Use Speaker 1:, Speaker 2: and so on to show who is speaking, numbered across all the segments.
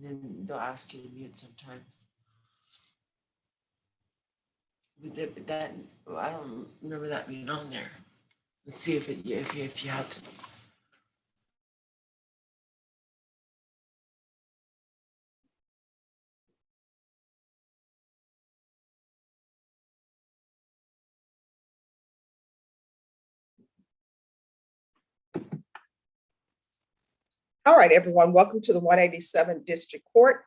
Speaker 1: then they'll ask you to mute sometimes. But that, I don't remember that being on there. Let's see if you have to.
Speaker 2: All right, everyone, welcome to the 187 District Court.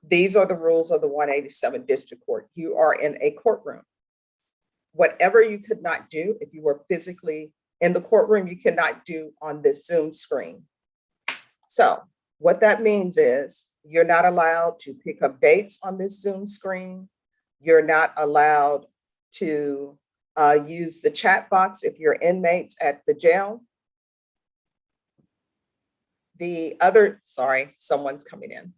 Speaker 2: These are the rules of the 187 District Court. You are in a courtroom. Whatever you could not do if you were physically in the courtroom, you cannot do on this Zoom screen. So what that means is you're not allowed to pick up dates on this Zoom screen. You're not allowed to use the chat box if you're inmates at the jail. Sorry, someone's coming in.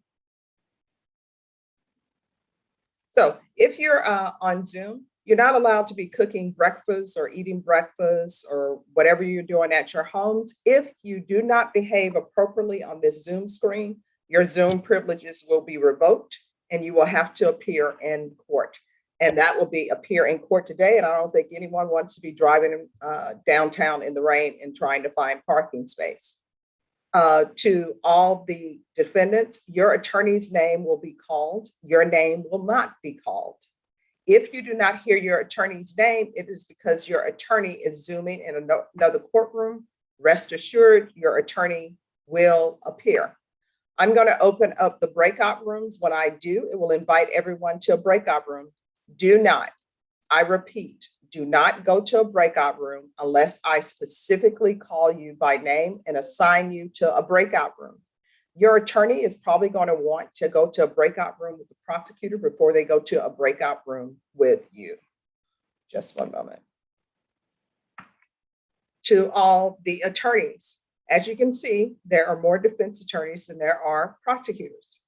Speaker 2: So if you're on Zoom, you're not allowed to be cooking breakfast or eating breakfast or whatever you're doing at your homes. If you do not behave appropriately on this Zoom screen, your Zoom privileges will be revoked and you will have to appear in court. And that will be appear in court today. And I don't think anyone wants to be driving downtown in the rain and trying to find parking space. To all the defendants, your attorney's name will be called. Your name will not be called. If you do not hear your attorney's name, it is because your attorney is Zooming in another courtroom. Rest assured, your attorney will appear. I'm going to open up the breakout rooms. When I do, it will invite everyone to a breakout room. Do not, I repeat, do not go to a breakout room unless I specifically call you by name and assign you to a breakout room. Your attorney is probably going to want to go to a breakout room with the prosecutor before they go to a breakout room with you. Just one moment. To all the attorneys, as you can see, there are more defense attorneys than there are prosecutors.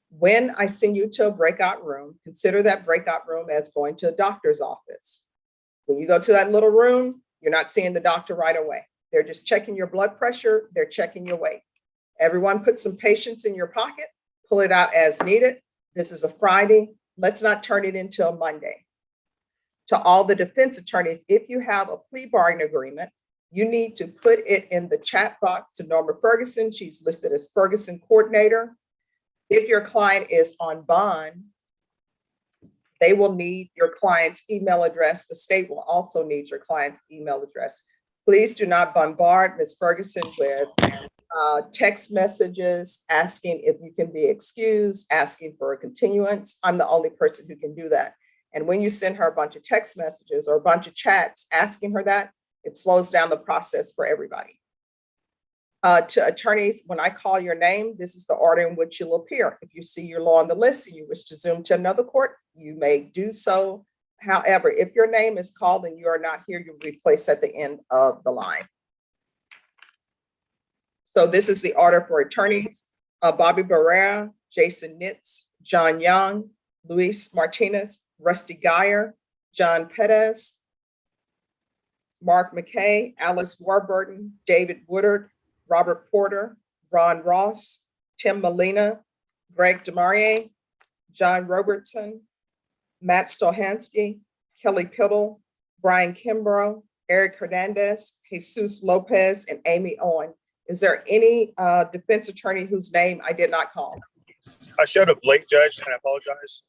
Speaker 2: When I send you to a breakout room, consider that breakout room as going to a doctor's office. When you go to that little room, you're not seeing the doctor right away. They're just checking your blood pressure. They're checking your weight. Everyone put some patience in your pocket, pull it out as needed. This is a Friday. Let's not turn it into a Monday. To all the defense attorneys, if you have a plea bargain agreement, you need to put it in the chat box to Norma Ferguson. She's listed as Ferguson coordinator. If your client is on bond, they will need your client's email address. The state will also need your client's email address. Please do not bombard Ms. Ferguson with text messages asking if you can be excused, asking for a continuance. I'm the only person who can do that. And when you send her a bunch of text messages or a bunch of chats asking her that, it slows down the process for everybody. To attorneys, when I call your name, this is the order in which you'll appear. If you see your law on the list and you wish to Zoom to another court, you may do so. However, if your name is called and you are not here, you'll be placed at the end of the line. So this is the order for attorneys: Bobby Barrera, Jason Nitz, John Young, Luis Martinez, Rusty Geyer, John Perez, Mark McKay, Alice Warburton, David Woodard, Robert Porter, Ron Ross, Tim Molina, Greg DeMarie, John Robertson, Matt Stohansky, Kelly Piddle, Brian Kimbrough, Eric Hernandez, Jesus Lopez, and Amy Owen. Is there any defense attorney whose name I did not call?
Speaker 3: I showed up late, Judge, and I apologize.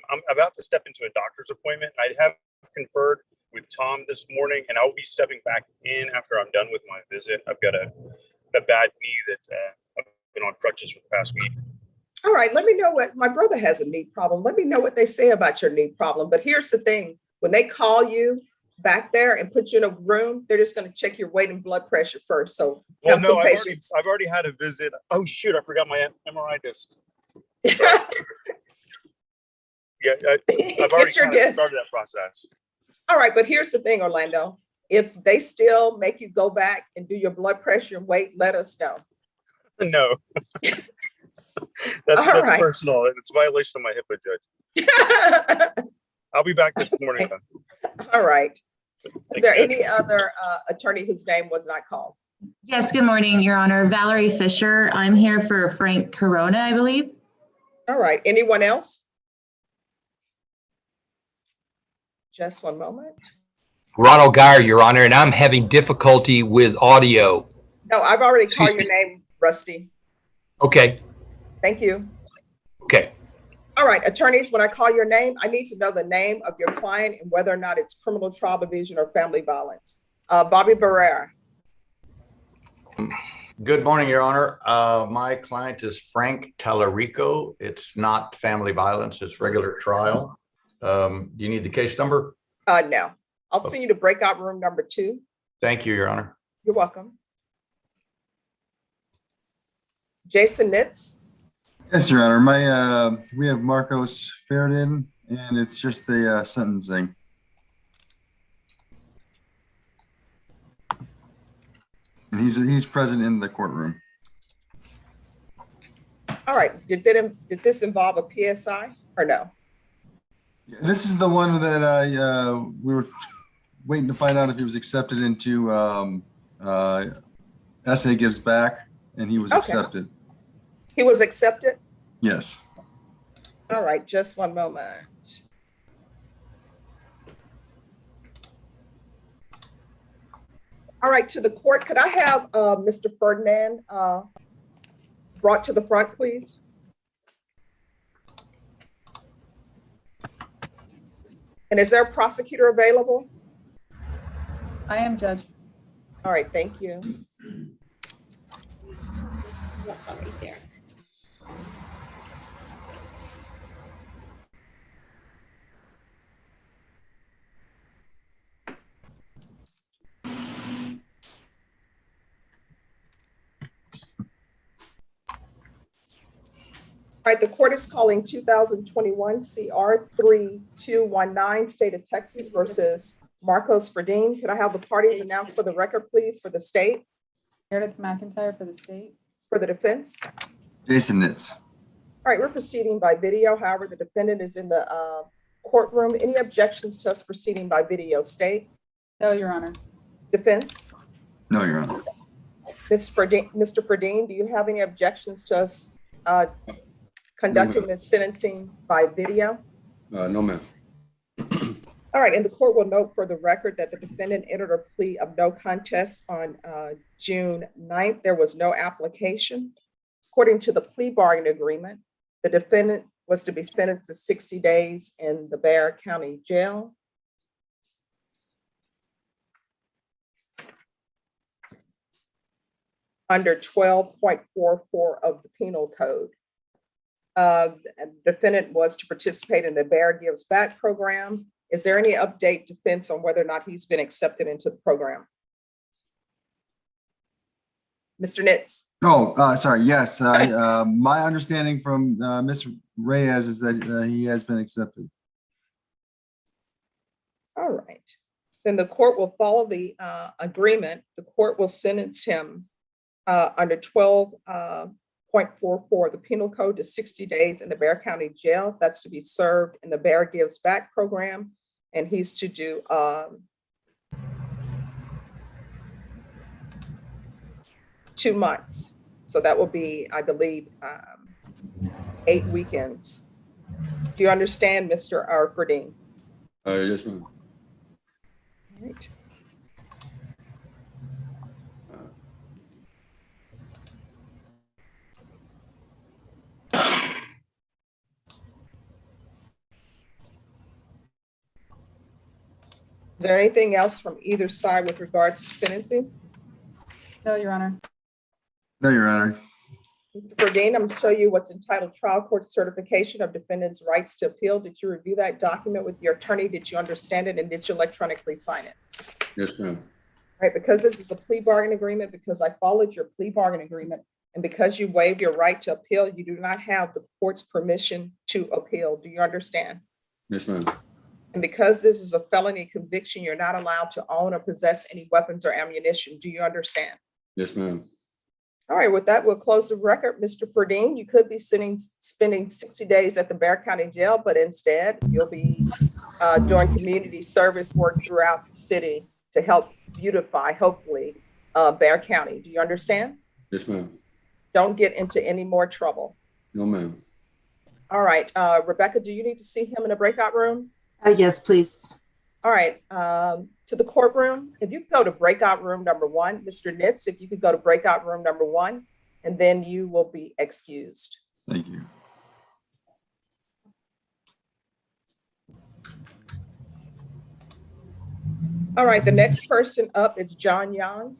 Speaker 3: I'm about to step into a doctor's appointment. I have conferred with Tom this morning, and I'll be stepping back in after I'm done with my visit. I've got a bad knee that I've been on crutches for the past week.
Speaker 2: All right, let me know what, my brother has a knee problem. Let me know what they say about your knee problem. But here's the thing, when they call you back there and put you in a room, they're just going to check your weight and blood pressure first. So
Speaker 3: well,
Speaker 2: have some
Speaker 3: no,
Speaker 2: patience.
Speaker 3: I've already had a visit. Oh shoot, I forgot my MRI disc. Yeah, I've already started that process.
Speaker 2: All right, but here's the thing, Orlando. If they still make you go back and do your blood pressure and weight, let us know.
Speaker 3: No. That's right. Personal. It's a violation of my HIPAA, Judge. I'll be back this morning.
Speaker 2: All right. Is there any other attorney whose name was not called?
Speaker 4: Yes, good morning, Your Honor. Valerie Fisher. I'm here for Frank Corona, I believe.
Speaker 2: All right, anyone else? Just one moment.
Speaker 4: Ronald Geyer, Your Honor, and I'm having difficulty with audio.
Speaker 2: No, I've already called
Speaker 4: Excuse
Speaker 2: your name, Rusty.
Speaker 4: Okay,
Speaker 2: Thank you.
Speaker 4: okay.
Speaker 2: All right, attorneys, when I call your name, I need to know the name of your client and whether or not it's criminal trial division or family violence. Bobby Barrera.
Speaker 5: Good morning, Your Honor. My client is Frank Tallarico. It's not family violence, it's regular trial. Do you need the case number?
Speaker 2: No, I'll send you to breakout room number 2.
Speaker 5: Thank you, Your Honor.
Speaker 2: You're welcome. Jason Nitz.
Speaker 6: Yes, Your Honor. We have Marcos Ferdinand, and it's just the sentencing. And he's present in the courtroom.
Speaker 2: All right, did this involve a PSI or no?
Speaker 6: This is the one that we were waiting to find out if he was accepted into SA gives back, and he was accepted.
Speaker 2: He was accepted?
Speaker 6: Yes.
Speaker 2: All right, just one moment. All right, to the court, could I have Mr. Ferdinand brought to the front, please? And is there a prosecutor available?
Speaker 7: I am, Judge.
Speaker 2: All right, thank you.
Speaker 1: Right there.
Speaker 2: All right, the court is calling 2021 CR 3219, State of Texas versus Marcos Ferdinand. Could I have the parties announced for the record, please, for the state,
Speaker 7: Meredith McIntyre for the state.
Speaker 2: for the defense?
Speaker 6: Jason Nitz.
Speaker 2: All right, we're proceeding by video. However, the defendant is in the courtroom. Any objections to us proceeding by video, state?
Speaker 7: No, Your Honor.
Speaker 2: Defense?
Speaker 6: No, Your Honor.
Speaker 2: Mr. Ferdinand, do you have any objections to us conducting the sentencing by video?
Speaker 6: No, ma'am.
Speaker 2: All right, and the court will note for the record that the defendant entered a plea of no contest on June 9th. There was no application. According to the plea bargain agreement, the defendant was to be sentenced to 60 days in the Bexar County Jail. Under 12.44 of the Penal Code. The defendant was to participate in the Bexar Gives Back program. Is there any update, defense, on whether or not he's been accepted into the program? Mr. Nitz.
Speaker 6: Oh, sorry. Yes. My understanding from Ms. Reyes is that he has been accepted.
Speaker 2: All right. Then the court will follow the agreement. The court will sentence him under 12.44 of the Penal Code to 60 days in the Bexar County Jail. That's to be served in the Bexar Gives Back program. And he's to do 2 months. So that will be, I believe, 8 weekends. Do you understand, Mr. Ferdinand?
Speaker 6: Yes, ma'am.
Speaker 2: All right. Is there anything else from either side with regards to sentencing?
Speaker 7: No, Your Honor.
Speaker 6: No, Your Honor.
Speaker 2: Mr. Ferdinand, I'm going to show you what's entitled Trial Court Certification of Defendant's Rights to Appeal. Did you review that document with your attorney? Did you understand it? And did you electronically sign it?
Speaker 6: Yes, ma'am.
Speaker 2: Right, because this is a plea bargain agreement, because I followed your plea bargain agreement, and because you waived your right to appeal, you do not have the court's permission to appeal. Do you understand?
Speaker 6: Yes, ma'am.
Speaker 2: And because this is a felony conviction, you're not allowed to own or possess any weapons or ammunition. Do you understand?
Speaker 6: Yes, ma'am.
Speaker 2: All right, with that, we'll close the record. Mr. Ferdinand, you could be spending 60 days at the Bexar County Jail, but instead you'll be doing community service work throughout the city to help beautify, hopefully, Bexar County. Do you understand?
Speaker 6: Yes, ma'am.
Speaker 2: Don't get into any more trouble.
Speaker 6: No, ma'am.
Speaker 2: All right, Rebecca, do you need to see him in a breakout room?
Speaker 8: Yes, please.
Speaker 2: All right, to the courtroom, if you could go to breakout room number 1, Mr. Nitz, if you could go to breakout room number 1, and then you will be excused.
Speaker 6: Thank you.
Speaker 2: All right, the next person up is John Young.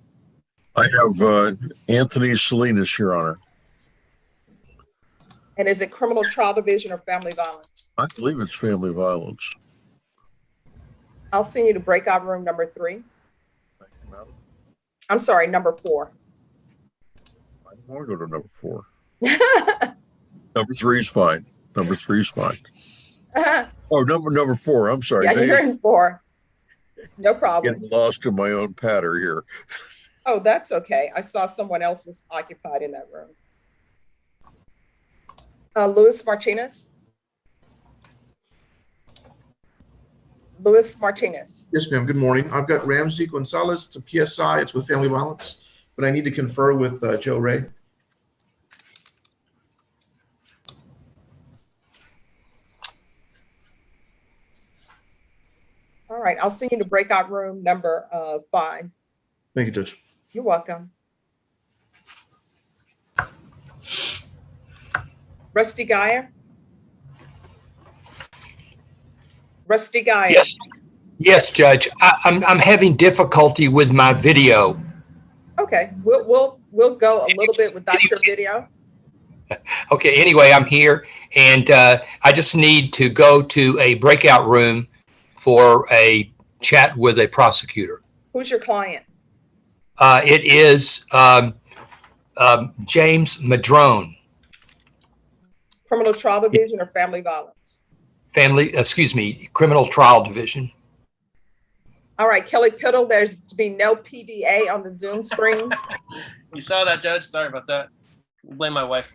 Speaker 9: I have Anthony Salinas, Your Honor.
Speaker 2: And is it criminal trial division or family violence?
Speaker 9: I believe it's family violence.
Speaker 2: I'll send you to breakout room number 3.
Speaker 9: Thank you, madam.
Speaker 2: I'm sorry, number 4.
Speaker 9: I don't want to go to number 4. Number 3 is fine. Number 3 is fine. Oh, number 4. I'm sorry.
Speaker 2: Yeah, you're in 4. No problem.
Speaker 9: Getting lost in my own patter here.
Speaker 2: Oh, that's okay. I saw someone else was occupied in that room. Luis Martinez. Luis Martinez.
Speaker 10: Yes, ma'am. Good morning. I've got Ramsey Gonzalez. It's a PSI. It's with family violence, but I need to confer with Joe Ray.
Speaker 2: All right, I'll send you to breakout room number 5.
Speaker 10: Thank you, Judge.
Speaker 2: You're welcome. Rusty Geyer. Rusty Geyer.
Speaker 4: Yes, yes, Judge. I'm having difficulty with my video.
Speaker 2: Okay, we'll go a little bit without your video.
Speaker 4: Okay, anyway, I'm here, and I just need to go to a breakout room for a chat with a prosecutor.
Speaker 2: Who's your client?
Speaker 4: It is James Madrone.
Speaker 2: Criminal trial division or family violence?
Speaker 4: Criminal trial division.
Speaker 2: All right, Kelly Piddle, there's to be no PDA on the Zoom screen.
Speaker 11: You saw that, Judge? Sorry about that. Blame my wife.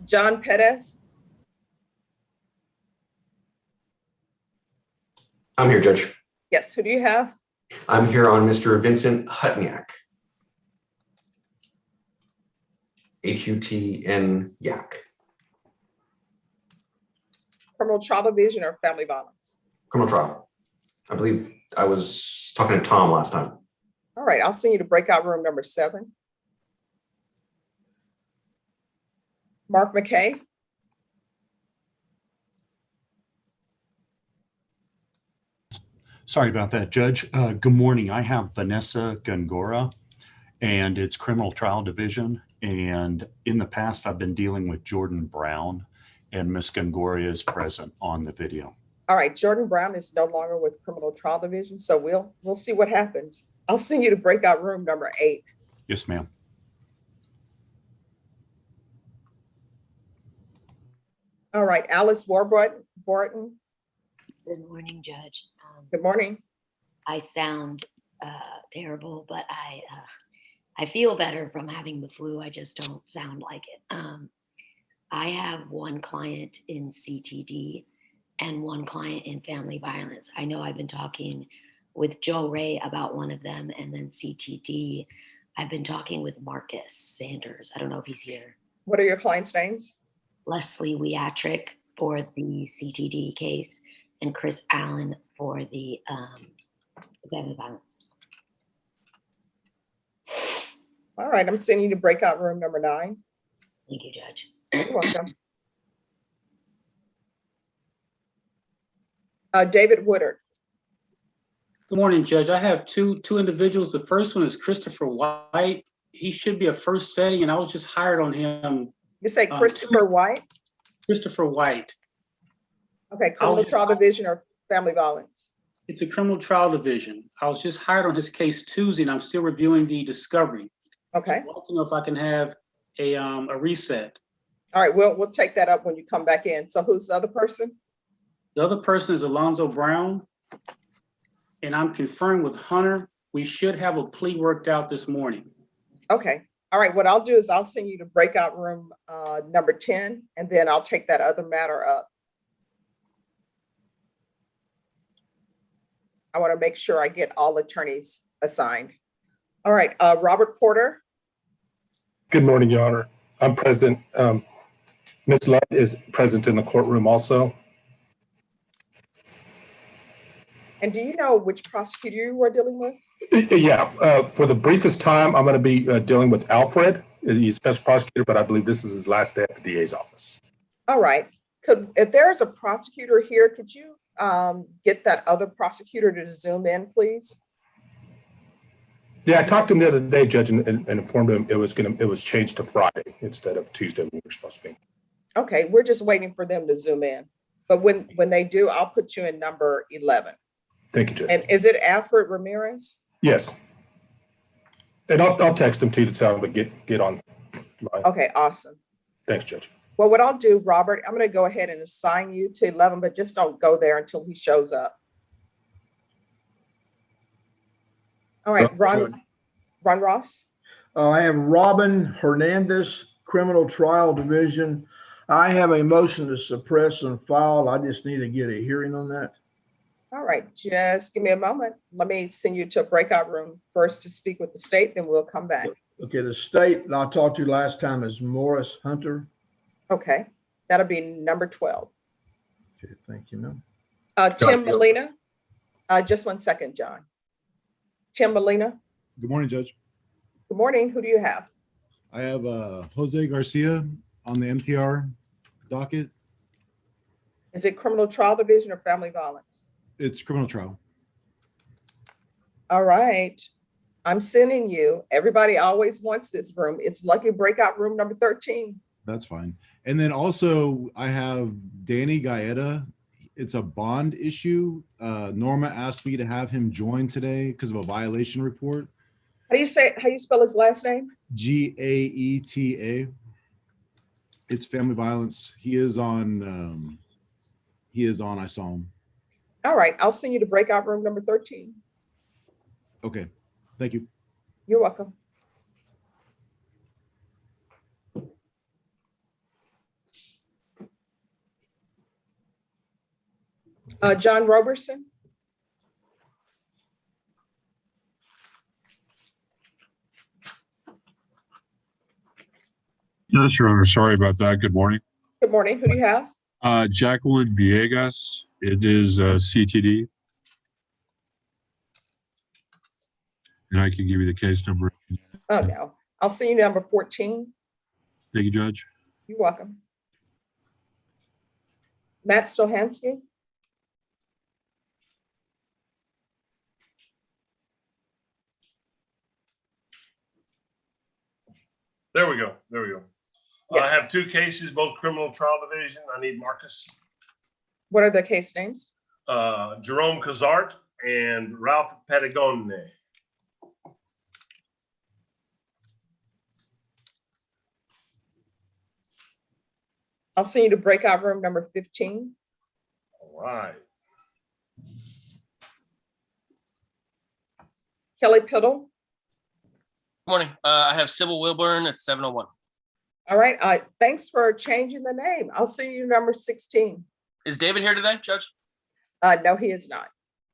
Speaker 2: John Pettis.
Speaker 12: I'm here, Judge.
Speaker 2: Yes, who do you have?
Speaker 12: I'm here on Mr. Vincent Hutniak. Hutn-yak.
Speaker 2: Criminal trial division or family violence?
Speaker 12: Criminal trial. I believe I was talking to Tom last time.
Speaker 2: All right, I'll send you to breakout room number 7. Mark McKay.
Speaker 13: Sorry about that, Judge. Good morning. I have Vanessa Gongora, and it's criminal trial division. And in the past, I've been dealing with Jordan Brown, and Ms. Gongora is present on the video.
Speaker 2: All right, Jordan Brown is no longer with criminal trial division, so we'll see what happens. I'll send you to breakout room number 8.
Speaker 13: Yes, ma'am.
Speaker 2: All right, Alice Borton.
Speaker 14: Good morning, Judge.
Speaker 2: Good morning.
Speaker 14: I sound terrible, but I feel better from having the flu. I just don't sound like it. I have one client in CTD and one client in family violence. I know I've been talking with Joe Ray about one of them, and then CTD, I've been talking with Marcus Sanders. I don't know if he's here.
Speaker 2: What are your clients' names?
Speaker 14: Leslie Weatrick for the CTD case, and Chris Allen for the family violence.
Speaker 2: All right, I'm sending you to breakout room number 9.
Speaker 14: Thank you, Judge.
Speaker 2: You're welcome. David Woodard.
Speaker 15: Good morning, Judge. I have two individuals. The first one is Christopher White. He should be a first setting, and I was just hired on him.
Speaker 2: You say Christopher White?
Speaker 15: Christopher White.
Speaker 2: Okay, criminal trial division or family violence?
Speaker 15: It's a criminal trial division. I was just hired on his case Tuesday, and I'm still reviewing the discovery.
Speaker 2: Okay.
Speaker 15: I want to know if I can have a reset.
Speaker 2: All right, we'll take that up when you come back in. So who's the other person?
Speaker 15: The other person is Alonzo Brown, and I'm conferring with Hunter. We should have a plea worked out this morning.
Speaker 2: Okay. All right, what I'll do is I'll send you to breakout room number 10, and then I'll take that other matter up. I want to make sure I get all attorneys assigned. All right, Robert Porter.
Speaker 8: Good morning, Your Honor. I'm present. Ms. Ludd is present in the courtroom also.
Speaker 2: And do you know which prosecutor you were dealing with?
Speaker 8: Yeah, for the briefest time, I'm going to be dealing with Alfred. He's special prosecutor, but I believe this is his last day at the DA's office.
Speaker 2: All right. If there's a prosecutor here, could you get that other prosecutor to zoom in, please?
Speaker 8: Yeah, I talked to him the other day, Judge, and informed him it was changed to Friday instead of Tuesday when we were supposed to be.
Speaker 2: Okay, we're just waiting for them to zoom in. But when they do, I'll put you in number 11.
Speaker 8: Thank you, Judge.
Speaker 2: And is it Alfred Ramirez?
Speaker 8: Yes. And I'll text him too to tell him to get on.
Speaker 2: Okay, awesome.
Speaker 8: Thanks, Judge.
Speaker 2: Well, what I'll do, Robert, I'm going to go ahead and assign you to 11, but just don't go there until he shows up. All right, Ron Ross.
Speaker 16: I have Robin Hernandez, Criminal Trial Division. I have a motion to suppress and file. I just need to get a hearing on that.
Speaker 2: All right, just give me a moment. Let me send you to a breakout room first to speak with the state, then we'll come back.
Speaker 16: Okay, the state I talked to last time is Morris Hunter.
Speaker 2: Okay, that'll be number 12.
Speaker 16: Okay, thank you, ma'am.
Speaker 2: Tim Molina. Just 1 second, John. Tim Molina.
Speaker 17: Good morning, Judge.
Speaker 2: Good morning. Who do you have?
Speaker 17: I have Jose Garcia on the MTR docket.
Speaker 2: Is it criminal trial division or family violence?
Speaker 17: It's criminal trial.
Speaker 2: All right. I'm sending you. Everybody always wants this room. It's lucky breakout room number 13.
Speaker 17: That's fine. And then also I have Danny Gaeta. It's a bond issue. Norma asked me to have him join today because of a violation report.
Speaker 2: How do you spell his last name?
Speaker 17: Gaeta. It's family violence. He is on, I saw him.
Speaker 2: All right. I'll send you to breakout room number 13.
Speaker 17: Okay. Thank you.
Speaker 2: You're welcome. John Roberson.
Speaker 9: Yes, Your Honor. Sorry about that. Good morning.
Speaker 2: Good morning. Who do you have?
Speaker 9: Jacqueline Villegas. It is CTD. And I can give you the case number.
Speaker 2: Oh, no. I'll send you to number 14.
Speaker 9: Thank you, Judge.
Speaker 2: You're welcome. Matt Stohansky.
Speaker 18: There we go. There we go.
Speaker 2: Yes.
Speaker 18: I have two cases, both criminal trial division. I need Marcus.
Speaker 2: What are the case names?
Speaker 18: Jerome Cazart and Ralph Patagone.
Speaker 2: I'll send you to breakout room number 15.
Speaker 18: All right.
Speaker 2: Kelly Piddle.
Speaker 11: Morning. I have Sybil Wilburn at 701.
Speaker 2: All right. Thanks for changing the name. I'll see you number 16.
Speaker 11: Is David here today, Judge?
Speaker 2: No, he is not.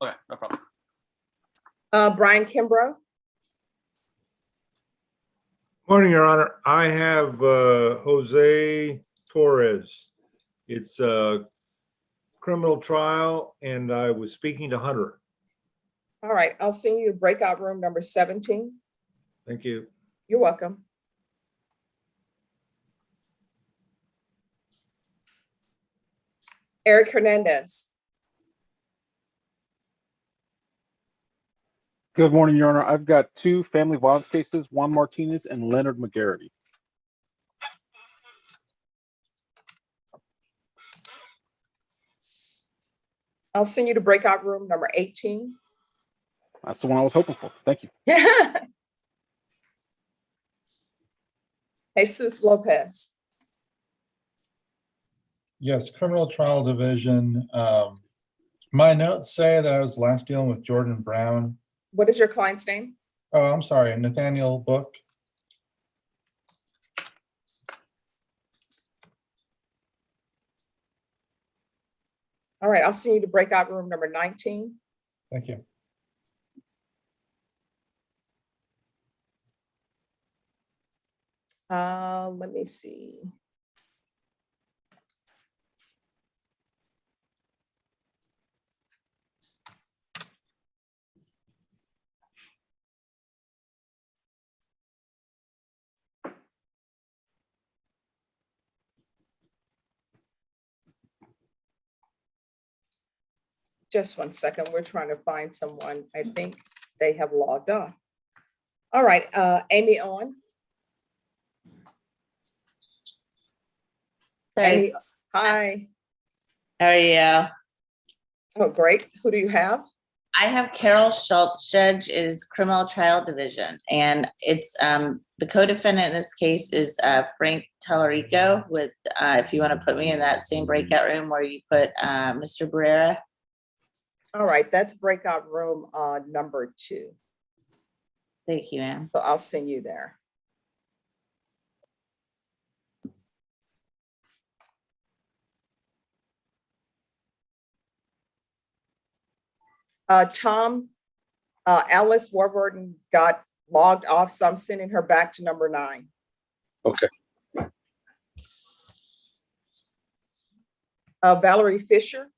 Speaker 11: Okay, no problem.
Speaker 2: Brian Kimbrough.
Speaker 19: Morning, Your Honor. I have Jose Torres. It's a criminal trial, and I was speaking to Hunter.
Speaker 2: All right. I'll send you to breakout room number 17.
Speaker 19: Thank you.
Speaker 2: You're welcome. Eric Hernandez.
Speaker 20: Good morning, Your Honor. I've got two family violence cases, Juan Martinez and Leonard McGarity.
Speaker 2: I'll send you to breakout room number 18.
Speaker 20: That's the one I was hoping for. Thank you.
Speaker 2: Jesus Lopez.
Speaker 21: Yes, criminal trial division. My notes say that I was last dealing with Jordan Brown.
Speaker 2: What is your client's name?
Speaker 21: Oh, I'm sorry, Nathaniel Book.
Speaker 2: All right, I'll send you to breakout room number 19.
Speaker 21: Thank you.
Speaker 2: Let me see. Just 1 second. We're trying to find someone. I think they have logged off. All right, Amy on. Amy, hi.
Speaker 3: How are you?
Speaker 2: Oh, great. Who do you have?
Speaker 3: I have Carol Schultz, Judge, is Criminal Trial Division, and it's the co-defendant in this case is Frank Tallarico. With if you want to put me in that same breakout room where you put Mr. Barrera.
Speaker 2: All right, that's breakout room number 2.
Speaker 3: Thank you, ma'am.
Speaker 2: So I'll send you there. Tom, Alice Warburton got logged off, so I'm sending her back to number 9.
Speaker 8: Okay.
Speaker 2: Valerie Fisher.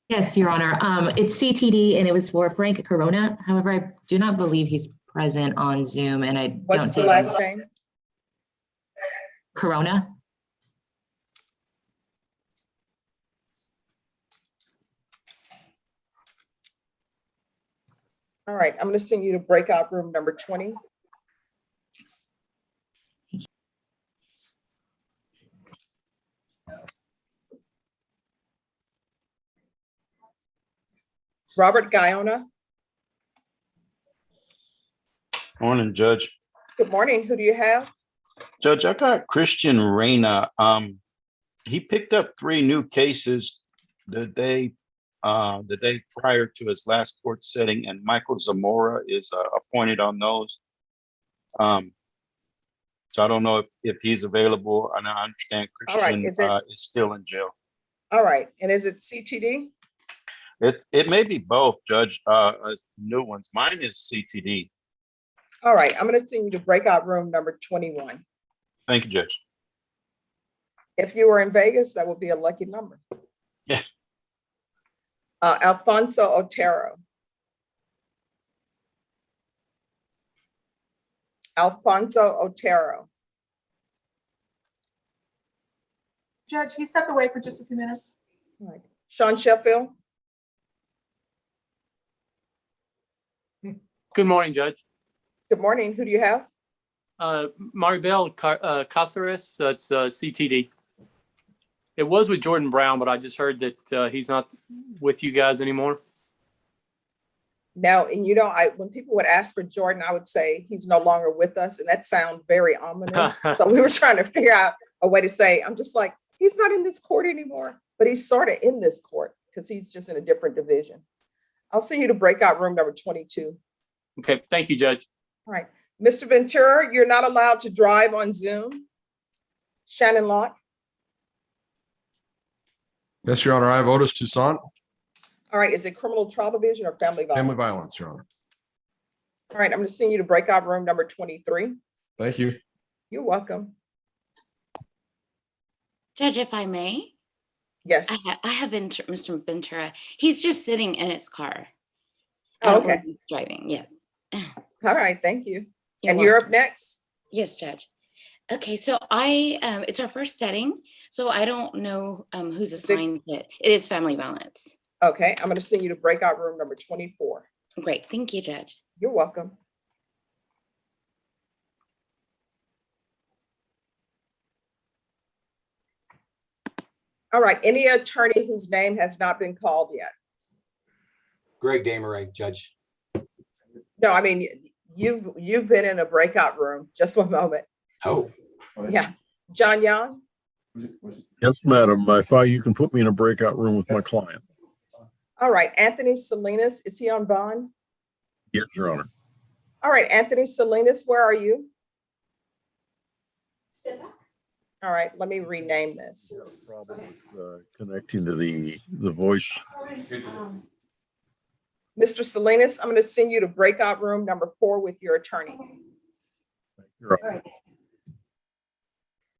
Speaker 22: Yes, Your Honor. It's CTD and it was for Frank Corona. However, I do not believe he's present on Zoom and I
Speaker 2: What's
Speaker 22: don't
Speaker 2: the
Speaker 22: see
Speaker 2: last name?
Speaker 22: Corona.
Speaker 2: All right, I'm going to send you to breakout room number 20. Robert Guyona.
Speaker 23: Morning, Judge.
Speaker 2: Good morning. Who do you have?
Speaker 23: Judge, I got Christian Reyna. He picked up 3 new cases the day prior to his last court setting, and Michael Zamora is appointed on those. So I don't know if he's available, and I understand
Speaker 2: All right,
Speaker 23: Christian is still in jail.
Speaker 2: All right, and is it CTD?
Speaker 23: It may be both, Judge. New ones. Mine is CTD.
Speaker 2: All right, I'm going to send you to breakout room number 21.
Speaker 23: Thank you, Judge.
Speaker 2: If you were in Vegas, that would be a lucky number.
Speaker 23: Yeah.
Speaker 2: Alfonso Otero. Alfonso Otero.
Speaker 7: Judge, he stepped away for just a few minutes.
Speaker 2: All right. Sean Sheffield.
Speaker 24: Good morning, Judge.
Speaker 2: Good morning. Who do you have?
Speaker 24: Maribel Caceres, that's CTD. It was with Jordan Brown, but I just heard that he's not with you guys anymore.
Speaker 2: No, and you know, when people would ask for Jordan, I would say he's no longer with us, and that sounds very ominous. So we were trying to figure out a way to say, I'm just like, he's not in this court anymore, but he's sort of in this court because he's just in a different division. I'll send you to breakout room number 22.
Speaker 24: Okay, thank you, Judge.
Speaker 2: All right. Mr. Ventura, you're not allowed to drive on Zoom. Shannon Locke.
Speaker 25: Yes, Your Honor. I have Otis Toussaint.
Speaker 2: All right. Is it criminal trial division or family violence?
Speaker 25: Family violence, Your Honor.
Speaker 2: All right. I'm going to send you to breakout room number 23.
Speaker 25: Thank you.
Speaker 2: You're welcome.
Speaker 14: Judge, if I may?
Speaker 2: Yes.
Speaker 14: I have Mr. Ventura. He's just sitting in his car.
Speaker 2: Oh, okay.
Speaker 14: He's driving, yes.
Speaker 2: All right. Thank you.
Speaker 14: You're
Speaker 2: And you're
Speaker 14: welcome.
Speaker 2: up next.
Speaker 14: Yes, Judge. Okay, so it's our first setting, so I don't know who's assigned it. It is family violence.
Speaker 2: Okay, I'm going to send you to breakout room number 24.
Speaker 14: Great, thank you, Judge.
Speaker 2: You're welcome. All right, any attorney whose name has not been called yet?
Speaker 26: Greg Dameray, Judge.
Speaker 2: No, I mean, you've been in a breakout room. Just one moment.
Speaker 26: Oh.
Speaker 2: Yeah. John Young?
Speaker 9: Yes, madam. If you can put me in a breakout room with my client.
Speaker 2: All right, Anthony Salinas, is he on bond?
Speaker 9: Yes, Your Honor.
Speaker 2: All right, Anthony Salinas, where are you? All right, let me rename this.
Speaker 9: Problem with connecting to the voice.
Speaker 2: Mr. Salinas, I'm going to send you to breakout room number 4 with your attorney.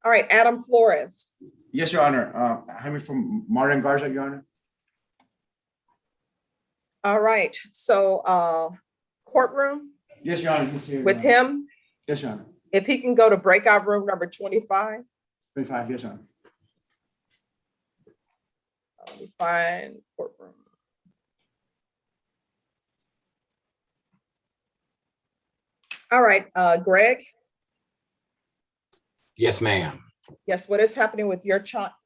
Speaker 2: All right, Adam Flores.
Speaker 1: Yes, Your Honor. I'm from Martin Garza, Your Honor.
Speaker 2: All right, so courtroom
Speaker 1: Yes, Your Honor. He's here,
Speaker 2: with
Speaker 1: Your Honor.
Speaker 2: him.
Speaker 1: Yes, Your Honor.
Speaker 2: If he can go to breakout room number 25.
Speaker 1: 25, yes, Your Honor.
Speaker 2: Let me find courtroom. All right, Greg.
Speaker 26: Yes, ma'am.
Speaker 2: Yes, what is happening with your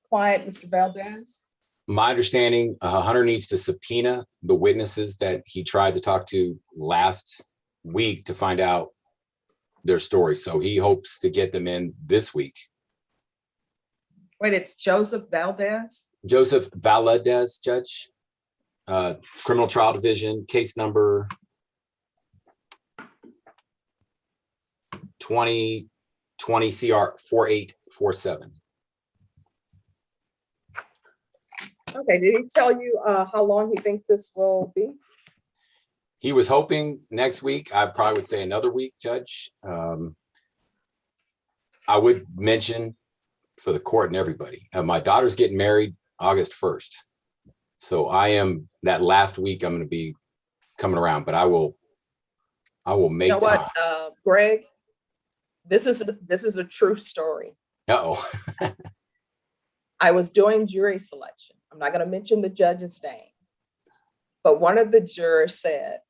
Speaker 2: client, Mr. Valdez?
Speaker 26: My understanding, Hunter needs to subpoena the witnesses that he tried to talk to last week to find out their story. So he hopes to get them in this week.
Speaker 2: Wait, it's Joseph Valdez?
Speaker 26: Joseph Valadez, Judge, Criminal Trial Division, case number 2020 CR 4847.
Speaker 2: Okay, did he tell you how long he thinks this will be?
Speaker 26: He was hoping next week. I probably would say another week, Judge. I would mention for the court and everybody, my daughter's getting married August 1st. So I am, that last week I'm going to be coming around, but I will make
Speaker 2: You know
Speaker 26: time.
Speaker 2: what, Greg? This is a true story.
Speaker 26: Uh-oh.
Speaker 2: I was doing jury selection. I'm not going to mention the judge's name, but one of the jurors said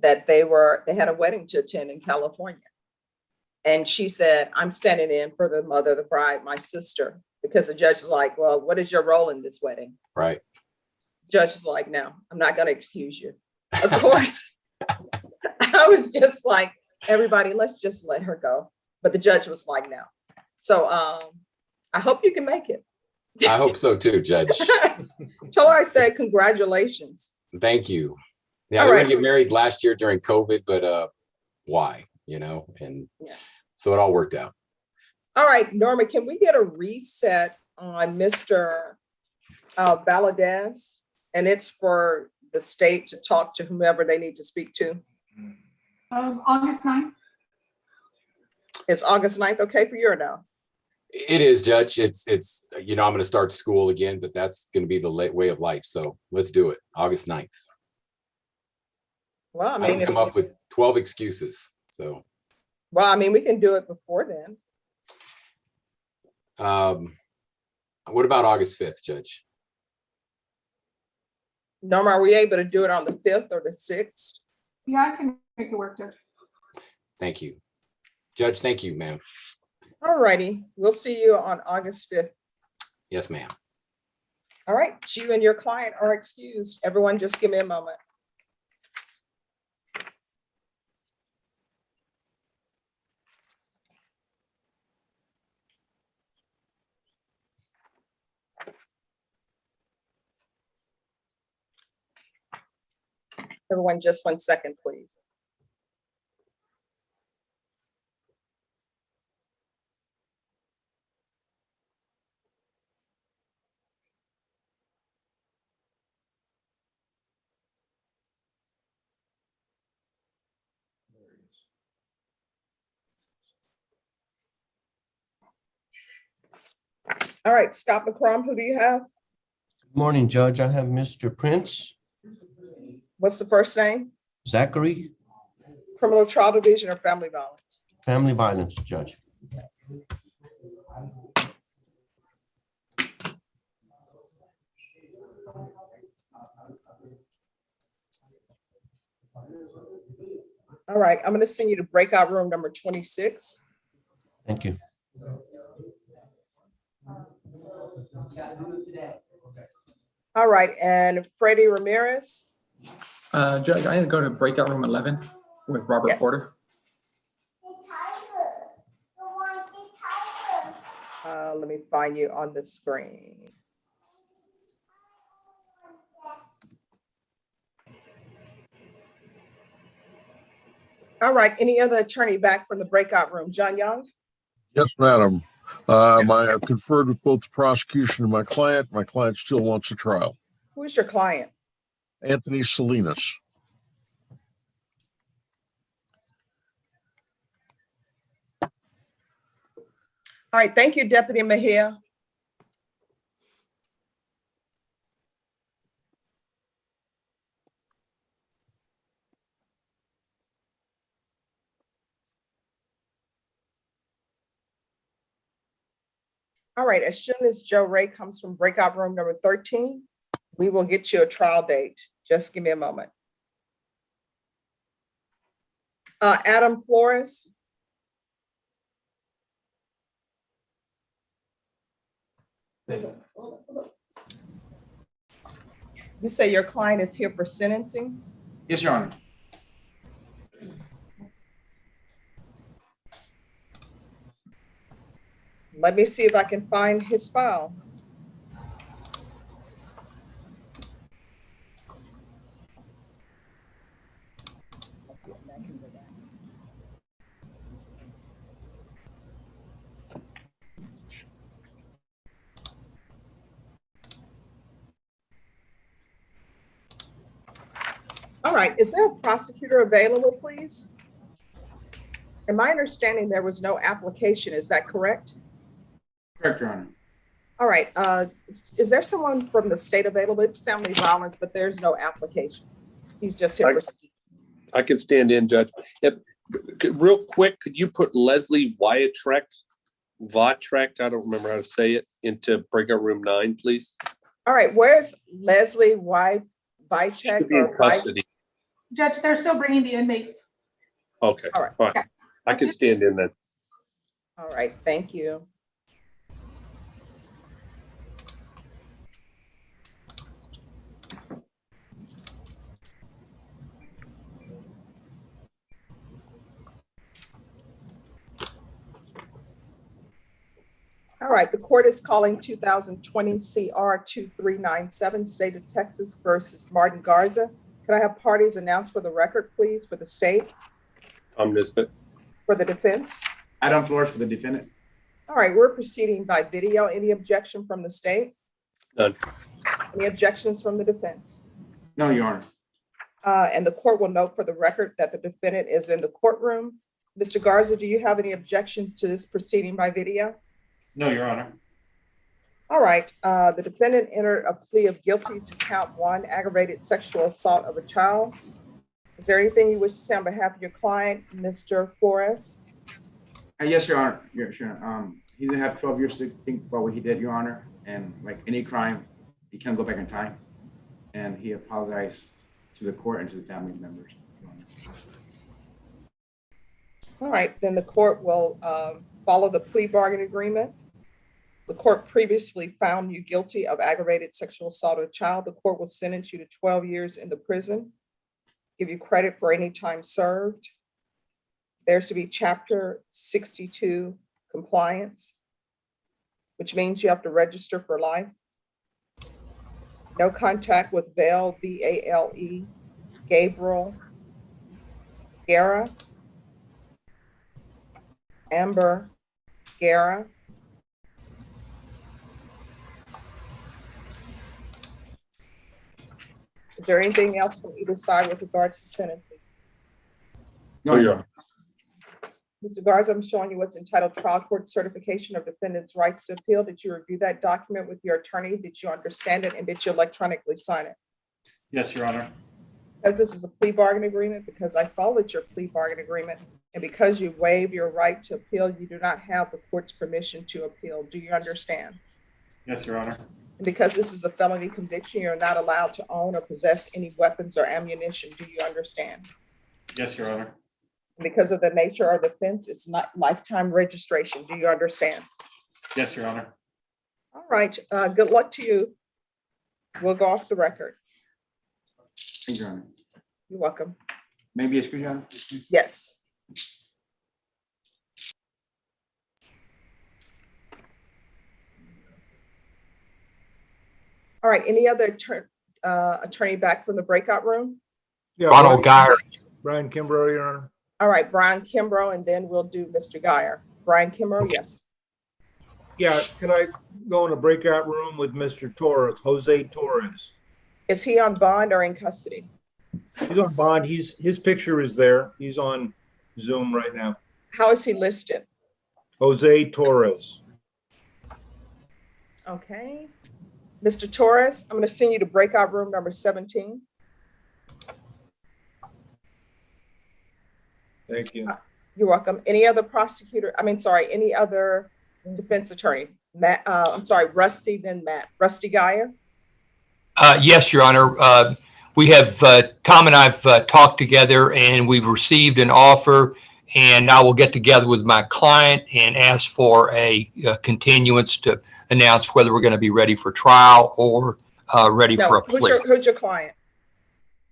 Speaker 2: that they had a wedding to attend in California. And she said, I'm standing in for the mother of the bride, my sister, because the judge is like, well, what is your role in this wedding?
Speaker 26: Right.
Speaker 2: Judge is like, no, I'm not going to excuse you. Of course, I was just like, everybody, let's just let her go. But the judge was like, no. So I hope you can make it.
Speaker 26: I hope so too, Judge.
Speaker 2: Tell her I said congratulations.
Speaker 26: Thank you. Yeah,
Speaker 2: All
Speaker 26: we were
Speaker 2: right.
Speaker 26: gonna get married last year during COVID, but why? And so it all worked out.
Speaker 2: All right, Norma, can we get a reset on Mr. Valadez? And it's for the state to talk to whomever they need to speak to.
Speaker 7: August 9th.
Speaker 2: Is August 9th okay for you or no?
Speaker 26: It is, Judge. It's I'm going to start school again, but that's going to be the way of life. So let's do it. August 9th.
Speaker 2: Well, I
Speaker 26: I
Speaker 2: mean,
Speaker 26: can come up with 12 excuses. So,
Speaker 2: well, I mean, we can do it before then.
Speaker 26: what about August 5th, Judge?
Speaker 2: Norma, are we able to do it on the 5th or the 6th?
Speaker 7: Yeah, I can make it work, Judge.
Speaker 26: Thank you. Judge, thank you, ma'am.
Speaker 2: All righty, we'll see you on August 5th.
Speaker 26: Yes, ma'am.
Speaker 2: All right, you and your client are excused. Everyone, just give me a moment. Everyone, just 1 second, please. All right, Scott McCrum, who do you have?
Speaker 4: Morning, Judge. I have Mr. Prince,
Speaker 2: What's the first name?
Speaker 4: Zachary,
Speaker 2: Criminal Trial Division or Family Violence?
Speaker 4: Family Violence, Judge.
Speaker 2: All right, I'm going to send you to breakout room number 26.
Speaker 4: Thank you.
Speaker 2: All right, and Freddie Ramirez.
Speaker 5: Judge, I need to go to breakout room 11 with Robert
Speaker 2: Yes.
Speaker 5: Porter.
Speaker 2: Let me find you on the screen. All right, any other attorney back from the breakout room? John Young?
Speaker 9: Yes, madam. I have conferred with both the prosecution and my client. My client still wants a trial.
Speaker 2: Who's your client?
Speaker 9: Anthony Salinas.
Speaker 2: All right, thank you, Deputy Mejia. All right, as soon as Joe Ray comes from breakout room number 13, we will get you a trial date. Just give me a moment. Adam Flores. You say your client is here for sentencing?
Speaker 1: Yes, Your Honor.
Speaker 2: Let me see if I can find his file. All right, is there a prosecutor available, please? In my understanding, there was no application. Is that correct?
Speaker 1: Correct, Your Honor.
Speaker 2: All right, is there someone from the state available? It's family violence, but there's no application. He's just here for.
Speaker 6: I can stand in, Judge. Yep. Real quick, could you put Leslie Viatrek, I don't remember how to say it, into breakout room 9, please?
Speaker 2: All right, where's Leslie Viatrek?
Speaker 6: Should be in custody.
Speaker 7: Judge, they're still bringing the inmates.
Speaker 6: Okay,
Speaker 2: all right.
Speaker 6: Fine. I can stand in then.
Speaker 2: All right, thank you. All right, the court is calling 2020 CR 2397, State of Texas versus Martin Garza. Could I have parties announced for the record, please, for the state?
Speaker 6: Tom Nisbet.
Speaker 2: For the defense?
Speaker 1: Adam Flores for the defendant.
Speaker 2: All right, we're proceeding by video. Any objection from the state?
Speaker 6: None.
Speaker 2: Any objections from the defense?
Speaker 1: No, Your Honor.
Speaker 2: And the court will note for the record that the defendant is in the courtroom. Mr. Garza, do you have any objections to this proceeding by video?
Speaker 1: No, Your Honor.
Speaker 2: All right, the defendant entered a plea of guilty to count 1, aggravated sexual assault of a child. Is there anything you wish to say on behalf of your client, Mr. Flores?
Speaker 1: Yes, Your Honor. Yeah, sure. He's gonna have 12 years to think about what he did, Your Honor. And like any crime, he can't go back in time. And he apologized to the court and to the family members.
Speaker 2: All right, then the court will follow the plea bargain agreement. The court previously found you guilty of aggravated sexual assault of a child. The court will sentence you to 12 years in the prison, give you credit for any time served. There's to be Chapter 62 compliance, which means you have to register for life. No contact with Vale, V-A-L-E, Gabriel, Guerra, Amber, Guerra. Is there anything else from either side with regards to sentencing?
Speaker 1: No, Your Honor.
Speaker 2: Mr. Garza, I'm showing you what's entitled Trial Court Certification of Defendant's Rights to Appeal. Did you review that document with your attorney? Did you understand it? And did you electronically sign it?
Speaker 21: Yes, Your Honor.
Speaker 2: Because this is a plea bargain agreement, because I followed your plea bargain agreement, and because you waive your right to appeal, you do not have the court's permission to appeal. Do you understand?
Speaker 21: Yes, Your Honor.
Speaker 2: And because this is a felony conviction, you're not allowed to own or possess any weapons or ammunition. Do you understand?
Speaker 21: Yes, Your Honor.
Speaker 2: And because of the nature of the offense, it's not lifetime registration. Do you understand?
Speaker 21: Yes, Your Honor.
Speaker 2: All right. Good luck to you. We'll go off the record.
Speaker 1: Thank you, Your Honor.
Speaker 2: You're welcome.
Speaker 1: Maybe a screen, Your Honor?
Speaker 2: Yes. All right. Any other attorney back from the breakout room?
Speaker 19: Yeah,
Speaker 10: Ronald Geyer.
Speaker 19: Brian Kimbrough, Your Honor.
Speaker 2: All right, Brian Kimbrough, and then we'll do Mr. Geyer. Brian Kimbrough, yes.
Speaker 19: Yeah, can I go in a breakout room with Mr. Torres, Jose Torres?
Speaker 2: Is he on bond or in custody?
Speaker 19: He's on bond. His picture is there. He's on Zoom right now.
Speaker 2: How is he listed?
Speaker 19: Jose Torres.
Speaker 2: Okay. Mr. Torres, I'm going to send you to breakout room number 17.
Speaker 19: Thank you.
Speaker 2: You're welcome. Any other prosecutor? Any other defense attorney? Matt, I'm sorry, Rusty, then Matt. Rusty Geyer?
Speaker 10: Yes, Your Honor. We have, Tom and I've talked together and we've received an offer, and I will get together with my client and ask for a continuance to announce whether we're going to be ready for trial or ready for a plea.
Speaker 2: Who's your client?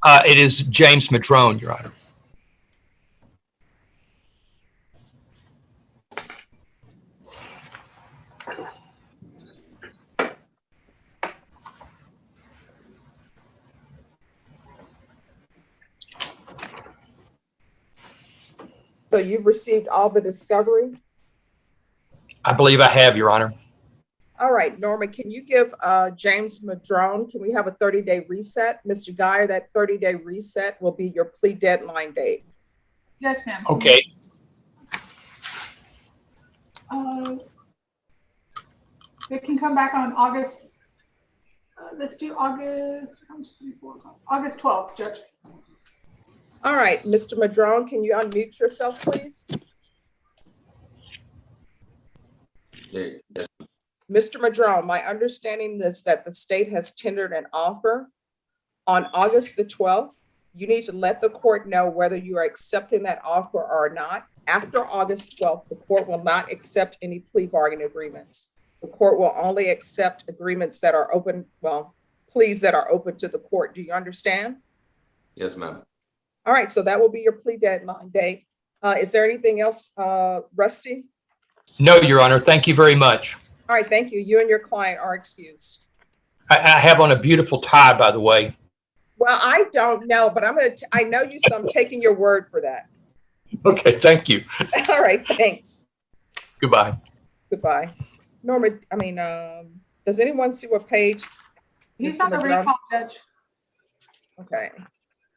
Speaker 10: It is James Madrone, Your Honor.
Speaker 2: So you've received all the discovery?
Speaker 10: I believe I have, Your Honor.
Speaker 2: All right, Norma, can you give James Madrone, can we have a 30-day reset? Mr. Geyer, that 30-day reset will be your plea deadline date.
Speaker 7: Yes, ma'am.
Speaker 10: Okay.
Speaker 7: It can come back on August, let's do August 12th, Judge.
Speaker 2: All right, Mr. Madrone, can you unmute yourself, please? Mr. Madrone, my understanding is that the state has tendered an offer on August the 12th. You need to let the court know whether you are accepting that offer or not. After August 12th, the court will not accept any plea bargain agreements. The court will only accept agreements that are open, well, pleas that are open to the court. Do you understand?
Speaker 12: Yes, ma'am.
Speaker 2: All right, so that will be your plea deadline date. Is there anything else, Rusty?
Speaker 10: No, Your Honor. Thank you very much.
Speaker 2: All right, thank you. You and your client are excused.
Speaker 10: I have on a beautiful tie, by the way.
Speaker 2: Well, I don't know, but I know you, so I'm taking your word for that.
Speaker 10: Okay, thank you.
Speaker 2: All right, thanks.
Speaker 10: Goodbye.
Speaker 2: Goodbye. Norma, does anyone see what page?
Speaker 7: He's
Speaker 2: Mr.
Speaker 7: on the
Speaker 2: Madrone?
Speaker 7: recall, Judge.
Speaker 2: Okay.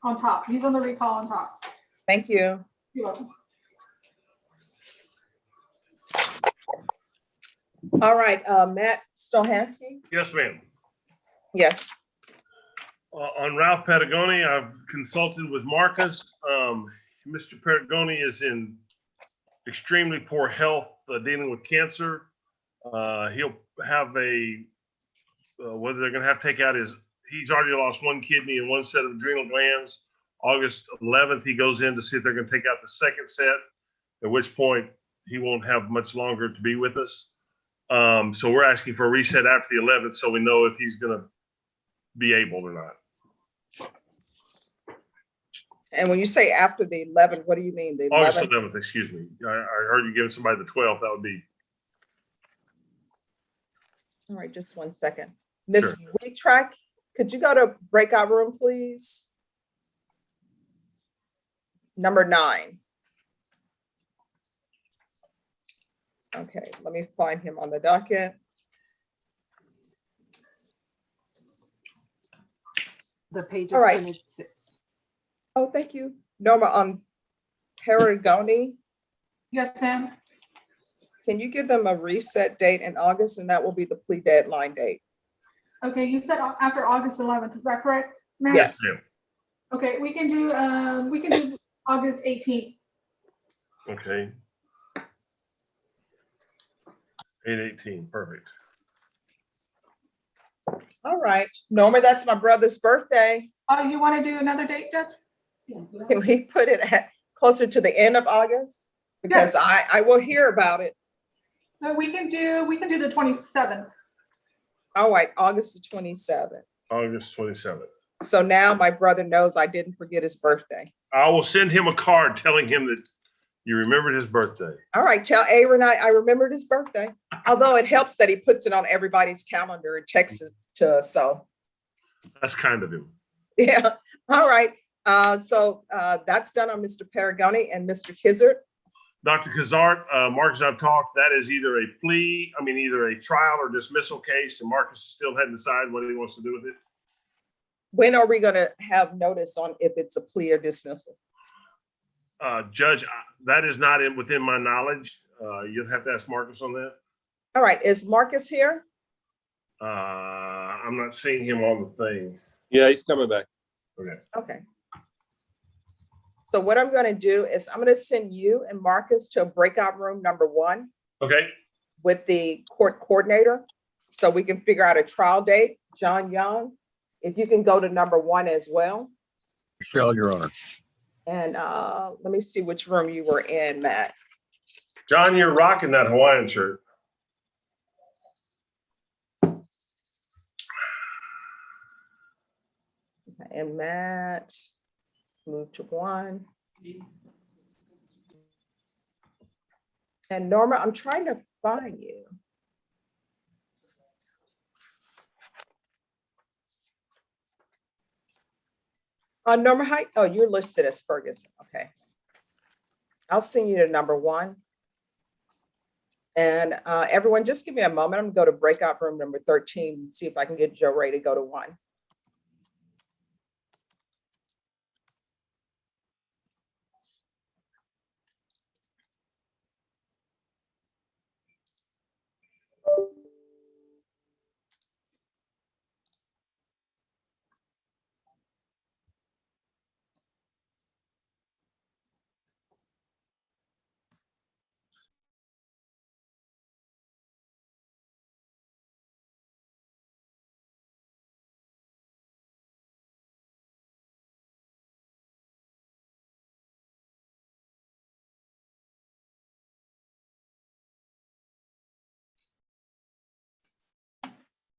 Speaker 7: On top. He's on the recall on top.
Speaker 2: Thank you.
Speaker 7: You're welcome.
Speaker 2: All right, Matt Stohansky?
Speaker 18: Yes, ma'am.
Speaker 2: Yes.
Speaker 18: On Ralph Patagoni, I've consulted with Marcus. Mr. Patagoni is in extremely poor health, dealing with cancer. He'll have whether they're going to have to take out he's already lost one kidney and one set of adrenal glands. August 11th, he goes in to see if they're going to take out the second set, at which point he won't have much longer to be with us. So we're asking for a reset after the 11th so we know if he's going to be able or not.
Speaker 2: And when you say after the 11th, what do you mean? The 11th?
Speaker 18: August 11th, excuse me. I heard you giving somebody the 12th. That would be.
Speaker 2: All right, just 1 second. Ms. Wheatrack, could you go to breakout room, please? Number 9. Okay, let me find him on the docket.
Speaker 13: The page is
Speaker 2: All right.
Speaker 13: 26.
Speaker 2: Oh, thank you. Norma, Paragoni,
Speaker 7: Yes, ma'am.
Speaker 2: can you give them a reset date in August, and that will be the plea deadline date?
Speaker 7: Okay, you said after August 11th, is that correct, ma'am?
Speaker 2: Yes.
Speaker 7: Okay, we can do August 18th.
Speaker 18: Okay. 8/18, perfect.
Speaker 2: All right. Norma, that's my brother's birthday.
Speaker 7: Oh, you want to do another date, Judge?
Speaker 2: Can we put it closer to the end of August? Because I will hear about it.
Speaker 7: No, we can do the 27th.
Speaker 2: All right, August the 27th.
Speaker 18: August 27th.
Speaker 2: So now my brother knows I didn't forget his birthday.
Speaker 18: I will send him a card telling him that you remembered his birthday.
Speaker 2: All right, tell Aaron I remembered his birthday. Although it helps that he puts it on everybody's calendar and texts it to us. So
Speaker 18: That's kind of him.
Speaker 2: yeah. All right. So that's done on Mr. Paragoni and Mr. Kizzard.
Speaker 18: Dr. Kazart, Marcus and I've talked, that is either either a trial or dismissal case, and Marcus still hadn't decided what he wants to do with it.
Speaker 2: When are we going to have notice on if it's a plea or dismissal?
Speaker 18: Judge, that is not within my knowledge. You'll have to ask Marcus on that.
Speaker 2: All right. Is Marcus here?
Speaker 18: I'm not seeing him on the thing.
Speaker 6: Yeah, he's coming back.
Speaker 18: Okay.
Speaker 2: Okay. So what I'm going to do is I'm going to send you and Marcus to breakout room number 1
Speaker 18: Okay.
Speaker 2: with the court coordinator so we can figure out a trial date. John Young, if you can go to number 1 as well.
Speaker 9: Michelle, Your Honor.
Speaker 2: And let me see which room you were in, Matt.
Speaker 18: John, you're rocking that Hawaiian shirt.
Speaker 2: And Matt, move to 1. And Norma, I'm trying to find you. Norma, hi. Oh, you're listed as Ferguson. Okay. I'll send you to number 1. And everyone, just give me a moment. I'm gonna go to breakout room number 13 and see if I can get Joe Ray to go to 1.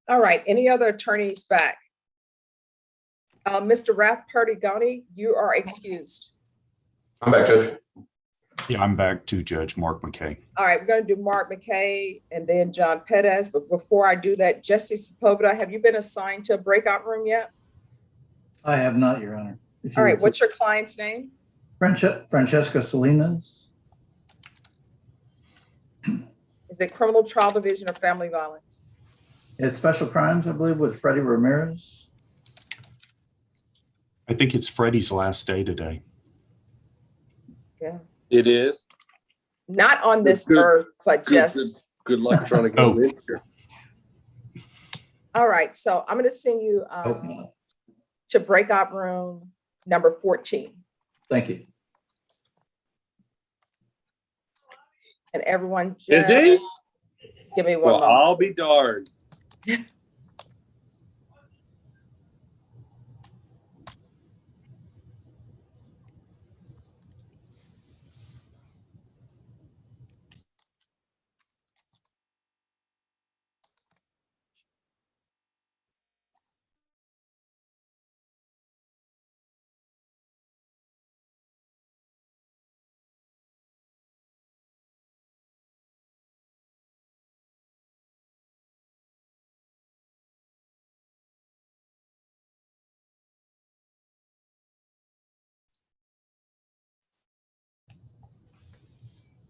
Speaker 2: All right, any other attorneys back? Mr. Ralph Perdigoni, you are excused.
Speaker 25: I'm back, Judge.
Speaker 11: Yeah, I'm back to Judge Mark McKay.
Speaker 2: All right, we're going to do Mark McKay and then John Pettis. But before I do that, Jesse Sepulveda, have you been assigned to a breakout room yet?
Speaker 12: I have not, Your Honor.
Speaker 2: All right, what's your client's name?
Speaker 12: Francesca Salinas.
Speaker 2: Is it criminal trial division or family violence?
Speaker 12: It's special crimes, I believe, with Freddie Ramirez.
Speaker 11: I think it's Freddie's last day today.
Speaker 2: Yeah.
Speaker 6: It is.
Speaker 2: Not on this earth, but just.
Speaker 6: Good luck trying to get in here.
Speaker 2: All right, so I'm going to send you to breakout room number 14.
Speaker 12: Thank you.
Speaker 2: And everyone
Speaker 6: Is
Speaker 2: just
Speaker 6: he?
Speaker 2: give me one
Speaker 6: Well,
Speaker 2: moment.
Speaker 6: I'll be darned.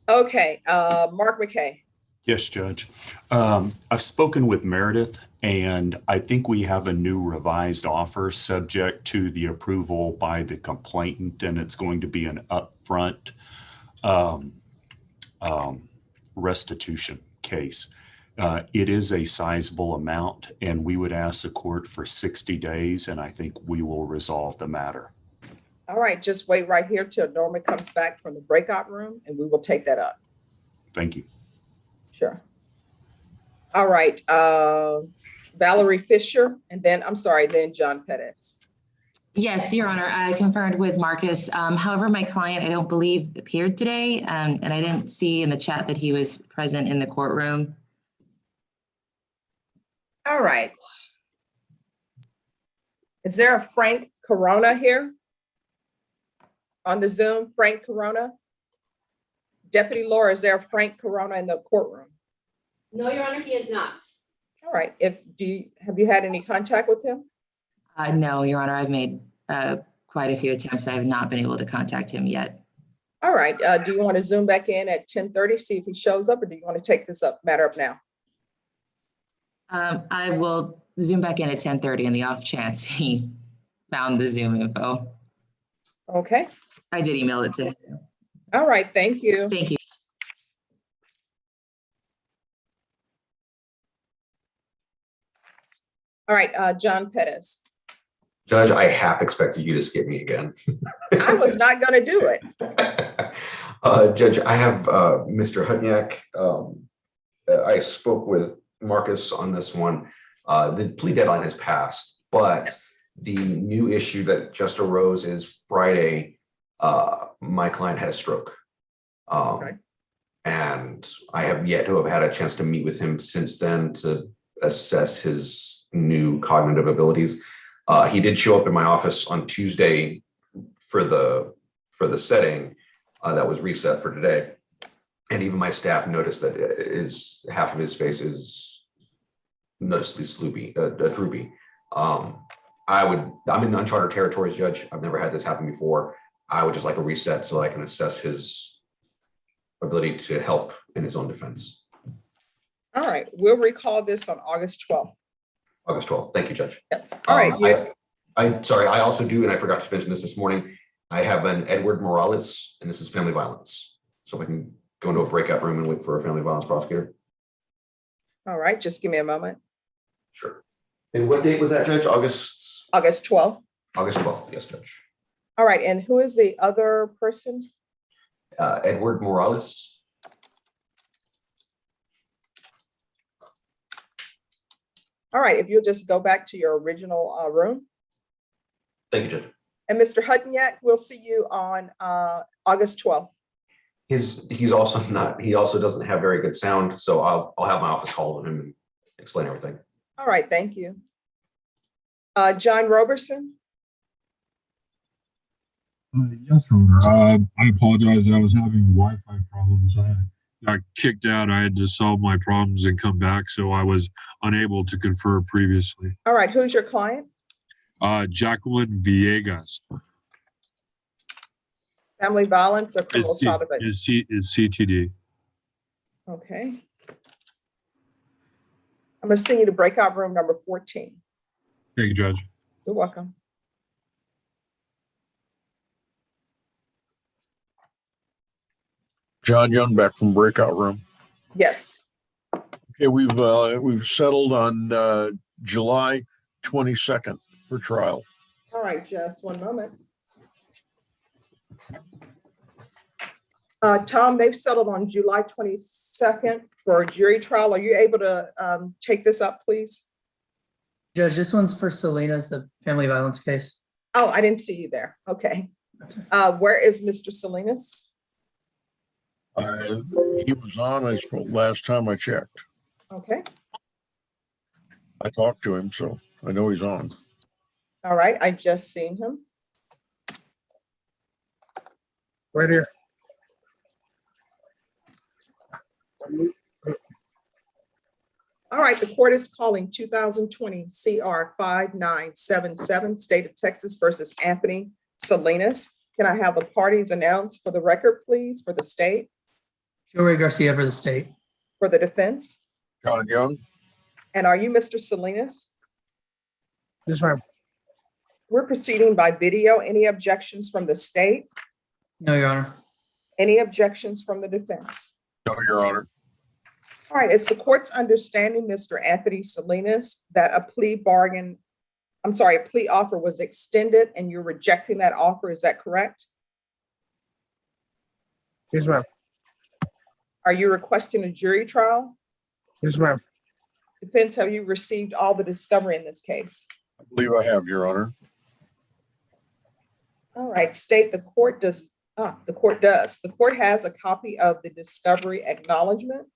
Speaker 2: Okay, Mark McKay.
Speaker 11: Yes, Judge. I've spoken with Meredith, and I think we have a new revised offer subject to the approval by the complainant, and it's going to be an upfront restitution case. It is a sizable amount, and we would ask the court for 60 days, and I think we will resolve the matter.
Speaker 2: All right, just wait right here till Norma comes back from the breakout room and we will take that up.
Speaker 11: Thank you.
Speaker 2: Sure. All right, Valerie Fisher, and then, I'm sorry, then John Pettis.
Speaker 22: Yes, Your Honor, I confirmed with Marcus. However, my client, I don't believe, appeared today, and I didn't see in the chat that he was present in the courtroom.
Speaker 2: All right. Is there a Frank Corona here? On the Zoom, Frank Corona? Deputy Laura, is there a Frank Corona in the courtroom?
Speaker 13: No, Your Honor, he is not.
Speaker 2: All right, have you had any contact with him?
Speaker 22: No, Your Honor, I've made quite a few attempts. I have not been able to contact him yet.
Speaker 2: All right, do you want to Zoom back in at 10:30, see if he shows up, or do you want to take this matter up now?
Speaker 22: I will Zoom back in at 10:30 in the off chance he found the Zoom info.
Speaker 2: Okay.
Speaker 22: I did email it to him.
Speaker 2: All right, thank you.
Speaker 22: Thank you.
Speaker 2: All right, John Pettis.
Speaker 25: Judge, I half expected you to skip me again.
Speaker 2: I was not going to do it.
Speaker 25: Judge, I have Mr. Hutniak. I spoke with Marcus on this one. The plea deadline has passed, but the new issue that just arose is Friday. My client had a stroke. And I have yet to have had a chance to meet with him since then to assess his new cognitive abilities. He did show up in my office on Tuesday for the setting that was reset for today. And even my staff noticed that half of his face is noticeably droopy. I'm in uncharted territories, Judge. I've never had this happen before. I would just like a reset so I can assess his ability to help in his own defense.
Speaker 2: All right, we'll recall this on August 12th.
Speaker 25: August 12th. Thank you, Judge.
Speaker 2: Yes. All right.
Speaker 25: I'm sorry. I also do, and I forgot to mention this morning. I have an Edward Morales, and this is family violence. So we can go into a breakout room and wait for a family violence prosecutor.
Speaker 2: All right, just give me a moment.
Speaker 25: Sure. And what date was that, Judge? August
Speaker 2: 12th.
Speaker 25: August 12th. Yes, Judge.
Speaker 2: All right, and who is the other person?
Speaker 25: Edward Morales.
Speaker 2: All right, if you'll just go back to your original room.
Speaker 25: Thank you, Judge.
Speaker 2: And Mr. Hutniak, we'll see you on August 12th.
Speaker 25: He also doesn't have very good sound, so I'll have my office call him and explain everything.
Speaker 2: All right, thank you. John Roberson.
Speaker 3: Yes, Your Honor. I apologize. I was having Wi-Fi problems. I got kicked out. I had to solve my problems and come back, so I was unable to confer previously.
Speaker 2: All right, who's your client?
Speaker 3: Jacqueline Villegas.
Speaker 2: Family violence or criminal trial defense?
Speaker 3: Is CTD.
Speaker 2: Okay. I'm going to send you to breakout room number 14.
Speaker 3: Thank you, Judge.
Speaker 2: You're welcome.
Speaker 9: John Young back from breakout room.
Speaker 2: Yes.
Speaker 9: Okay, we've settled on July 22nd for trial.
Speaker 2: All right, just one moment. Tom, they've settled on July 22nd for a jury trial. Are you able to take this up, please?
Speaker 8: Judge, this one's for Salinas, the family violence case.
Speaker 2: Oh, I didn't see you there. Okay. Where is Mr. Salinas?
Speaker 9: He was on as last time I checked.
Speaker 2: Okay.
Speaker 9: I talked to him, so I know he's on.
Speaker 2: All right, I just seen him.
Speaker 19: Right here.
Speaker 2: All right, the court is calling 2020 CR 5977, State of Texas versus Anthony Salinas. Can I have the parties announced for the record, please, for the state?
Speaker 8: Joey Garcia for the state.
Speaker 2: For the defense?
Speaker 9: John Young.
Speaker 2: And are you Mr. Salinas?
Speaker 19: Yes, ma'am.
Speaker 2: We're proceeding by video. Any objections from the state?
Speaker 8: No, Your Honor.
Speaker 2: Any objections from the defense?
Speaker 9: No, Your Honor.
Speaker 2: All right, it's the court's understanding, Mr. Anthony Salinas, that a plea offer was extended and you're rejecting that offer. Is that correct?
Speaker 19: Yes, ma'am.
Speaker 2: Are you requesting a jury trial?
Speaker 19: Yes, ma'am.
Speaker 2: Defense, have you received all the discovery in this case?
Speaker 9: I believe I have, Your Honor.
Speaker 2: All right, state the court does. The court does. The court has a copy of the discovery acknowledgement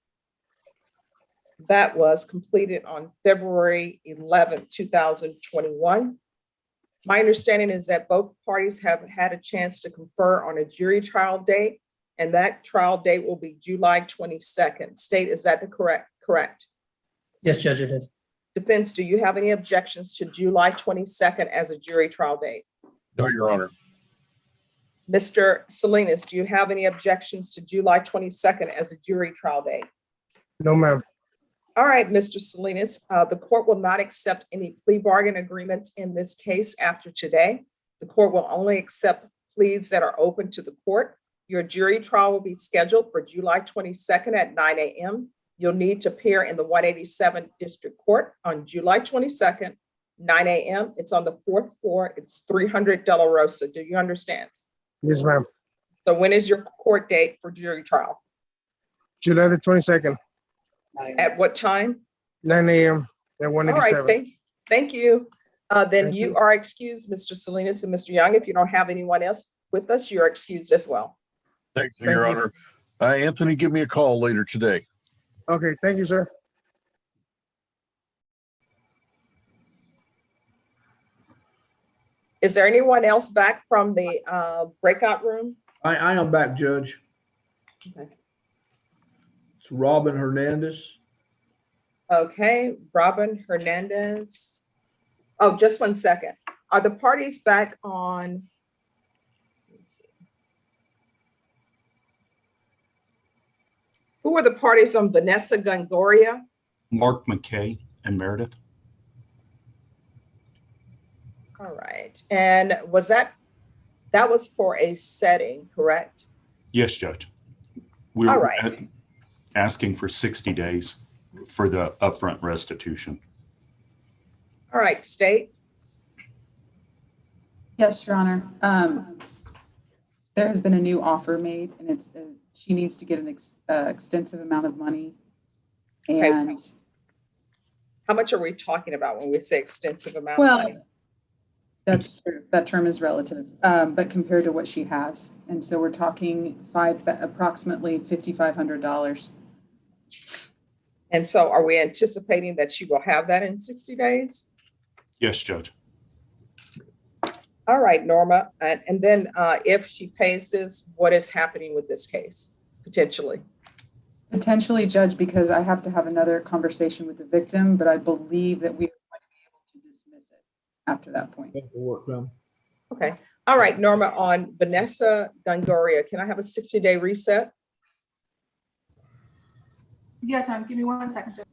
Speaker 2: that was completed on February 11th, 2021. My understanding is that both parties have had a chance to confer on a jury trial date, and that trial date will be July 22nd. State, is that correct?
Speaker 8: Yes, Judge, it is.
Speaker 2: Defense, do you have any objections to July 22nd as a jury trial date?
Speaker 9: No, Your Honor.
Speaker 2: Mr. Salinas, do you have any objections to July 22nd as a jury trial date?
Speaker 19: No, ma'am.
Speaker 2: All right, Mr. Salinas, the court will not accept any plea bargain agreements in this case after today. The court will only accept pleas that are open to the court. Your jury trial will be scheduled for July 22nd at 9 a.m. You'll need to appear in the 187 District Court on July 22nd, 9 a.m. It's on the 4th floor. It's 300 De La Rosa. Do you understand?
Speaker 15: Yes, ma'am.
Speaker 2: So when is your court date for jury trial?
Speaker 15: July the 22nd,
Speaker 2: At what time?
Speaker 15: 9 a.m. at
Speaker 2: All
Speaker 15: 187.
Speaker 2: right, thank you. Then
Speaker 15: Thank
Speaker 2: you
Speaker 15: you.
Speaker 2: are excused, Mr. Salinas and Mr. Young. If you don't have anyone else with us, you're excused as well.
Speaker 9: Thank you,
Speaker 15: Thank
Speaker 9: Your
Speaker 15: you.
Speaker 9: Honor. Anthony, give me a call later today.
Speaker 15: Okay, thank you, sir.
Speaker 2: Is there anyone else back from the breakout room?
Speaker 16: I am back, Judge.
Speaker 2: Okay.
Speaker 16: It's Robin Hernandez.
Speaker 2: Okay, Robin Hernandez. Oh, just 1 second. Are the parties back on? Let's see. Who were the parties on Vanessa Gongoria?
Speaker 11: Mark McKay and Meredith.
Speaker 2: All right, and was that was for a setting, correct?
Speaker 11: Yes, Judge. We
Speaker 2: All
Speaker 11: were
Speaker 2: right.
Speaker 11: asking for 60 days for the upfront restitution.
Speaker 2: All right, state.
Speaker 17: Yes, Your Honor. There has been a new offer made, and it's she needs to get an extensive amount of money. And
Speaker 2: Okay. How much are we talking about when we say extensive amount of
Speaker 17: well,
Speaker 2: money?
Speaker 17: that's true. That term is relative, but compared to what she has, and so we're talking approximately $5,500.
Speaker 2: And so are we anticipating that she will have that in 60 days?
Speaker 11: Yes, Judge.
Speaker 2: All right, Norma. And then if she pays this, what is happening with this case, potentially?
Speaker 17: Potentially, Judge, because I have to have another conversation with the victim, but I believe that we are going to be able to dismiss it after that point.
Speaker 2: Okay. All right, Norma, on Vanessa Gongoria, can I have a 60-day reset?
Speaker 7: Yes, ma'am. Give me 1 second. Judge.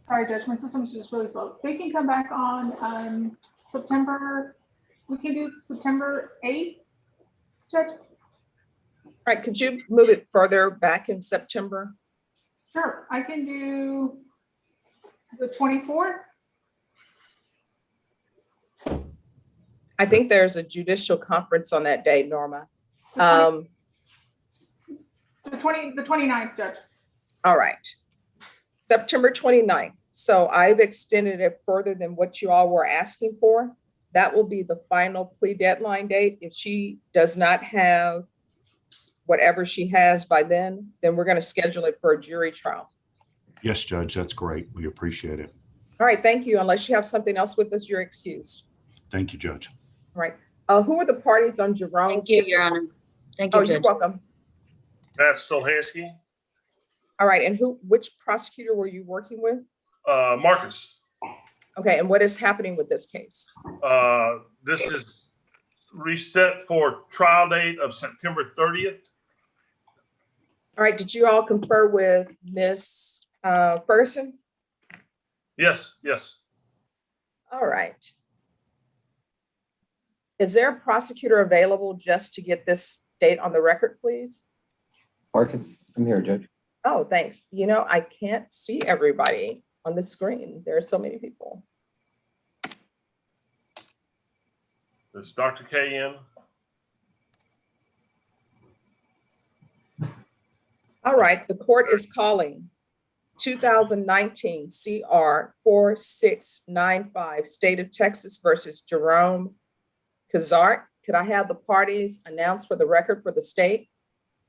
Speaker 7: Sorry, Judge, my system is just really slow. They can come back on September, we can do September 8th, Judge?
Speaker 2: All right, could you move it further back in September?
Speaker 7: Sure, I can do the 24th.
Speaker 2: I think there's a judicial conference on that day, Norma.
Speaker 7: The 29th, Judge.
Speaker 2: All right. September 29th. So I've extended it further than what you all were asking for. That will be the final plea deadline date. If she does not have whatever she has by then we're going to schedule it for a jury trial.
Speaker 11: Yes, Judge, that's great. We appreciate it.
Speaker 2: All right, thank you. Unless you have something else with us, you're excused.
Speaker 11: Thank you, Judge.
Speaker 2: All right. Who are the parties on Jerome?
Speaker 20: Thank you, Your Honor. Thank you,
Speaker 2: Oh, you're
Speaker 20: Judge.
Speaker 2: welcome.
Speaker 18: Matt Stolhansky,
Speaker 2: All right, and which prosecutor were you working with?
Speaker 18: Marcus.
Speaker 2: Okay, and what is happening with this case?
Speaker 18: This is reset for trial date of September 30th.
Speaker 2: All right, did you all confer with Ms. Ferguson?
Speaker 18: Yes, yes.
Speaker 2: All right. Is there a prosecutor available just to get this date on the record, please?
Speaker 23: Marcus, I'm here, Judge.
Speaker 2: Oh, thanks. You know, I can't see everybody on the screen. There are so many people.
Speaker 18: Is Dr. K in?
Speaker 2: All right, the court is calling 2019 CR 4695, State of Texas versus Jerome Kazart. Could I have the parties announced for the record for the state?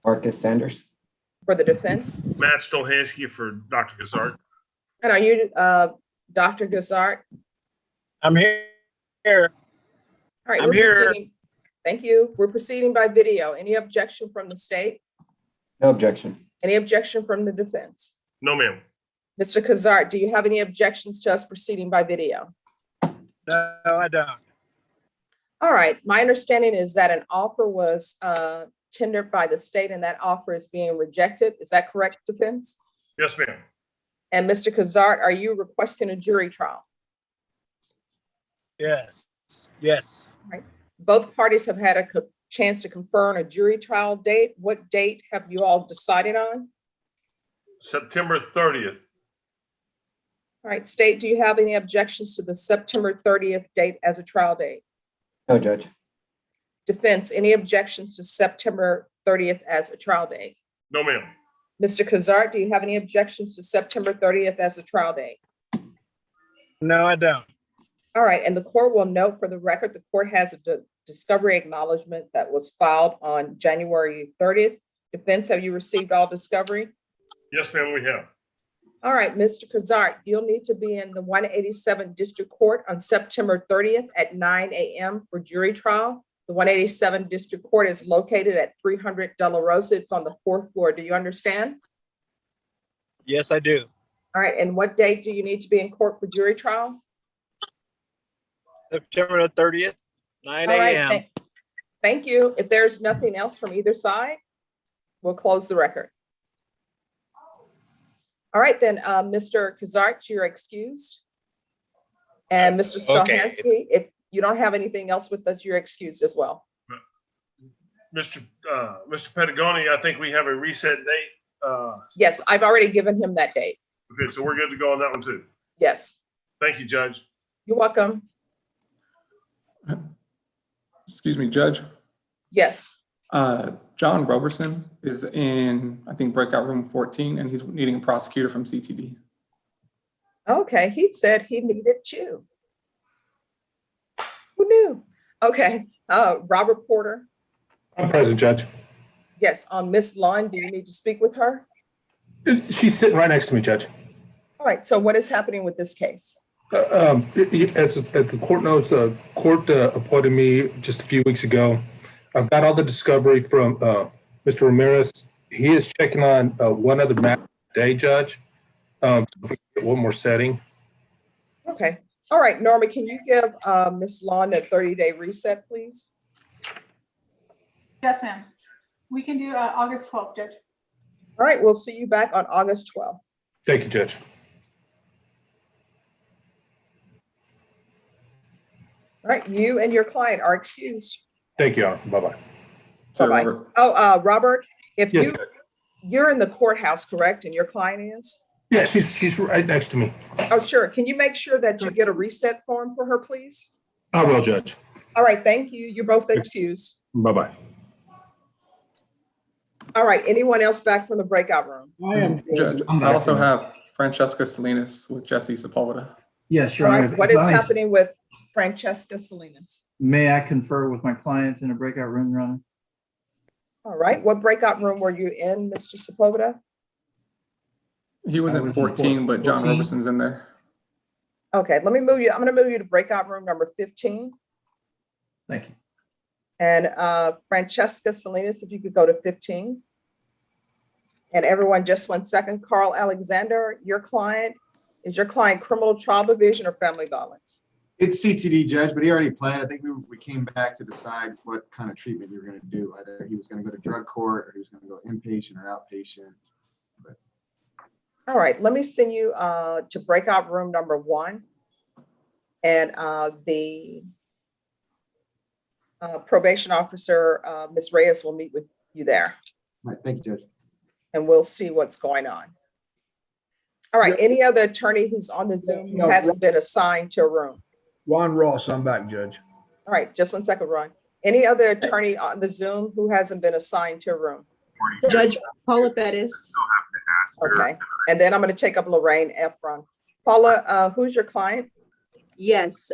Speaker 23: Marcus Sanders.
Speaker 2: For the defense?
Speaker 18: Matt Stolhansky for Dr. Gazart.
Speaker 2: And are you Dr. Gazart?
Speaker 15: I'm here.
Speaker 2: All right,
Speaker 15: I'm here.
Speaker 2: proceeding. Thank you. We're proceeding by video. Any objection from the state?
Speaker 23: No objection.
Speaker 2: Any objection from the defense?
Speaker 18: No, ma'am.
Speaker 2: Mr. Kazart, do you have any objections to us proceeding by video?
Speaker 15: No, I don't.
Speaker 2: All right, my understanding is that an offer was tendered by the state and that offer is being rejected. Is that correct, defense?
Speaker 18: Yes, ma'am.
Speaker 2: And Mr. Cazart, are you requesting a jury trial?
Speaker 15: Yes. Yes.
Speaker 2: Right. Both parties have had a chance to confirm a jury trial date. What date have you all decided on?
Speaker 18: September 30th.
Speaker 2: All right, state, do you have any objections to the September 30th date as a trial date?
Speaker 23: No, Judge.
Speaker 2: Defense, any objections to September 30th as a trial date?
Speaker 18: No, ma'am.
Speaker 2: Mr. Cazart, do you have any objections to September 30th as a trial date?
Speaker 15: No, I don't.
Speaker 2: All right, and the court will note for the record, the court has a discovery acknowledgement that was filed on January 30th. Defense, have you received all discovery?
Speaker 18: Yes, ma'am, we have.
Speaker 2: All right, Mr. Cazart, you'll need to be in the 187 District Court on September 30th at 9 a.m. for jury trial. The 187 District Court is located at 300 De La Rosa. It's on the 4th floor. Do you understand?
Speaker 15: Yes, I do.
Speaker 2: All right, and what date do you need to be in court for jury trial?
Speaker 15: September the 30th, 9
Speaker 2: All right,
Speaker 15: a.m.
Speaker 2: thank you. If there's nothing else from either side, we'll close the record. All right, then, Mr. Cazart, you're excused. And Mr. Stohansky, if you don't have anything else with us, you're excused as well.
Speaker 18: Mr. Pettigoni, I think we have a reset date.
Speaker 2: Yes, I've already given him that date.
Speaker 18: Okay, so we're good to go on that one too.
Speaker 2: Yes.
Speaker 18: Thank you, Judge.
Speaker 2: You're welcome.
Speaker 4: Excuse me, Judge.
Speaker 2: Yes.
Speaker 4: John Roberson is in, I think, breakout room 14, and he's needing a prosecutor from CTD.
Speaker 2: Okay, he said he needed you. Who knew? Okay, Robert Porter.
Speaker 5: I'm present, Judge.
Speaker 2: Yes, on Miss Lund, do you need to speak with her?
Speaker 5: She's sitting right next to me, Judge.
Speaker 2: All right, so what is happening with this case?
Speaker 5: As the court knows, the court appointed me just a few weeks ago. I've got all the discovery from Mr. Ramirez. He is checking on one other matter today, Judge. One more setting.
Speaker 2: Okay. All right, Norma, can you give Ms. Lund a 30-day reset, please?
Speaker 7: Yes, ma'am. We can do August 12th, Judge.
Speaker 2: All right, we'll see you back on August 12th.
Speaker 5: Thank you, Judge.
Speaker 2: All right, you and your client are excused.
Speaker 5: Thank you, Honor. Bye-bye.
Speaker 2: Bye-bye.
Speaker 4: Robert.
Speaker 2: Oh, Robert, if
Speaker 5: Yes,
Speaker 2: you're in the courthouse, correct, and your client is?
Speaker 5: Yeah, she's right next to me.
Speaker 2: Oh, sure. Can you make sure that you get a reset form for her, please?
Speaker 5: I will, Judge.
Speaker 2: All right, thank you. You're both excused.
Speaker 5: Bye-bye.
Speaker 2: All right, anyone else back from the breakout room?
Speaker 16: I am.
Speaker 4: Judge, I also have Francesca Salinas with Jesse Sepulveda.
Speaker 12: Yes, Your
Speaker 2: All
Speaker 12: Honor.
Speaker 2: right, what
Speaker 12: If
Speaker 2: is
Speaker 12: I-
Speaker 2: happening with Francesca Salinas?
Speaker 12: May I confer with my client in a breakout room, Your Honor?
Speaker 2: All right, what breakout room were you in, Mr. Sepulveda?
Speaker 4: He was
Speaker 12: I
Speaker 4: in
Speaker 12: was in
Speaker 4: 14, but John
Speaker 12: 14.
Speaker 4: Roberson's in there.
Speaker 2: Okay, let me move you. I'm going to move you to breakout room number 15.
Speaker 12: Thank you.
Speaker 2: And Francesca Salinas, if you could go to 15. And everyone, just 1 second. Carl Alexander, your client, is your client criminal trial division or family violence?
Speaker 14: It's CTD, Judge, but he already planned. I think we came back to decide what kind of treatment you were going to do. Either he was going to go to drug court or he was going to go inpatient or outpatient. But
Speaker 2: All right, let me send you to breakout room number 1. And the probation officer, Ms. Reyes, will meet with you there.
Speaker 14: all right, thank you, Judge.
Speaker 2: And we'll see what's going on. All right, any other attorney who's on the Zoom who hasn't been assigned to a room?
Speaker 16: Juan Ross, I'm back, Judge.
Speaker 2: All right, just 1 second, Ron. Any other attorney on the Zoom who hasn't been assigned to a room?
Speaker 21: Judge Paula Bettis.
Speaker 2: Okay, and then I'm going to take up Lorraine Efron. Paula, who's your client?
Speaker 21: Yes.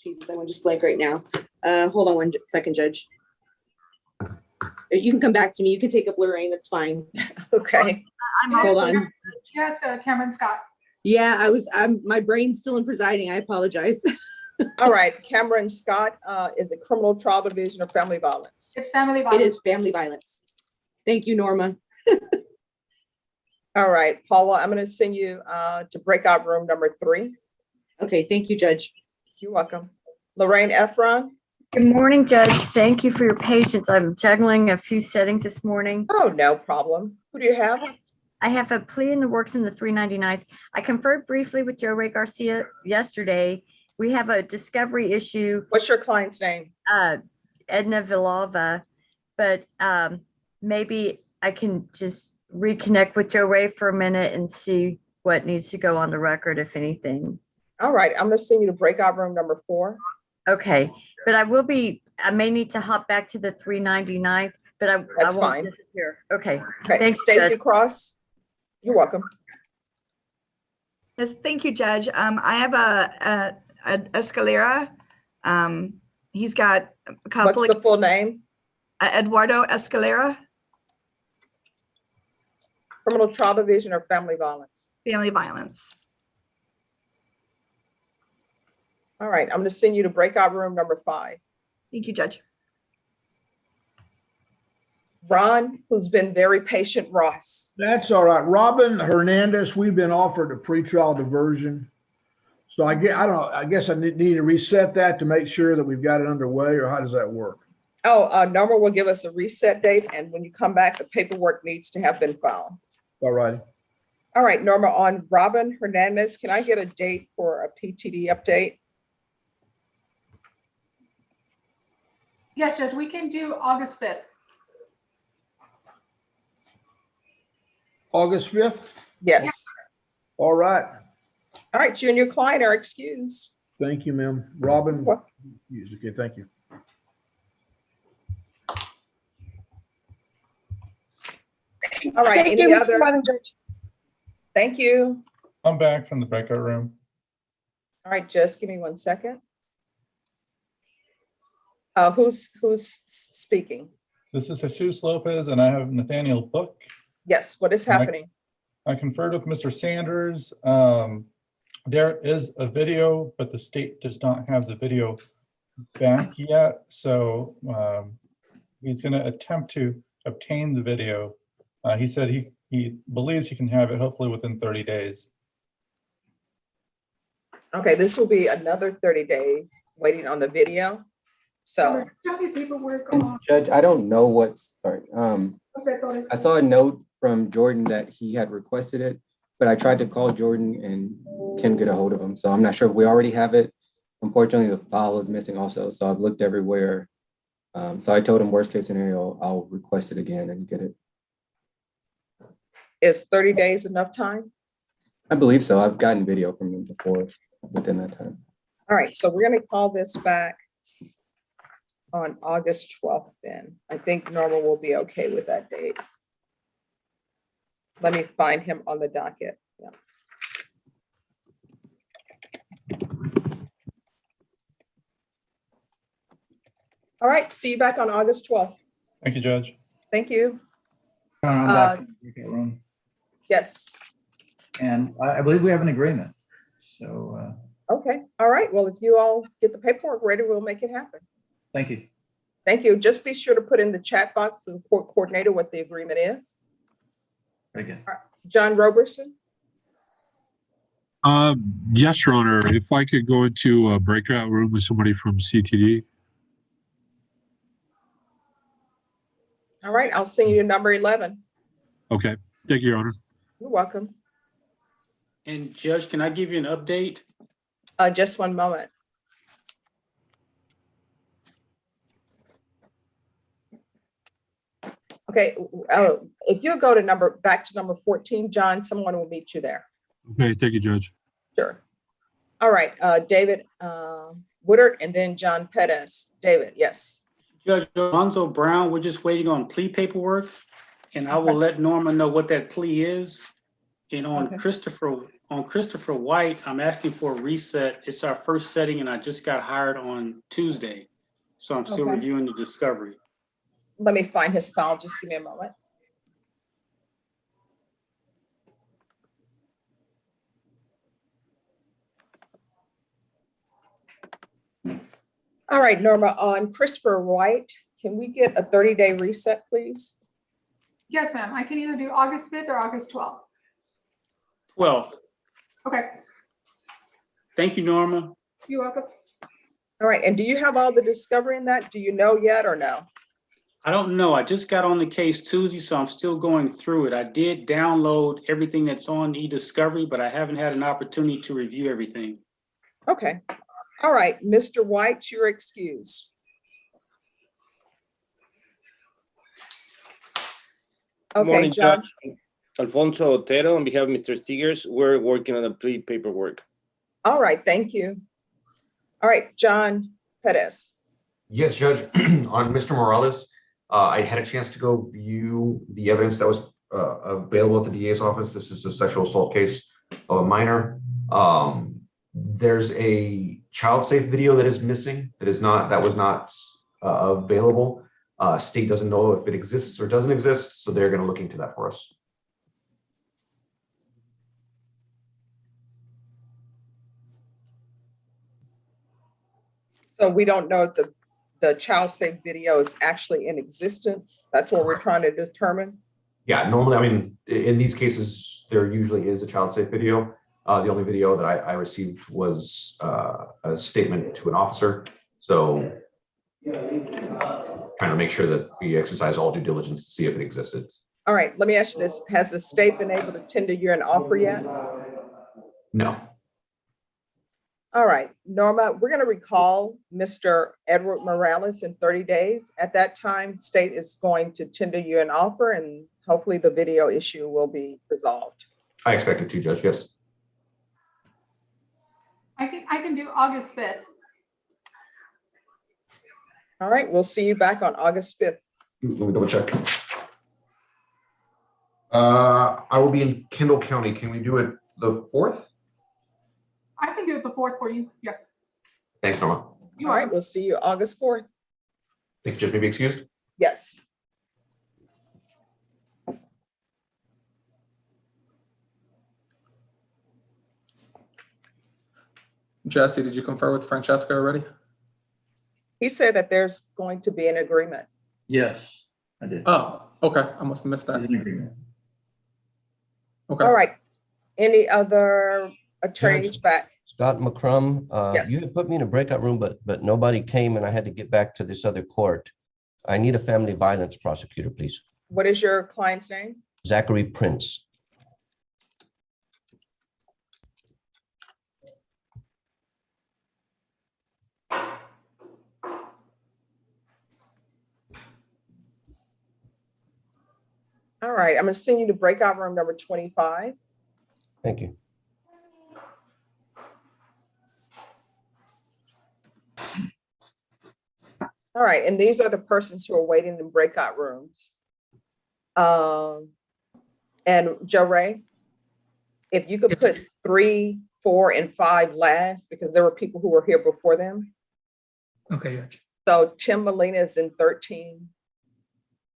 Speaker 21: Jesus, I want to just blank right now. Hold on 1 second, Judge. You can come back to me. You can take up Lorraine. That's fine.
Speaker 2: Okay.
Speaker 21: Hold on.
Speaker 7: Yes, Cameron Scott.
Speaker 21: Yeah, my brain's still in presiding. I apologize.
Speaker 2: All right, Cameron Scott, is it criminal trial division or family violence?
Speaker 7: It's family violence.
Speaker 21: It is family violence. Thank you, Norma.
Speaker 2: All right, Paula, I'm going to send you to breakout room number 3.
Speaker 21: Okay, thank you, Judge.
Speaker 2: You're welcome. Lorraine Efron,
Speaker 1: Good morning, Judge. Thank you for your patience. I'm juggling a few settings this morning.
Speaker 2: Oh, no problem. Who do you have?
Speaker 1: I have a plea in the works in the 399th. I conferred briefly with Joe Ray Garcia yesterday. We have a discovery issue.
Speaker 2: What's your client's name?
Speaker 1: Edna Villalva, but maybe I can just reconnect with Joe Ray for a minute and see what needs to go on the record, if anything.
Speaker 2: All right, I'm gonna send you to breakout room number 4.
Speaker 1: Okay, but I may need to hop back to the 399th, but I
Speaker 2: That's
Speaker 1: won't
Speaker 2: fine.
Speaker 1: disappear. Okay,
Speaker 2: Okay,
Speaker 1: thanks,
Speaker 2: Stacy
Speaker 1: Judge.
Speaker 2: Cross. You're welcome.
Speaker 6: Yes, thank you, Judge. I have a Escalera. He's got a couple
Speaker 2: What's the full name?
Speaker 6: Eduardo Escalera,
Speaker 2: Criminal Trial Division or Family Violence?
Speaker 6: family violence.
Speaker 2: All right, I'm gonna send you to breakout room number 5.
Speaker 6: Thank you, Judge.
Speaker 2: Ron, who's been very patient, Ross.
Speaker 16: That's all right. Robin Hernandez, we've been offered a pretrial diversion. So I guess I need to reset that to make sure that we've got it underway, or how does that work?
Speaker 2: Oh, Norma will give us a reset date, and when you come back, the paperwork needs to have been filed.
Speaker 16: All righty.
Speaker 2: All right, Norma, on Robin Hernandez, can I get a date for a PTD update?
Speaker 7: Yes, Judge, we can do August 5th.
Speaker 16: August 5th?
Speaker 2: Yes.
Speaker 16: All right.
Speaker 2: All right, you and your client are excused.
Speaker 16: Thank you, ma'am. Robin.
Speaker 2: What?
Speaker 16: Okay, thank you.
Speaker 2: All right,
Speaker 10: Thank
Speaker 2: any
Speaker 10: you,
Speaker 2: other?
Speaker 10: Madam Judge.
Speaker 2: Thank you.
Speaker 4: I'm back from the breakout room.
Speaker 2: All right, just give me 1 second. Who's speaking?
Speaker 4: This is Jesus Lopez, and I have Nathaniel Book.
Speaker 2: Yes, what is happening?
Speaker 4: I conferred with Mr. Sanders. There is a video, but the state does not have the video back yet. So he's going to attempt to obtain the video. He said he believes he can have it hopefully within 30 days.
Speaker 2: Okay, this will be another 30 days waiting on the video. So,
Speaker 7: Show me paperwork
Speaker 23: And
Speaker 7: on.
Speaker 23: Judge, I don't know what's, sorry.
Speaker 7: I
Speaker 23: I saw a note from Jordan that he had requested it, but I tried to call Jordan and couldn't get a hold of him. So I'm not sure if we already have it. Unfortunately, the file is missing also. So I've looked everywhere. So I told him worst case scenario, I'll request it again and get it.
Speaker 2: is 30 days enough time?
Speaker 23: I believe so. I've gotten video from him before within that time.
Speaker 2: All right, so we're going to call this back on August 12th then. I think Norma will be okay with that date. Let me find him on the docket. Yeah. All right, see you back on August 12th.
Speaker 4: Thank you, Judge.
Speaker 2: Thank you.
Speaker 12: I'm back in the breakout room.
Speaker 2: Yes.
Speaker 12: And I believe we have an agreement. So
Speaker 2: Okay, all right. Well, if you all get the paperwork ready, we'll make it happen.
Speaker 12: thank you.
Speaker 2: Thank you. Just be sure to put in the chat box to the court coordinator what the agreement is.
Speaker 12: Very good.
Speaker 2: John Roberson?
Speaker 3: Yes, Your Honor. If I could go into a breakout room with somebody from CTD.
Speaker 2: All right, I'll send you to number 11.
Speaker 3: Okay. Thank you, Your Honor.
Speaker 2: You're welcome.
Speaker 13: And Judge, can I give you an update?
Speaker 2: Just one moment. Okay, if you go to back to number 14, John, someone will meet you there.
Speaker 3: Okay. Thank you, Judge.
Speaker 2: Sure. All right, David Woodard and then John Pettis. David, yes.
Speaker 13: Judge Alonzo Brown, we're just waiting on plea paperwork, and I will let Norma know what that plea is. And on Christopher White, I'm asking for a reset. It's our first setting, and I just got hired on Tuesday, so I'm still
Speaker 2: Okay.
Speaker 13: reviewing the discovery.
Speaker 2: Let me find his file. Just give me a moment. All right, Norma, on Christopher White, can we get a 30-day reset, please?
Speaker 7: Yes, ma'am. I can either do August 5th or August 12th.
Speaker 13: 12th.
Speaker 7: Okay,
Speaker 13: Thank you, Norma.
Speaker 7: you're welcome.
Speaker 2: All right, and do you have all the discovery in that? Do you know yet or no?
Speaker 13: I don't know. I just got on the case Tuesday, so I'm still going through it. I did download everything that's on eDiscovery, but I haven't had an opportunity to review everything.
Speaker 2: Okay. All right, Mr. White, you're excused.
Speaker 8: Good
Speaker 2: Okay,
Speaker 8: morning,
Speaker 2: John.
Speaker 8: Judge. Alfonso Otero, on behalf of Mr. Stigers, we're working on the plea paperwork.
Speaker 2: All right, thank you. All right, John Perez.
Speaker 10: Yes, Judge. On Mr. Morales, I had a chance to go view the evidence that was available at the DA's office. This is a sexual assault case of a minor. There's a child safe video that is missing, that was not available. State doesn't know if it exists or doesn't exist, so they're going to look into that for us.
Speaker 2: So we don't know if the child safe video is actually in existence. That's what we're trying to determine.
Speaker 10: Yeah, normally, I mean, in these cases, there usually is a child safe video. The only video that I received was a statement to an officer. So trying to make sure that we exercise all due diligence to see if it existed.
Speaker 2: All right, let me ask you this. Has the state been able to tender you an offer yet?
Speaker 10: No.
Speaker 2: All right, Norma, we're going to recall Mr. Edward Morales in 30 days. At that time, state is going to tender you an offer and hopefully the video issue will be resolved.
Speaker 10: I expect it to, Judge, yes.
Speaker 7: I can do August 5th.
Speaker 2: All right, we'll see you back on August 5th.
Speaker 10: Let me double check. I will be in Kendall County. Can we do it the 4th?
Speaker 7: I can do it the 4th for you. Yes.
Speaker 10: Thanks, Norma.
Speaker 2: All right, we'll see you August 4th.
Speaker 10: Thank you, Judge. May be excused.
Speaker 2: Yes.
Speaker 22: Jesse, did you confer with Francesca already?
Speaker 2: He said that there's going to be an agreement.
Speaker 12: Yes, I did.
Speaker 22: Oh, okay. I must have missed that. Okay.
Speaker 2: All right. Any other attorneys
Speaker 24: Judge,
Speaker 2: back?
Speaker 24: Scott McCrum,
Speaker 2: Yes.
Speaker 24: you had put me in a breakout room, but nobody came and I had to get back to this other court. I need a family violence prosecutor, please.
Speaker 2: What is your client's name?
Speaker 24: Zachary Prince.
Speaker 2: All right, I'm going to send you to breakout room number 25.
Speaker 24: Thank you.
Speaker 2: All right, and these are the persons who are waiting in breakout rooms. And Joe Ray, if you could put 3, 4, and 5 last, because there were people who were here before them.
Speaker 25: Okay, Judge.
Speaker 2: So Tim Molina is in 13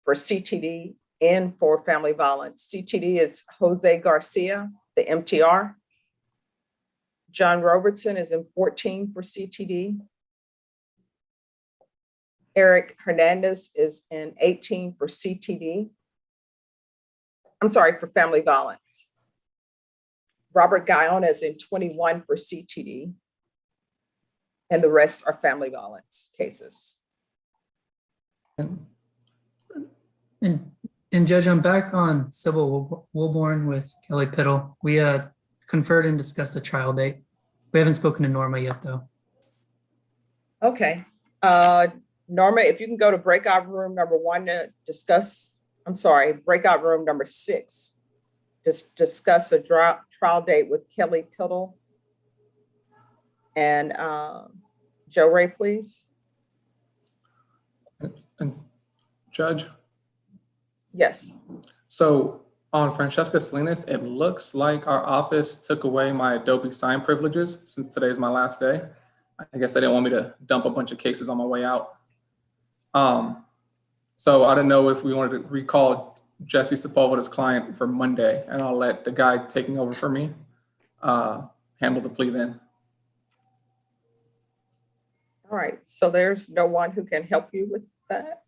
Speaker 2: for CTD and for family violence. CTD is Jose Garcia, the MTR. John Robertson is in 14 for CTD. Eric Hernandez is in 18 for CTD. I'm sorry, for family violence. Robert Guyona is in 21 for CTD. And the rest are family violence cases.
Speaker 25: And Judge, I'm back on Sybil Wilborn with Kelly Piddle. We conferred and discussed the trial date. We haven't spoken to Norma yet, though.
Speaker 2: Okay. Norma, if you can go to breakout room number 1 to discuss, I'm sorry, breakout room number 6, just discuss a trial date with Kelly Piddle. And Joe Ray, please.
Speaker 22: And Judge?
Speaker 2: Yes.
Speaker 22: So on Francesca Salinas, it looks like our office took away my Adobe sign privileges since today's my last day. I guess they didn't want me to dump a bunch of cases on my way out. So I don't know if we wanted to recall Jesse Sepulveda's client for Monday, and I'll let the guy taking over for me handle the plea then.
Speaker 2: All right. So there's no one who can help you with that?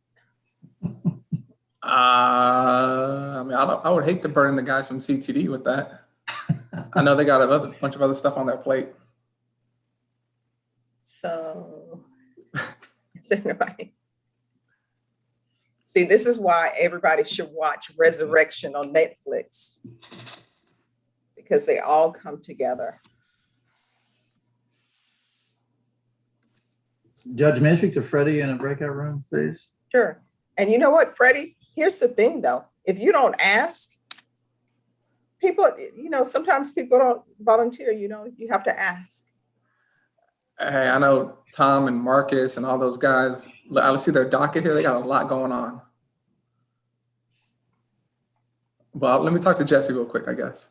Speaker 22: I mean, I would hate to burden the guys from CTD with that. I know they got a bunch of other stuff on their plate.
Speaker 2: So, is there nobody? See, this is why everybody should watch Resurrection on Netflix, because they all come together.
Speaker 12: Judge, may I speak to Freddie in a breakout room, please?
Speaker 2: Sure. And you know what, Freddie? Here's the thing, though. If you don't ask, people, sometimes people don't volunteer, you have to ask.
Speaker 22: Hey, I know Tom and Marcus and all those guys. I see their docket here. They got a lot going on. Well, let me talk to Jesse real quick, I guess.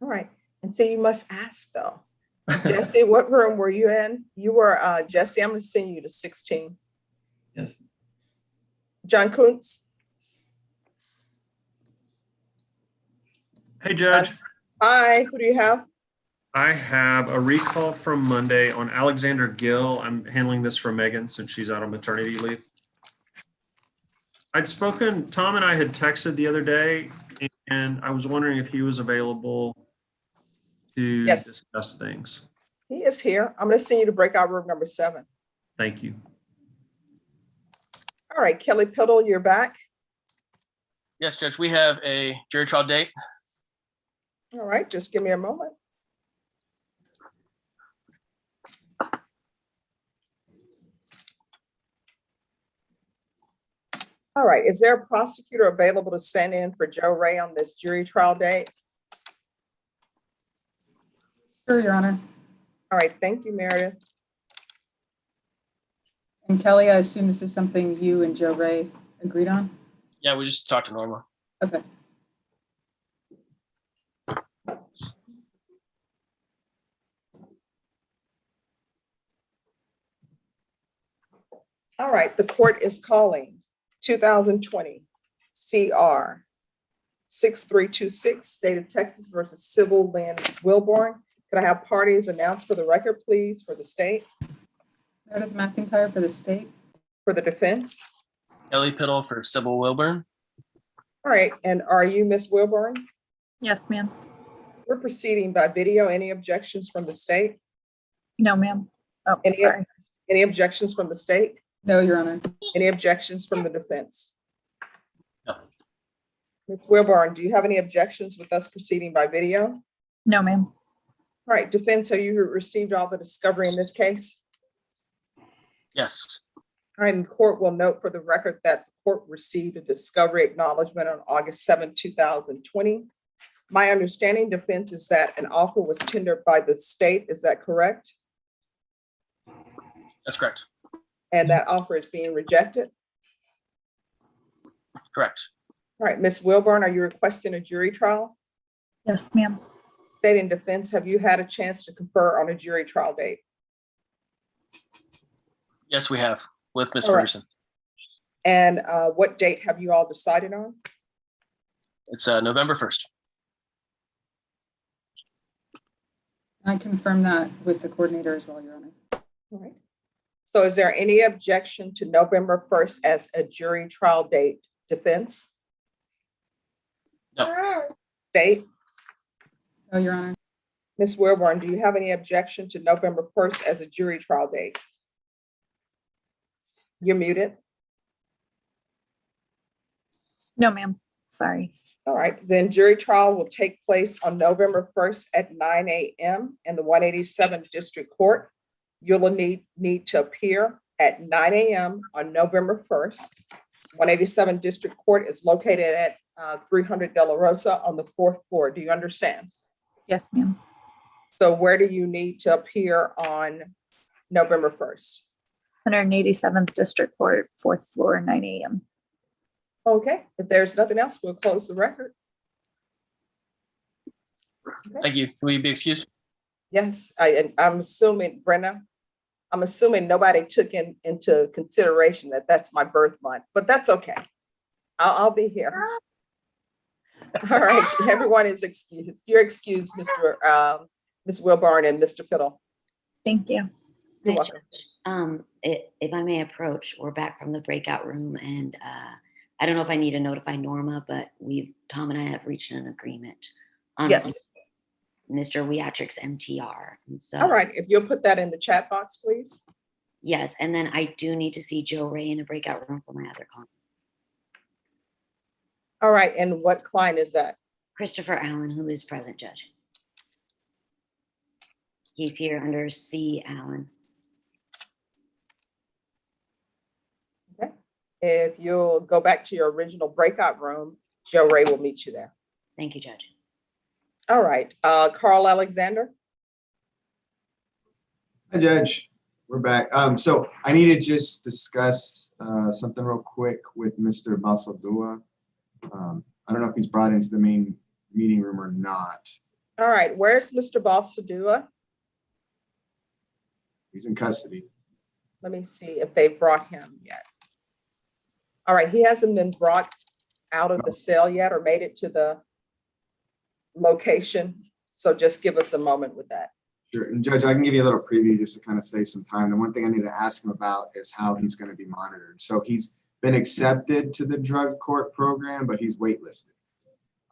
Speaker 2: All right. And so you must ask, though. Jesse, what room were you in? You were, Jesse, I'm going to send you to 16.
Speaker 12: Yes.
Speaker 2: John Kuntz.
Speaker 9: Hey, Judge.
Speaker 2: Hi, who do you have?
Speaker 9: I have a recall from Monday on Alexander Gill. I'm handling this for Megan since she's out on maternity leave. Tom and I had texted the other day, and I was wondering if he was available to discuss things.
Speaker 2: He is here. I'm going to send you to breakout room number 7.
Speaker 9: Thank you.
Speaker 2: All right, Kelly Piddle, you're back.
Speaker 11: Yes, Judge, we have a jury trial date.
Speaker 2: All right, just give me a moment. All right, is there a prosecutor available to stand in for Joe Ray on this jury trial date?
Speaker 17: Sure, Your Honor.
Speaker 2: All right, thank you, Meredith.
Speaker 17: And Kelly, I assume this is something you and Joe Ray agreed on?
Speaker 11: Yeah, we just talked to Norma.
Speaker 17: Okay.
Speaker 2: All right, the court is calling 2020 CR 6326, State of Texas versus Civil Lynn Wilborn. Could I have parties announced for the record, please, for the state?
Speaker 17: Meredith McIntyre for the state.
Speaker 2: For the defense?
Speaker 11: Kelly Piddle for Sybil Wilburn.
Speaker 2: All right, and are you Miss Wilburn?
Speaker 19: Yes, ma'am.
Speaker 2: We're proceeding by video. Any objections from the state?
Speaker 19: No, ma'am. Oh, sorry.
Speaker 2: Any objections from the state?
Speaker 17: No, Your Honor.
Speaker 2: Any objections from the defense?
Speaker 11: No.
Speaker 2: Ms. Wilburn, do you have any objections with us proceeding by video?
Speaker 19: No, ma'am.
Speaker 2: All right, defense, have you received all the discovery in this case?
Speaker 11: Yes.
Speaker 2: All right, and the court will note for the record that the court received a discovery acknowledgement on August 7, 2020. My understanding, defense, is that an offer was tendered by the state. Is that correct?
Speaker 11: That's correct.
Speaker 2: And that offer is being rejected?
Speaker 11: Correct.
Speaker 2: All right, Ms. Wilburn, are you requesting a jury trial?
Speaker 19: Yes, ma'am.
Speaker 2: State and defense, have you had a chance to confer on a jury trial date?
Speaker 11: Yes, we have with Ms.
Speaker 2: All right.
Speaker 11: Ferguson.
Speaker 2: And what date have you all decided on?
Speaker 11: It's November 1st.
Speaker 17: I confirm that with the coordinator as well, Your Honor.
Speaker 2: All right. So is there any objection to November 1st as a jury trial date, defense?
Speaker 11: No.
Speaker 2: State?
Speaker 17: No, Your Honor.
Speaker 2: Ms. Wilburn, do you have any objection to November 1st as a jury trial date? You're muted.
Speaker 19: No, ma'am. Sorry.
Speaker 2: All right, then jury trial will take place on November 1st at 9 a.m. in the 187th District Court. You'll need to appear at 9 a.m. on November 1st. 187th District Court is located at 300 De La Rosa on the 4th floor. Do you understand?
Speaker 19: Yes, ma'am.
Speaker 2: So where do you need to appear on November 1st?
Speaker 19: 187th District Court, 4th floor, 9 a.m.
Speaker 2: Okay, if there's nothing else, we'll close the record.
Speaker 11: Thank you. Can we be excused?
Speaker 2: Yes, I'm assuming, Brenda, I'm assuming nobody took into consideration that that's my birth month, but that's okay. I'll be here. All right, everyone is excused. You're excused, Ms. Wilburn and Mr. Piddle.
Speaker 19: Thank you.
Speaker 2: You're welcome.
Speaker 20: If I may approach, we're back from the breakout room, and I don't know if I need to notify Norma, but Tom and I have reached an agreement.
Speaker 2: Yes.
Speaker 20: Mr. Weatrix MTR. And so,
Speaker 2: All right, if you'll put that in the chat box, please.
Speaker 20: yes, and then I do need to see Joe Ray in a breakout room for my other client.
Speaker 2: All right, and what client is that?
Speaker 20: Christopher Allen, who is present, Judge. He's here under C. Allen.
Speaker 2: Okay. If you'll go back to your original breakout room, Joe Ray will meet you there.
Speaker 20: Thank you, Judge.
Speaker 2: All right, Carl Alexander.
Speaker 5: Hi, Judge. We're back. So I need to just discuss something real quick with Mr. Basaldua. I don't know if he's brought into the main meeting room or not.
Speaker 2: All right, where's Mr. Balsadua?
Speaker 5: He's in custody.
Speaker 2: Let me see if they brought him yet. All right, he hasn't been brought out of the cell yet or made it to the location. So just give us a moment with that.
Speaker 5: Sure. And Judge, I can give you a little preview just to kind of save some time. The one thing I need to ask him about is how he's going to be monitored. So he's been accepted to the drug court program, but he's waitlisted.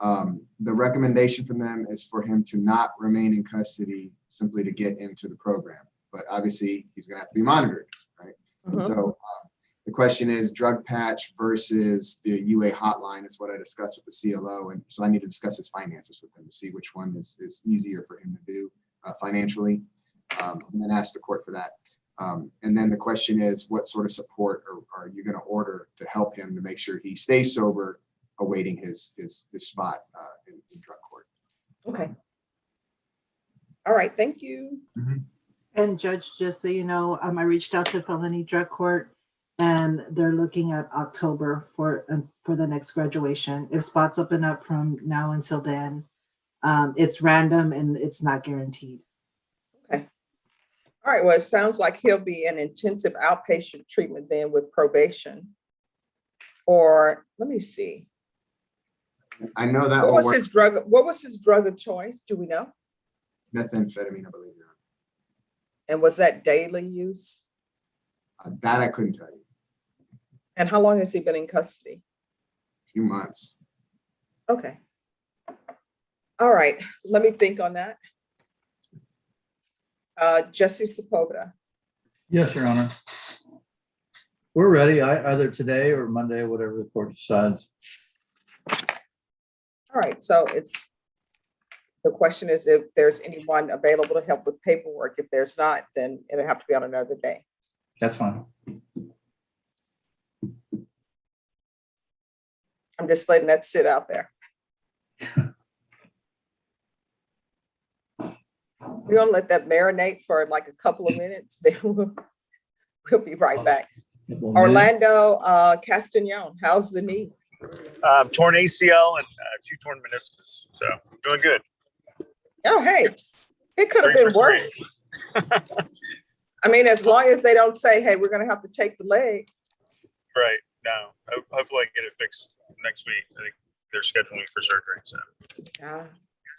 Speaker 5: The recommendation from them is for him to not remain in custody simply to get into the program. But obviously he's going to have to be monitored, right?
Speaker 2: Mhm.
Speaker 5: So the question is drug patch versus the UA hotline is what I discussed with the CLO. And so I need to discuss his finances with him to see which one is easier for him to do financially, and then ask the court for that. And then the question is, what sort of support are you going to order to help him to make sure he stays sober, awaiting his spot in drug court?
Speaker 2: Okay. All right, thank you.
Speaker 14: And Judge, just so you know, I reached out to felony drug court and they're looking at October for the next graduation. If spots open up from now until then, it's random and it's not guaranteed.
Speaker 2: Okay. All right, well, it sounds like he'll be in intensive outpatient treatment then with probation. Or let me see.
Speaker 5: I know that
Speaker 2: What
Speaker 5: will
Speaker 2: was
Speaker 5: work.
Speaker 2: what was his drug of choice? Do we know?
Speaker 5: Methamphetamine, I believe.
Speaker 2: And was that daily use?
Speaker 5: That I couldn't tell you.
Speaker 2: And how long has he been in custody?
Speaker 5: A few months.
Speaker 2: Okay. All right, let me think on that. Jesse Sepulveda.
Speaker 12: Yes, Your Honor. We're ready, either today or Monday, whatever the court decides.
Speaker 2: All right, so the question is if there's anyone available to help with paperwork. If there's not, then it'll have to be on another day.
Speaker 12: That's fine.
Speaker 2: I'm just letting that sit out there. We're gonna let that marinate for like a couple of minutes, then we'll be right back. Orlando Castagnon, how's the knee?
Speaker 15: Torn ACL and 2 torn meniscus, so doing good.
Speaker 2: Oh, hey, it could have been worse. I mean, as long as they don't say, hey, we're gonna have to take the leg.
Speaker 15: Right, no, hopefully I can get it fixed next week. I think they're scheduling for surgery, so.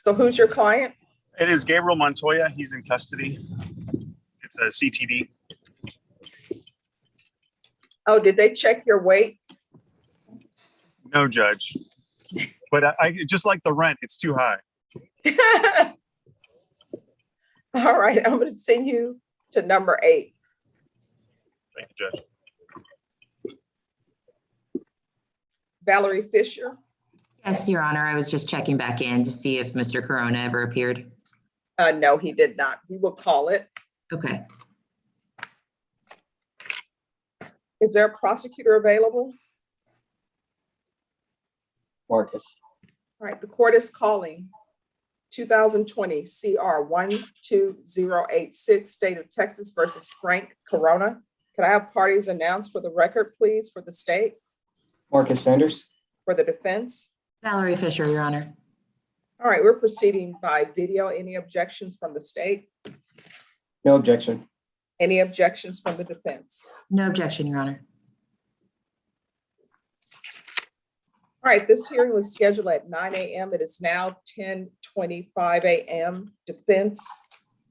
Speaker 2: So who's your client?
Speaker 15: It is Gabriel Montoya, he's in custody. It's a CTD.
Speaker 2: Oh, did they check your weight?
Speaker 15: No, Judge, but I just like the rent, it's too high.
Speaker 2: All right, I'm gonna send you to number 8.
Speaker 15: Thank you, Judge.
Speaker 2: Valerie Fisher.
Speaker 18: Yes, Your Honor. I was just checking back in to see if Mr. Corona ever appeared.
Speaker 2: No, he did not. We will call it.
Speaker 18: Okay.
Speaker 2: Is there a prosecutor available?
Speaker 23: Marcus.
Speaker 2: All right, the court is calling 2020 CR 12086, State of Texas versus Frank Corona. Could I have parties announced for the record, please, for the state?
Speaker 23: Marcus Sanders.
Speaker 2: For the defense?
Speaker 18: Valerie Fisher, Your Honor.
Speaker 2: All right, we're proceeding by video. Any objections from the state?
Speaker 23: No objection.
Speaker 2: Any objections from the defense?
Speaker 18: No objection, Your Honor.
Speaker 2: All right, this hearing was scheduled at 9 a.m. It is now 10:25 a.m. Defense,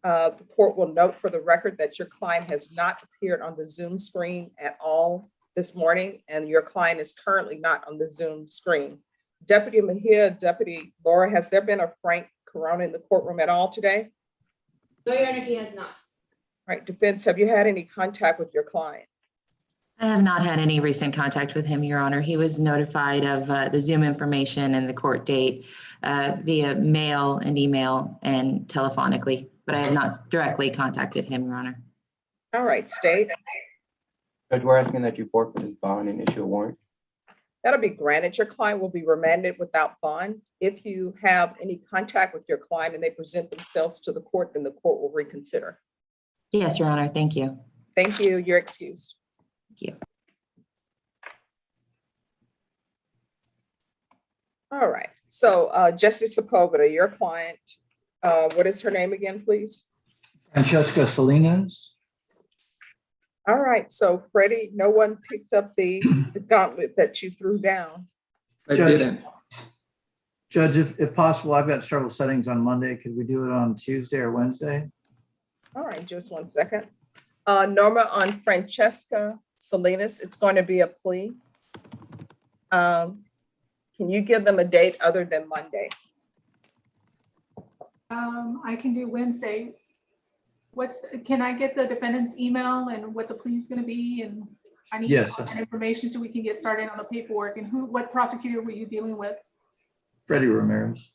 Speaker 2: the court will note for the record that your client has not appeared on the Zoom screen at all this morning, and your client is currently not on the Zoom screen. Deputy Mejia, Deputy Laura, has there been a Frank Corona in the courtroom at all today?
Speaker 1: No, Your Honor, he has not.
Speaker 2: All right, defense, have you had any contact with your client?
Speaker 18: I have not had any recent contact with him, Your Honor. He was notified of the Zoom information and the court date via mail and email and telephonically, but I have not directly contacted him, Your Honor.
Speaker 2: All right, state.
Speaker 23: Judge, we're asking that you forfeit his bond and issue a warrant.
Speaker 2: That'll be granted. Your client will be remanded without bond. If you have any contact with your client and they present themselves to the court, then the court will reconsider.
Speaker 18: Yes, Your Honor. Thank you.
Speaker 2: Thank you. You're excused.
Speaker 18: Thank you.
Speaker 2: All right. So Justice Sepulveda, your client, what is her name again, please?
Speaker 12: Francesca Salinas.
Speaker 2: All right. So Freddie, no one picked up the gauntlet that you threw down.
Speaker 12: I didn't. Judge, if possible, I've got several settings on Monday. Could we do it on Tuesday or Wednesday?
Speaker 2: All right, just one second. Norma, on Francesca Salinas, it's going to be a plea. Can you give them a date other than Monday?
Speaker 7: I can do Wednesday. Can I get the defendant's email and what the plea is going to be? And I need
Speaker 12: Yes.
Speaker 7: all that information so we can get started on the paperwork. And what prosecutor were you dealing with?
Speaker 12: Freddie Ramirez.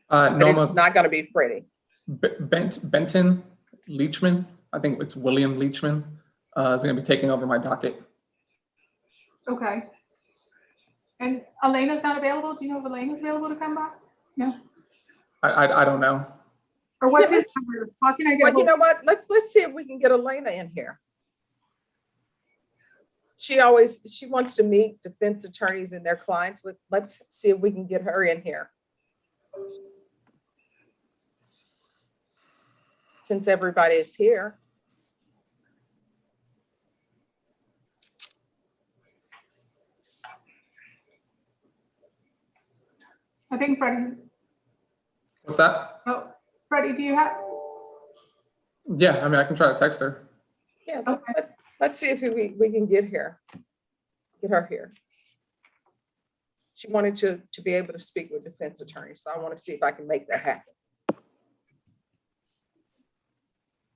Speaker 2: But
Speaker 22: Norma,
Speaker 2: it's not going to be Freddie.
Speaker 22: Benton Leachman. I think it's William Leachman. Is going to be taking over my docket.
Speaker 7: Okay. And Elena's not available? Do you know if Elena's available to come back? No.
Speaker 22: I don't know.
Speaker 7: Or what's
Speaker 2: Yeah,
Speaker 7: his number? How can I get?
Speaker 2: Well, you know what? Let's see if we can get Elena in here. She wants to meet defense attorneys and their clients. Let's see if we can get her in here. Since everybody is here.
Speaker 7: I think Freddie.
Speaker 22: What's that?
Speaker 7: Oh, Freddie, do you have?
Speaker 22: Yeah, I mean, I can try to text her.
Speaker 2: Yeah, let's see if we can get her here. She wanted to be able to speak with defense attorneys, so I want to see if I can make that happen.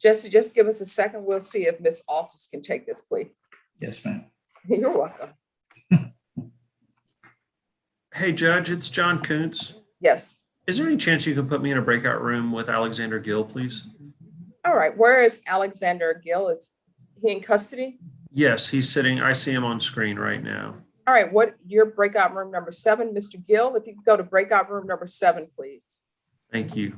Speaker 2: Jesse, just give us a second. We'll see if Ms. Altus can take this plea.
Speaker 12: Yes, ma'am.
Speaker 2: You're welcome.
Speaker 9: Hey, Judge, it's John Kuntz.
Speaker 2: Yes.
Speaker 9: Is there any chance you can put me in a breakout room with Alexander Gill, please?
Speaker 2: All right. Where is Alexander Gill? Is he in custody?
Speaker 9: Yes, he's sitting. I see him on screen right now.
Speaker 2: All right. Your breakout room number 7, Mr. Gill, if you could go to breakout room number 7, please.
Speaker 9: Thank you.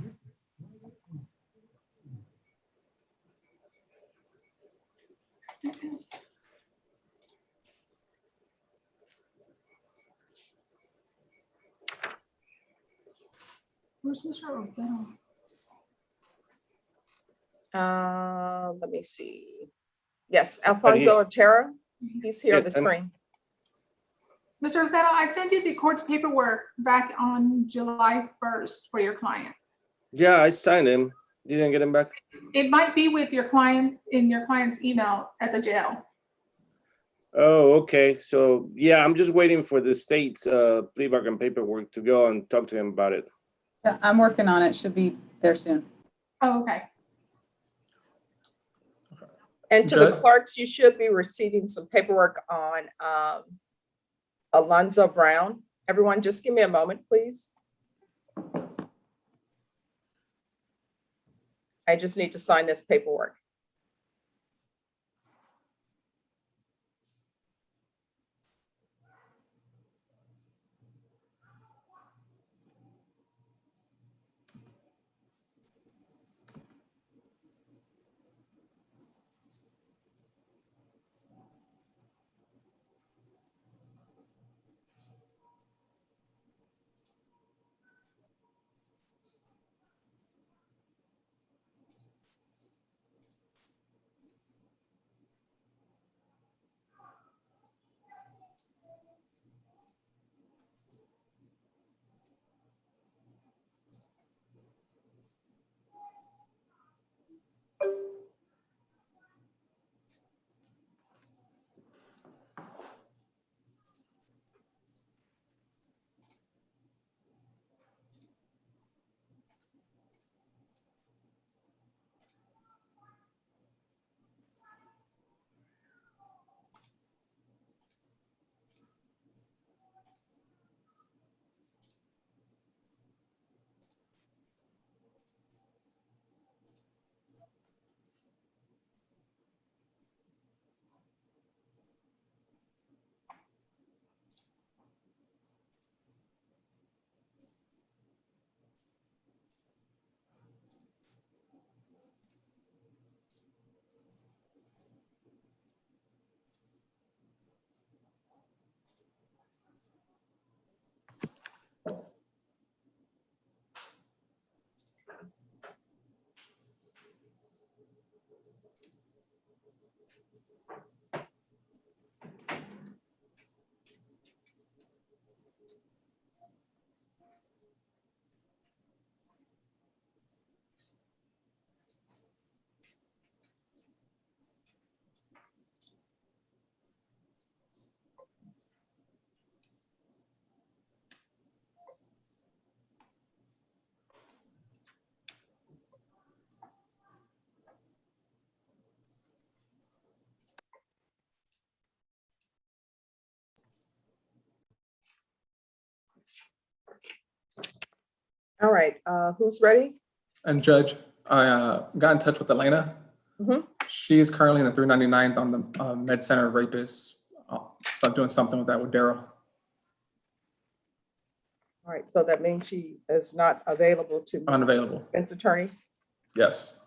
Speaker 7: Where's Mr. Otero?
Speaker 2: Let me see. Yes, Alfonso Otero. He's here on the screen.
Speaker 7: Mr. Otero, I sent you the court's paperwork back on July 1st for your client.
Speaker 8: Yeah, I signed him. Didn't get him back.
Speaker 7: It might be with your client in your client's email at the jail.
Speaker 8: Oh, okay. So yeah, I'm just waiting for the state's plea bargain paperwork to go and talk to him about it.
Speaker 17: Yeah, I'm working on it. Should be there soon.
Speaker 7: Oh, okay.
Speaker 2: And to the clerks, you should be receiving some paperwork on Alonzo Brown. Everyone, just give me a moment, please. I just need to sign this paperwork. All right, who's ready?
Speaker 22: And Judge, I got in touch with Elena.
Speaker 2: Mhm.
Speaker 22: She is currently in the 399th on the Med Center rapist. So I'm doing something with that with Daryl.
Speaker 2: All right, so that means she is not available to.
Speaker 22: Unavailable.
Speaker 2: Defense attorney?
Speaker 22: Yes.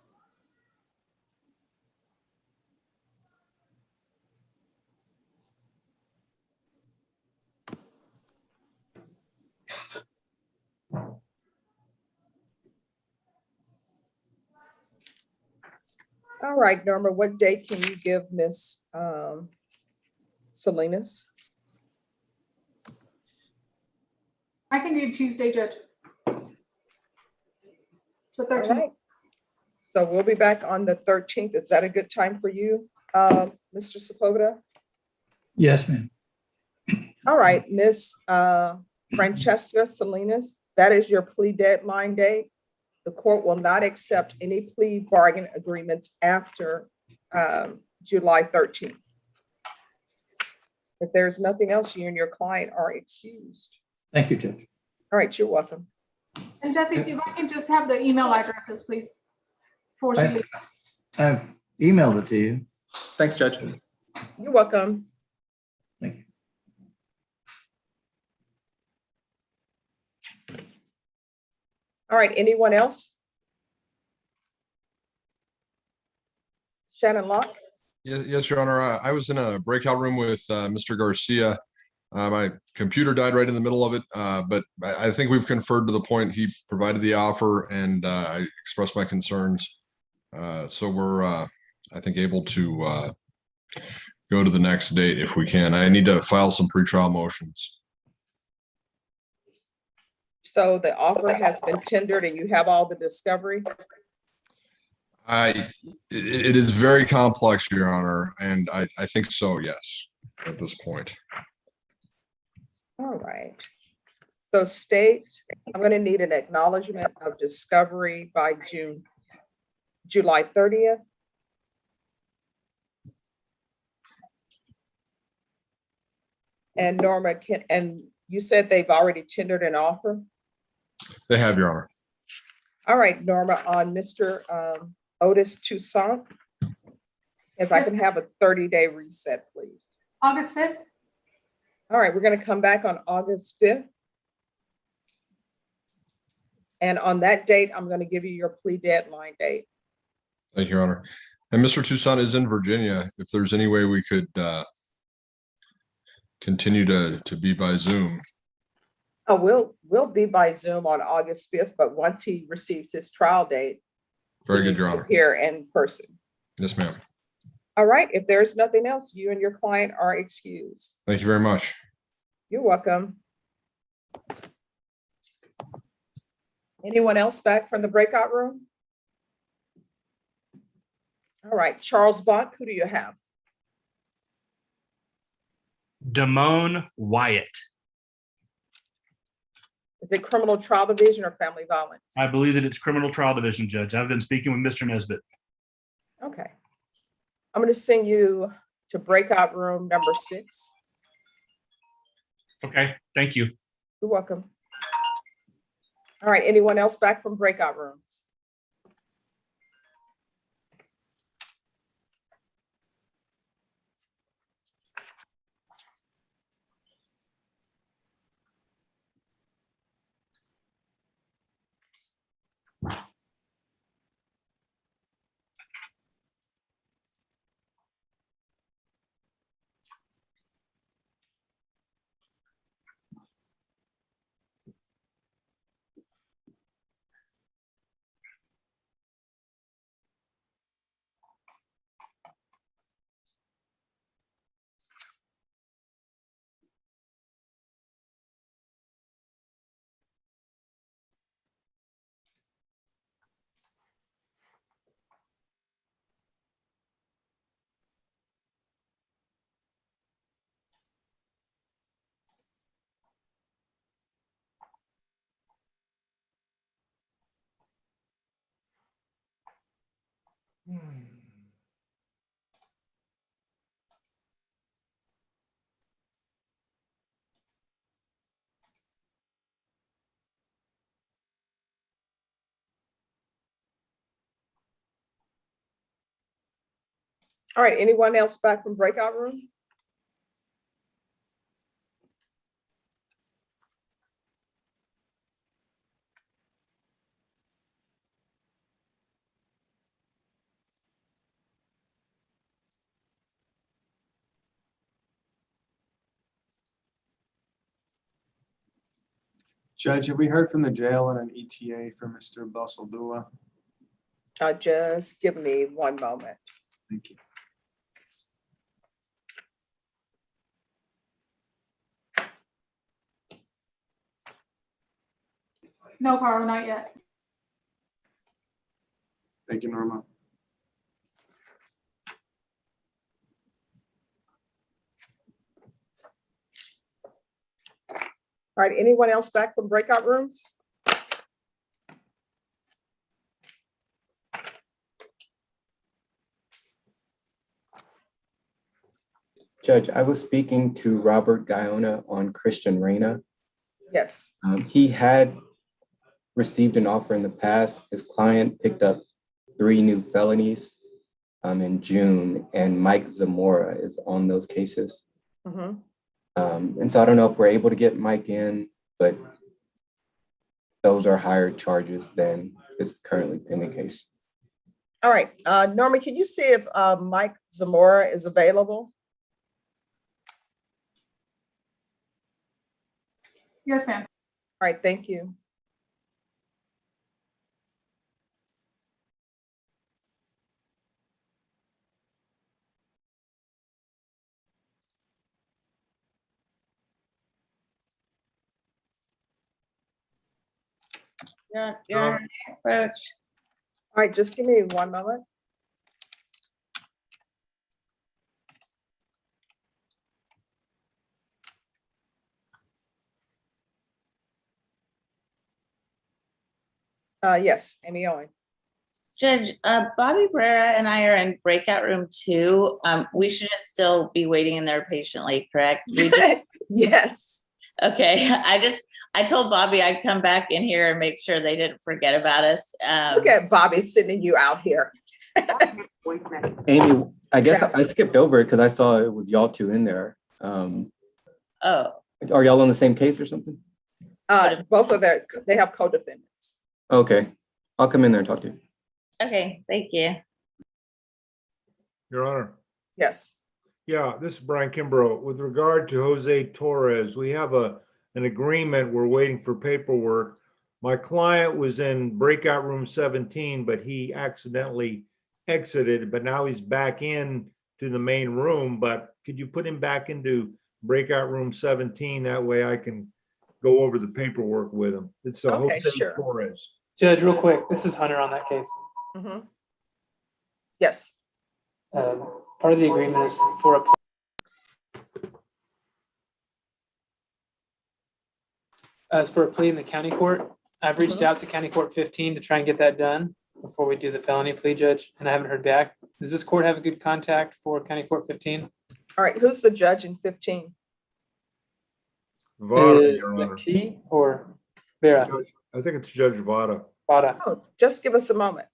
Speaker 2: All right, Norma, what date can you give Miss Salinas?
Speaker 7: I can do Tuesday, Judge. The
Speaker 2: All
Speaker 7: 13th.
Speaker 2: right. So we'll be back on the 13th. Is that a good time for you, Mr. Sepulveda?
Speaker 12: Yes, ma'am.
Speaker 2: All right, Miss Francesca Salinas, that is your plea deadline date. The court will not accept any plea bargain agreements after July 13th. If there's nothing else, you and your client are excused.
Speaker 12: Thank you, Judge.
Speaker 2: All right, you're welcome.
Speaker 7: And Jesse, if I can just have the email addresses, please. Before she leaves.
Speaker 12: I've emailed it to you.
Speaker 22: Thanks, Judge.
Speaker 2: You're welcome.
Speaker 12: Thank you.
Speaker 2: All right, anyone else? Shannon Locke?
Speaker 3: Yes, Your Honor. I was in a breakout room with Mr. Garcia. My computer died right in the middle of it, but I think we've conferred to the point he provided the offer, and I expressed my concerns. So we're, I think, able to go to the next date if we can. I need to file some pretrial motions.
Speaker 2: So the offer has been tendered and you have all the discovery?
Speaker 3: It is very complex, Your Honor, and I think so, yes, at this point.
Speaker 2: All right. So state, I'm going to need an acknowledgement of discovery by July 30th. And Norma, and you said they've already tendered an offer?
Speaker 3: They have, Your Honor.
Speaker 2: All right, Norma, on Mr. Otis Toussaint, if I can have a 30-day reset, please.
Speaker 7: August 5th?
Speaker 2: All right, we're going to come back on August 5th. And on that date, I'm going to give you your plea deadline date.
Speaker 3: Thank you, Your Honor. And Mr. Toussaint is in Virginia. If there's any way we could continue to be by Zoom.
Speaker 2: Oh, we'll be by Zoom on August 5th, but once he receives his trial date.
Speaker 3: Very good, Your Honor.
Speaker 2: Here in person.
Speaker 3: Yes, ma'am.
Speaker 2: All right, if there's nothing else, you and your client are excused.
Speaker 3: Thank you very much.
Speaker 2: You're welcome. Anyone else back from the breakout room? All right, Charles Bach, who do you have?
Speaker 4: Damone Wyatt.
Speaker 2: Is it criminal trial division or family violence?
Speaker 4: I believe that it's criminal trial division, Judge. I've been speaking with Mr. Nesbitt.
Speaker 2: Okay. I'm going to send you to breakout room number 6.
Speaker 4: Okay, thank you.
Speaker 2: You're welcome. All right, anyone else back from breakout rooms? All right, anyone else back from breakout room?
Speaker 5: Judge, have we heard from the jail on an ETA for Mr. Basaldua?
Speaker 2: Just give me one moment.
Speaker 5: Thank you.
Speaker 7: No, Carl, not yet.
Speaker 5: Thank you, Norma.
Speaker 2: All right, anyone else back from breakout rooms?
Speaker 23: Judge, I was speaking to Robert Guyona on Christian Reyna.
Speaker 2: Yes.
Speaker 23: He had received an offer in the past. His client picked up 3 new felonies in June, and Mike Zamora is on those cases.
Speaker 2: Mhm.
Speaker 23: And so I don't know if we're able to get Mike in, but those are higher charges than his currently pending case.
Speaker 2: All right, Norma, can you see if Mike Zamora is available?
Speaker 7: Yes, ma'am.
Speaker 2: All right, thank you.
Speaker 6: Your approach.
Speaker 2: All right, just give me one moment. Yes, Amy Owen.
Speaker 6: Judge, Bobby Brera and I are in breakout room 2. We should just still be waiting in there patiently, correct? We just,
Speaker 2: yes.
Speaker 6: Okay, I told Bobby I'd come back in here and make sure they didn't forget about us.
Speaker 2: Look at Bobby sending you out here.
Speaker 23: Amy, I guess I skipped over it because I saw it was y'all 2 in there.
Speaker 6: Oh.
Speaker 23: Are y'all on the same case or something?
Speaker 2: Both of they have co-defendants.
Speaker 23: Okay, I'll come in there and talk to you.
Speaker 6: Okay, thank you.
Speaker 10: Your Honor.
Speaker 2: Yes.
Speaker 10: Yeah, this is Brian Kimbrough. With regard to Jose Torres, we have an agreement. We're waiting for paperwork. My client was in breakout room 17, but he accidentally exited, but now he's back in to the main room. But could you put him back into breakout room 17? That way I can go over the paperwork with him. It's
Speaker 2: Okay,
Speaker 10: Jose
Speaker 2: sure.
Speaker 10: Torres.
Speaker 13: Judge, real quick, this is Hunter on that case.
Speaker 2: Mm-hmm. Yes.
Speaker 13: Part of the agreement is for a as for a plea in the county court. I've reached out to county court 15 to try and get that done before we do the felony plea, Judge, and I haven't heard back. Does this court have a good contact for county court 15?
Speaker 2: All right, who's the judge in 15?
Speaker 10: Vada,
Speaker 13: Is
Speaker 10: Your
Speaker 13: that
Speaker 10: Honor.
Speaker 13: Key or Vera?
Speaker 10: I think it's Judge Vada.
Speaker 13: Vada.
Speaker 2: Oh, just give us a moment.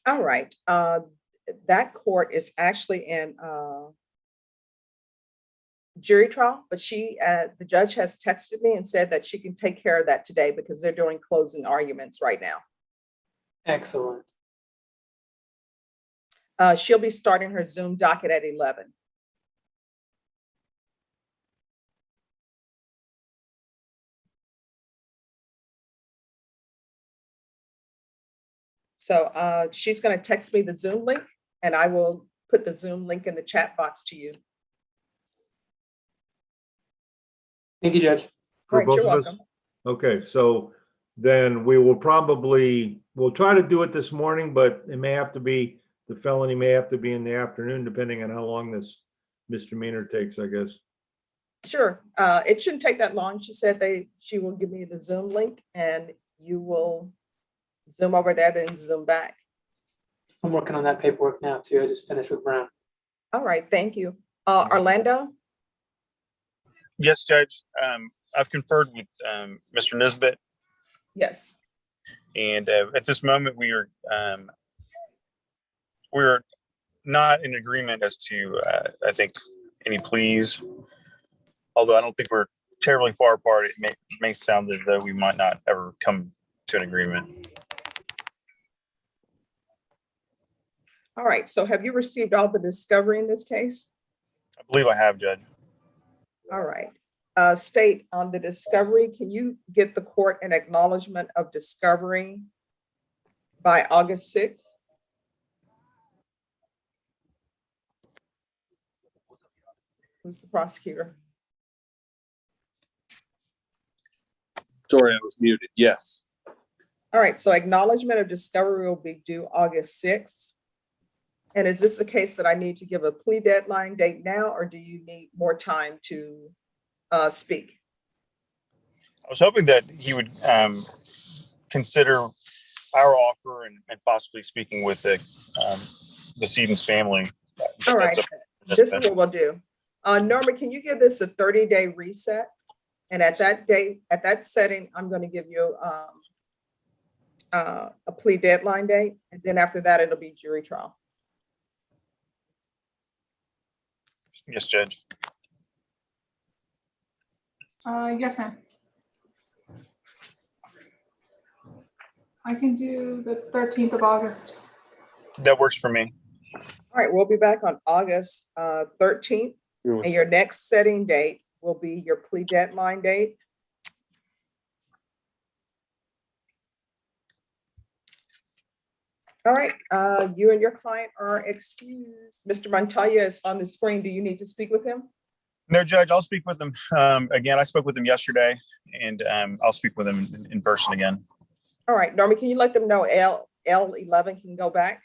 Speaker 2: All right. That court is actually in jury trial, but the judge has texted me and said that she can take care of that today because they're doing closing arguments right now.
Speaker 13: Excellent.
Speaker 2: She'll be starting her Zoom docket at 11. So she's going to text me the Zoom link, and I will put the Zoom link in the chat box to you.
Speaker 13: Thank you, Judge.
Speaker 10: For
Speaker 2: Right,
Speaker 10: both
Speaker 2: you're
Speaker 10: of us?
Speaker 2: welcome.
Speaker 10: Okay, so then we'll try to do it this morning, but it may have to be, the felony may have to be in the afternoon, depending on how long this misdemeanor takes, I guess.
Speaker 2: Sure. It shouldn't take that long. She said she will give me the Zoom link and you will Zoom over there, then Zoom back.
Speaker 13: I'm working on that paperwork now too. I just finished with Brown.
Speaker 2: All right, thank you. Orlando?
Speaker 15: Yes, Judge. I've conferred with Mr. Nisbet,
Speaker 2: Yes.
Speaker 15: and at this moment we're not in agreement as to I think any pleas. Although I don't think we're terribly far apart, it may sound as though we might not ever come to an agreement.
Speaker 2: All right, so have you received all the discovery in this case?
Speaker 15: I believe I have, Judge.
Speaker 2: All right. State on the discovery, can you get the court an acknowledgement of discovery by August 6th? Who's the prosecutor?
Speaker 11: Sorry, I was muted. Yes.
Speaker 2: All right, so acknowledgement of discovery will be due August 6th. And is this the case that I need to give a plea deadline date now, or do you need more time to speak?
Speaker 15: I was hoping that he would consider our offer and possibly speaking with the decedent's family.
Speaker 2: All right, this is what we'll do. Norma, can you give this a 30-day reset? And at that setting, I'm going to give you a plea deadline date. And then after that, it'll be jury trial.
Speaker 15: Yes, Judge.
Speaker 7: Yes, ma'am. I can do the 13th of August.
Speaker 15: That works for me.
Speaker 2: All right, we'll be back on August 13th. And your next setting date will be your plea deadline date. All right, you and your client are excused. Mr. Montoya is on the screen. Do you need to speak with him?
Speaker 15: No, Judge, I'll speak with him. Again, I spoke with him yesterday, and I'll speak with him in person again.
Speaker 2: All right, Norma, can you let them know L11 can go back?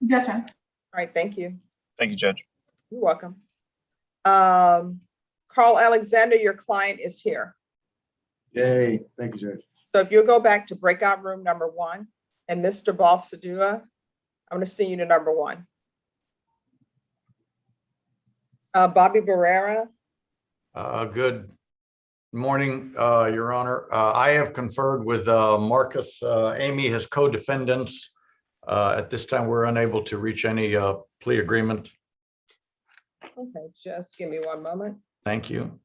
Speaker 7: Yes, ma'am.
Speaker 2: All right, thank you.
Speaker 15: Thank you, Judge.
Speaker 2: You're welcome. Carl Alexander, your client is here.
Speaker 5: Yay. Thank you, Judge.
Speaker 2: So if you'll go back to breakout room number 1, and Mr. Balsadua, I'm going to send you to number 1. Bobby Barrera.
Speaker 16: Good morning, Your Honor. I have conferred with Marcus, Amy, his co-defendants. At this time, we're unable to reach any plea agreement.
Speaker 2: Okay, just give me one moment.
Speaker 16: Thank you.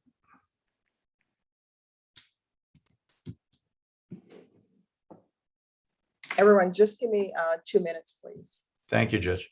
Speaker 2: Everyone, just give me 2 minutes, please.
Speaker 16: Thank you, Judge.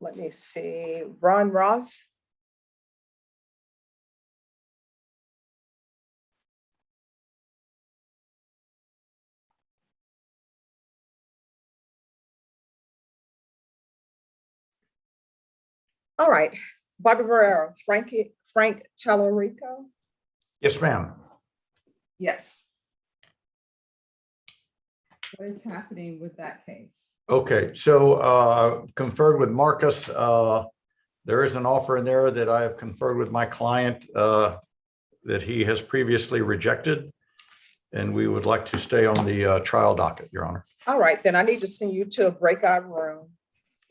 Speaker 2: Let me see, Ron Ross. All right, Bobby Barrera, Frank Tellerico.
Speaker 16: Yes, ma'am.
Speaker 2: Yes. What is happening with that case?
Speaker 16: Okay, so conferred with Marcus. There is an offer in there that I have conferred with my client that he has previously rejected. And we would like to stay on the trial docket, Your Honor.
Speaker 2: All right, then I need to send you to a breakout room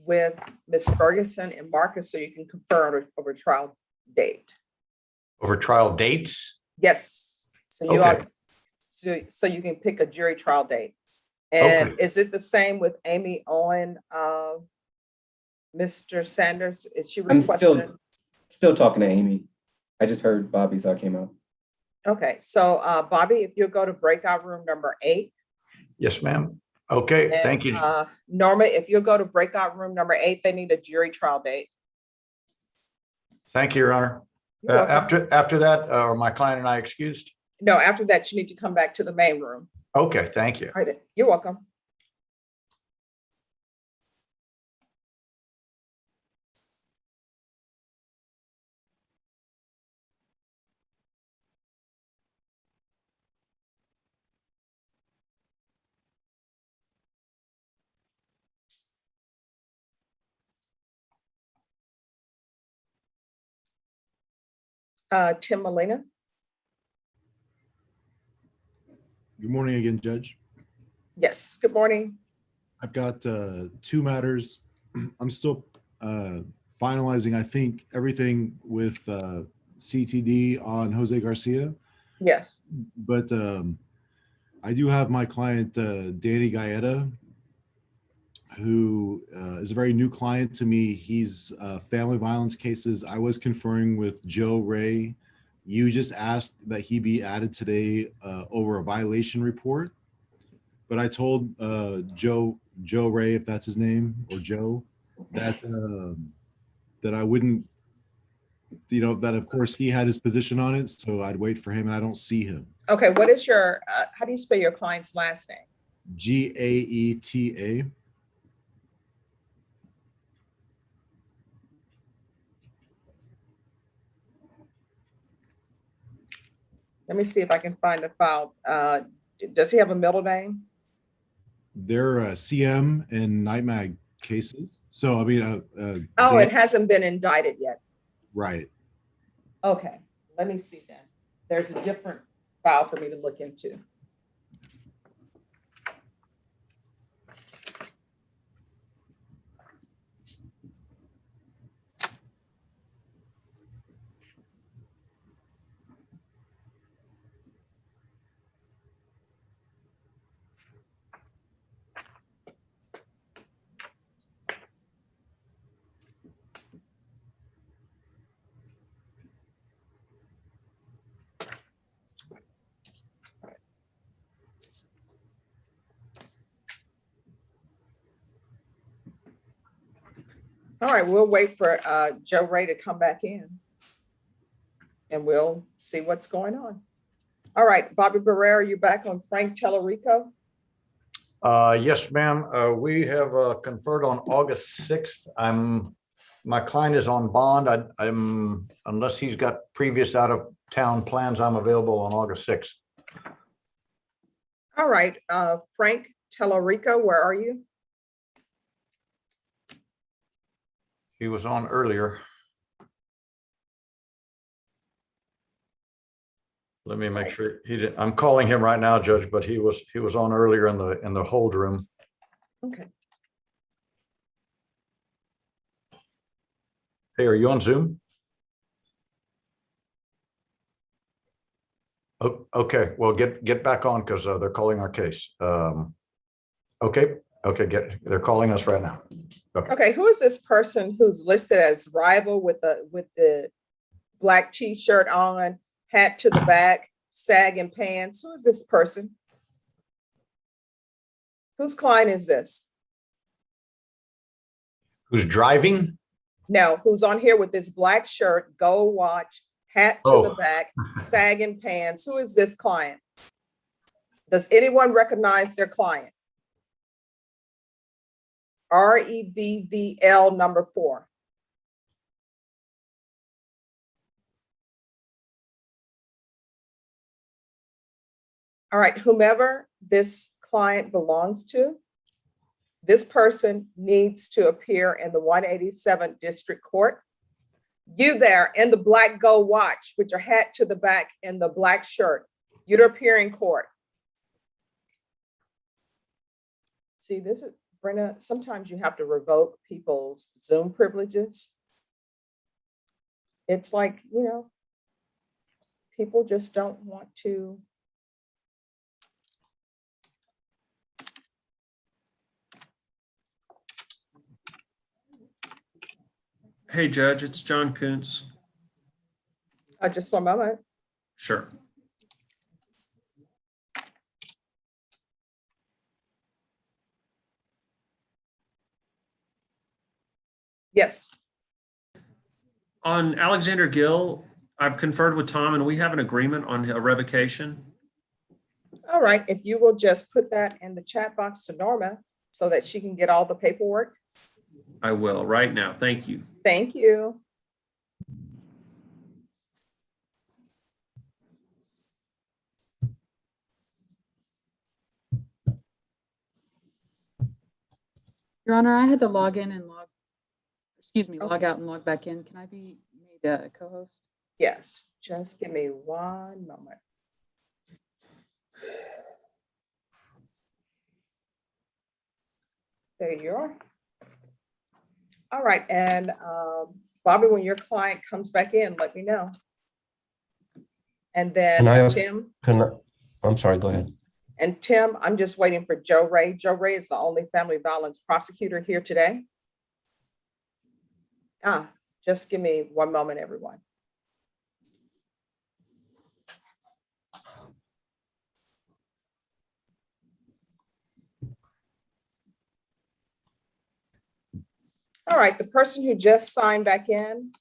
Speaker 2: with Ms. Ferguson and Marcus so you can confirm over trial date.
Speaker 16: Over trial dates?
Speaker 2: Yes. So you
Speaker 16: Okay.
Speaker 2: are, so you can pick a jury trial date. And
Speaker 16: Okay.
Speaker 2: is it the same with Amy Owen, Mr. Sanders? Is she
Speaker 23: I'm
Speaker 2: requesting?
Speaker 23: still talking to Amy. I just heard Bobby, so I came out.
Speaker 2: Okay, so Bobby, if you'll go to breakout room number 8.
Speaker 16: Yes, ma'am. Okay,
Speaker 2: And,
Speaker 16: thank you.
Speaker 2: Norma, if you'll go to breakout room number 8, they need a jury trial date.
Speaker 16: Thank you, Your Honor.
Speaker 2: You're welcome.
Speaker 16: After that, are my client and I excused?
Speaker 2: No, after that, you need to come back to the main room.
Speaker 16: Okay, thank you.
Speaker 2: All right, then. You're welcome. Tim Molina.
Speaker 19: Good morning again, Judge.
Speaker 2: Yes, good morning.
Speaker 19: I've got 2 matters. I'm still finalizing, I think, everything with CTD on Jose Garcia,
Speaker 2: Yes.
Speaker 19: but I do have my client, Danny Gaeta, who is a very new client to me. He's family violence cases. I was conferring with Joe Ray. You just asked that he be added today over a violation report. But I told Joe Ray, if that's his name, or Joe, that that I wouldn't, that of course he had his position on it, so I'd wait for him, and I don't see him.
Speaker 2: Okay, what is your, how do you spell your client's last name?
Speaker 19: Gaeta.
Speaker 2: Let me see if I can find the file. Does he have a middle name?
Speaker 19: They're CM and Nightmag cases. So I mean,
Speaker 2: Oh, it hasn't been indicted yet.
Speaker 19: Right.
Speaker 2: Okay, let me see then. There's a different file for me to look into. All right, we'll wait for Joe Ray to come back in and we'll see what's going on. All right, Bobby Barrera, you back on Frank Tellerico?
Speaker 16: Yes, ma'am. We have conferred on August 6th. My client is on bond. I'm unless he's got previous out of town plans, I'm available on August 6th.
Speaker 2: All right, Frank Tellerico, where are you?
Speaker 16: He was on earlier. Let me make sure he did. I'm calling him right now, Judge, but he was on earlier in the hold room.
Speaker 2: Okay.
Speaker 16: Hey, are you on Zoom? Oh, okay, well, get back on because they're calling our case. Okay, they're calling us right now.
Speaker 2: Okay, who is this person who's listed as rival with the black t-shirt on, hat to the back, sagging pants? Who is this person? Whose client is this?
Speaker 16: Who's driving?
Speaker 2: No, who's on here with this black shirt, gold watch, hat to the
Speaker 16: Oh.
Speaker 2: back, sagging pants? Who is this client? Does anyone recognize their client? REVVL number 4. All right, whomever this client belongs to, this person needs to appear in the 187th District Court. You there in the black gold watch with your hat to the back and the black shirt, you're to appear in court. See, this is, Brenda, sometimes you have to revoke people's Zoom privileges. It's like, you know, people just don't want to.
Speaker 9: Hey, Judge, it's John Kuntz.
Speaker 2: Just one moment.
Speaker 9: Sure.
Speaker 2: Yes.
Speaker 9: On Alexander Gill, I've conferred with Tom and we have an agreement on a revocation.
Speaker 2: All right, if you will just put that in the chat box to Norma so that she can get all the paperwork.
Speaker 9: I will right now. Thank you.
Speaker 2: Thank you.
Speaker 17: Your Honor, I had to log in and log out and log back in. Can I be made a co-host?
Speaker 2: Yes, just give me one moment. There you are. All right, and Bobby, when your client comes back in, let me know. And then Tim.
Speaker 14: I'm sorry, go ahead.
Speaker 2: And Tim, I'm just waiting for Joe Ray. Joe Ray is the only family violence prosecutor here today. Just give me one moment, everyone. All right, the person who just signed back in,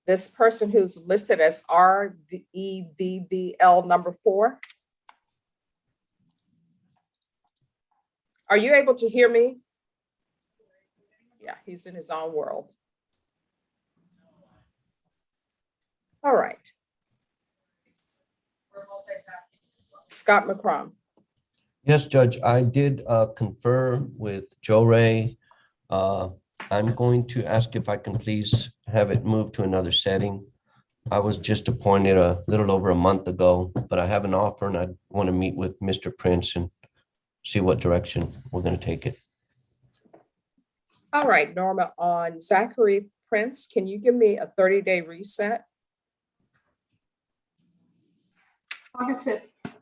Speaker 2: this person who's listed as REVVL number 4. Are you able to hear me? Yeah, he's in his own world. All right. Scott McCrum.
Speaker 14: Yes, Judge, I did confer with Joe Ray. I'm going to ask if I can please have it moved to another setting. I was just appointed a little over a month ago, but I have an offer and I want to meet with Mr. Prince and see what direction we're going to take it.
Speaker 2: All right, Norma, on Zachary Prince, can you give me a 30-day reset?
Speaker 7: August 5th.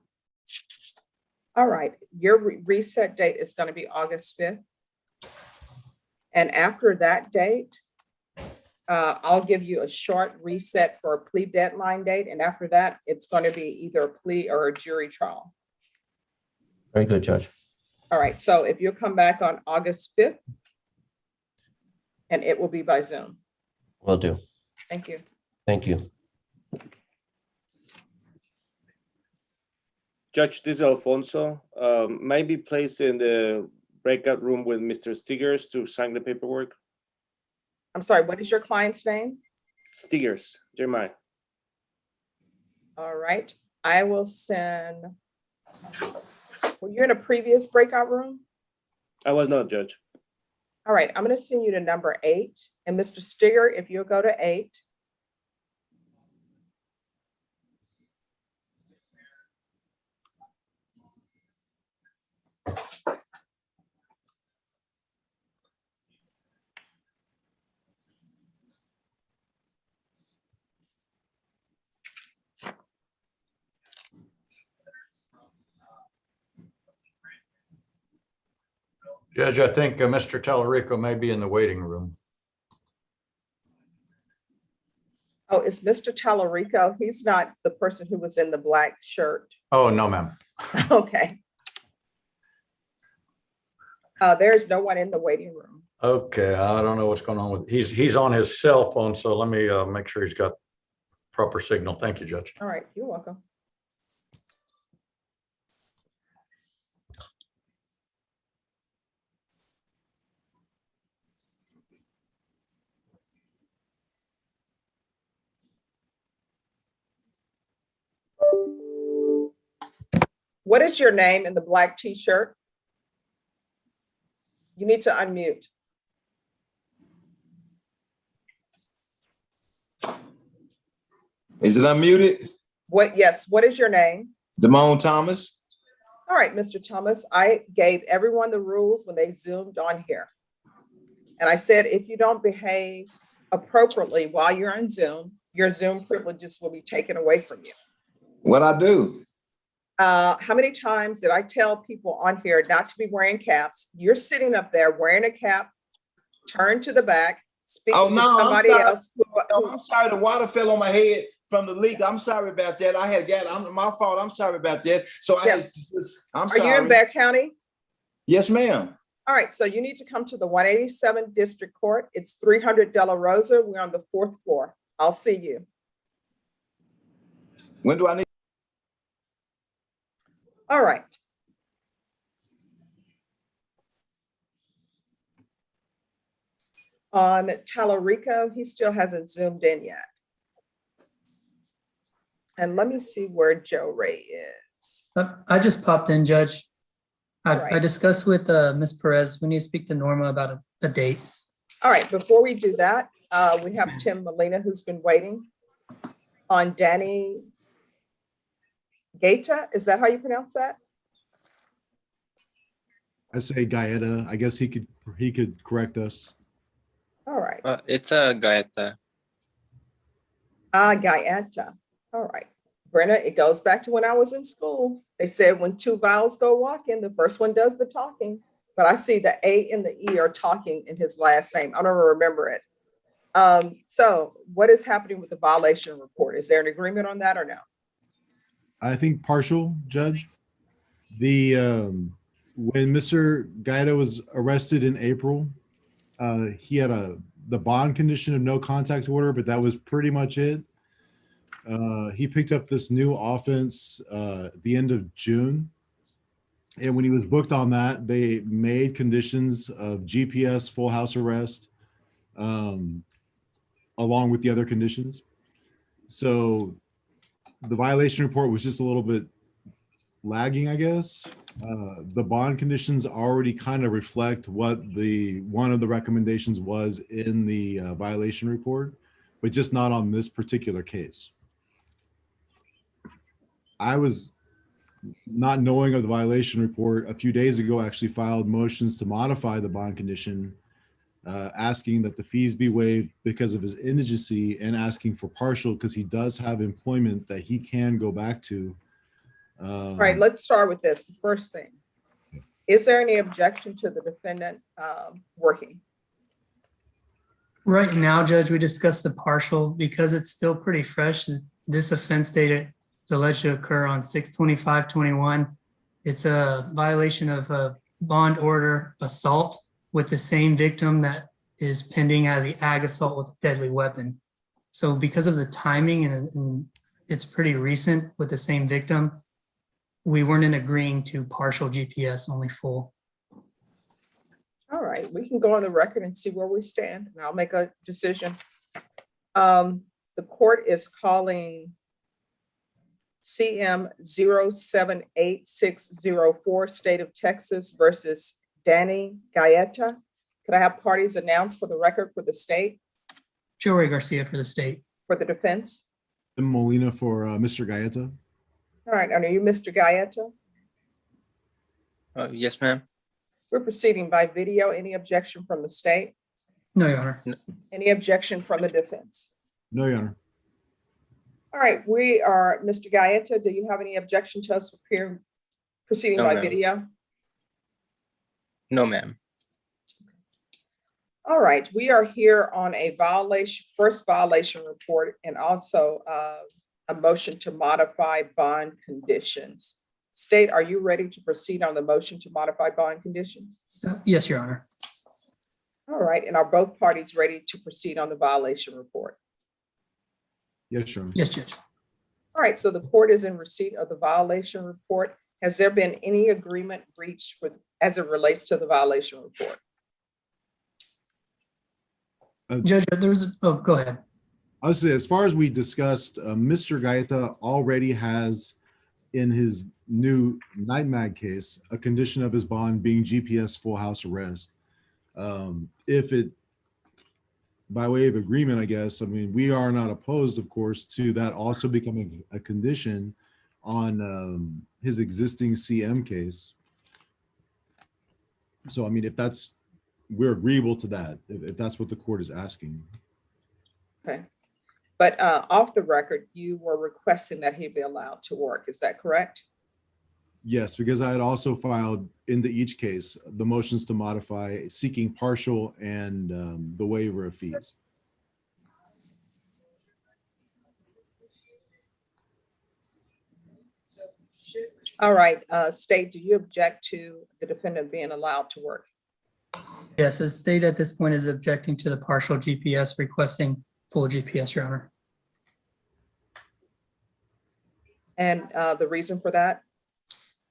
Speaker 2: All right, your reset date is going to be August 5th. And after that date, I'll give you a short reset for a plea deadline date. And after that, it's going to be either a plea or a jury trial.
Speaker 14: Very good, Judge.
Speaker 2: All right, so if you'll come back on August 5th, and it will be by Zoom.
Speaker 14: Will do.
Speaker 2: Thank you.
Speaker 14: Thank you.
Speaker 8: Judge, this is Alfonso. Might be placed in the breakout room with Mr. Stiggers to sign the paperwork.
Speaker 2: I'm sorry, what is your client's name?
Speaker 8: Stiggers, Jeremiah.
Speaker 2: All right, I will send. Were you in a previous breakout room?
Speaker 8: I was not, Judge.
Speaker 2: All right, I'm going to send you to number 8. And Mr. Stigger, if you'll go to 8.
Speaker 16: Judge, I think Mr. Tallarico may be in the waiting room.
Speaker 2: Oh, it's Mr. Tallarico. He's not the person who was in the black shirt.
Speaker 16: Oh, no, ma'am.
Speaker 2: Okay. There is no one in the waiting room.
Speaker 16: Okay, I don't know what's going on with, he's on his cell phone, so let me make sure he's got proper signal. Thank you, Judge.
Speaker 2: All right, you're welcome. What is your name in the black t-shirt? You need to unmute.
Speaker 1: Is it unmuted?
Speaker 2: Yes, what is your name?
Speaker 1: Damone Thomas.
Speaker 2: All right, Mr. Thomas, I gave everyone the rules when they zoomed on here. And I said, if you don't behave appropriately while you're on Zoom, your Zoom privileges will be taken away from you.
Speaker 1: What I do?
Speaker 2: How many times did I tell people on here not to be wearing caps? You're sitting up there wearing a cap, turn to the back, speaking to somebody else.
Speaker 1: I'm sorry, the water fell on my head from the leak. I'm sorry about that. I had got, my fault. I'm sorry about that. So I'm sorry.
Speaker 2: Are you in Bexar County?
Speaker 1: Yes, ma'am.
Speaker 2: All right, so you need to come to the 187th District Court. It's 300 De La Rosa. We're on the 4th floor. I'll see you.
Speaker 1: When do I need?
Speaker 2: All right. On Talarico, he still hasn't zoomed in yet. And let me see where Joe Ray is.
Speaker 20: I just popped in, Judge. I
Speaker 2: Right.
Speaker 20: discussed with Ms. Perez. We need to speak to Norma about a date.
Speaker 2: All right, before we do that, we have Tim Molina who's been waiting on Danny Gaeta. Is that how you pronounce that?
Speaker 19: I say Gaeta. I guess he could correct us.
Speaker 2: All right.
Speaker 21: It's a Gaeta.
Speaker 2: Gaeta. All right. Brenna, it goes back to when I was in school. They said when two vowels go walking, the first one does the talking. But I see the A and the E are talking in his last name. I don't remember it. So what is happening with the violation report? Is there an agreement on that or no?
Speaker 19: I think partial, Judge. The when Mr. Gaeta was arrested in April, he had the bond condition of no contact order, but that was pretty much it. He picked up this new offense at the end of June. And when he was booked on that, they made conditions of GPS, full house arrest, along with the other conditions. So the violation report was just a little bit lagging, I guess. The bond conditions already kind of reflect what one of the recommendations was in the violation report, but just not on this particular case. I was, not knowing of the violation report, a few days ago actually filed motions to modify the bond condition, asking that the fees be waived because of his indigency and asking for partial because he does have employment that he can go back to.
Speaker 2: All right, let's start with this. The first thing, is there any objection to the defendant working?
Speaker 20: Right now, Judge, we discussed the partial because it's still pretty fresh. This offense date is alleged to occur on 6/25/21. It's a violation of a bond order assault with the same victim that is pending out of the ag assault with a deadly weapon. So because of the timing and it's pretty recent with the same victim, we weren't in agreeing to partial GPS, only full.
Speaker 2: All right, we can go on the record and see where we stand, and I'll make a decision. The court is calling CM 078604, State of Texas versus Danny Gaeta. Could I have parties announced for the record for the state?
Speaker 20: Joey Garcia for the state.
Speaker 2: For the defense?
Speaker 19: Tim Molina for Mr. Gaeta.
Speaker 2: All right, and are you Mr. Gaeta?
Speaker 21: Yes, ma'am.
Speaker 2: We're proceeding by video. Any objection from the state?
Speaker 20: No, Your Honor.
Speaker 2: Any objection from the defense?
Speaker 19: No, Your Honor.
Speaker 2: All right, we are, Mr. Gaeta, do you have any objection to us proceeding
Speaker 21: No,
Speaker 2: by
Speaker 21: ma'am.
Speaker 2: video?
Speaker 21: No, ma'am.
Speaker 2: All right, we are here on a first violation report, and also a motion to modify bond conditions. State, are you ready to proceed on the motion to modify bond conditions?
Speaker 20: Yes, Your Honor.
Speaker 2: All right, and are both parties ready to proceed on the violation report?
Speaker 19: Yes, Your Honor.
Speaker 20: Yes, Judge.
Speaker 2: All right, so the court is in receipt of the violation report. Has there been any agreement reached with, as it relates to the violation report?
Speaker 20: Judge, go ahead.
Speaker 19: I would say, as far as we discussed, Mr. Gaeta already has in his new NIMAG case a condition of his bond being GPS full house arrest. If it, by way of agreement, I guess, I mean, we are not opposed, of course, to that also becoming a condition on his existing CM case. So, I mean, if that's, we're agreeable to that, if that's what the court is asking.
Speaker 2: Okay. But off the record, you were requesting that he be allowed to work. Is that correct?
Speaker 19: Yes, because I had also filed into each case the motions to modify, seeking partial and the waiver of fees.
Speaker 2: All right, State, do you object to the defendant being allowed to work?
Speaker 20: Yes, the state at this point is objecting to the partial GPS, requesting full GPS, Your Honor.
Speaker 2: And the reason for that?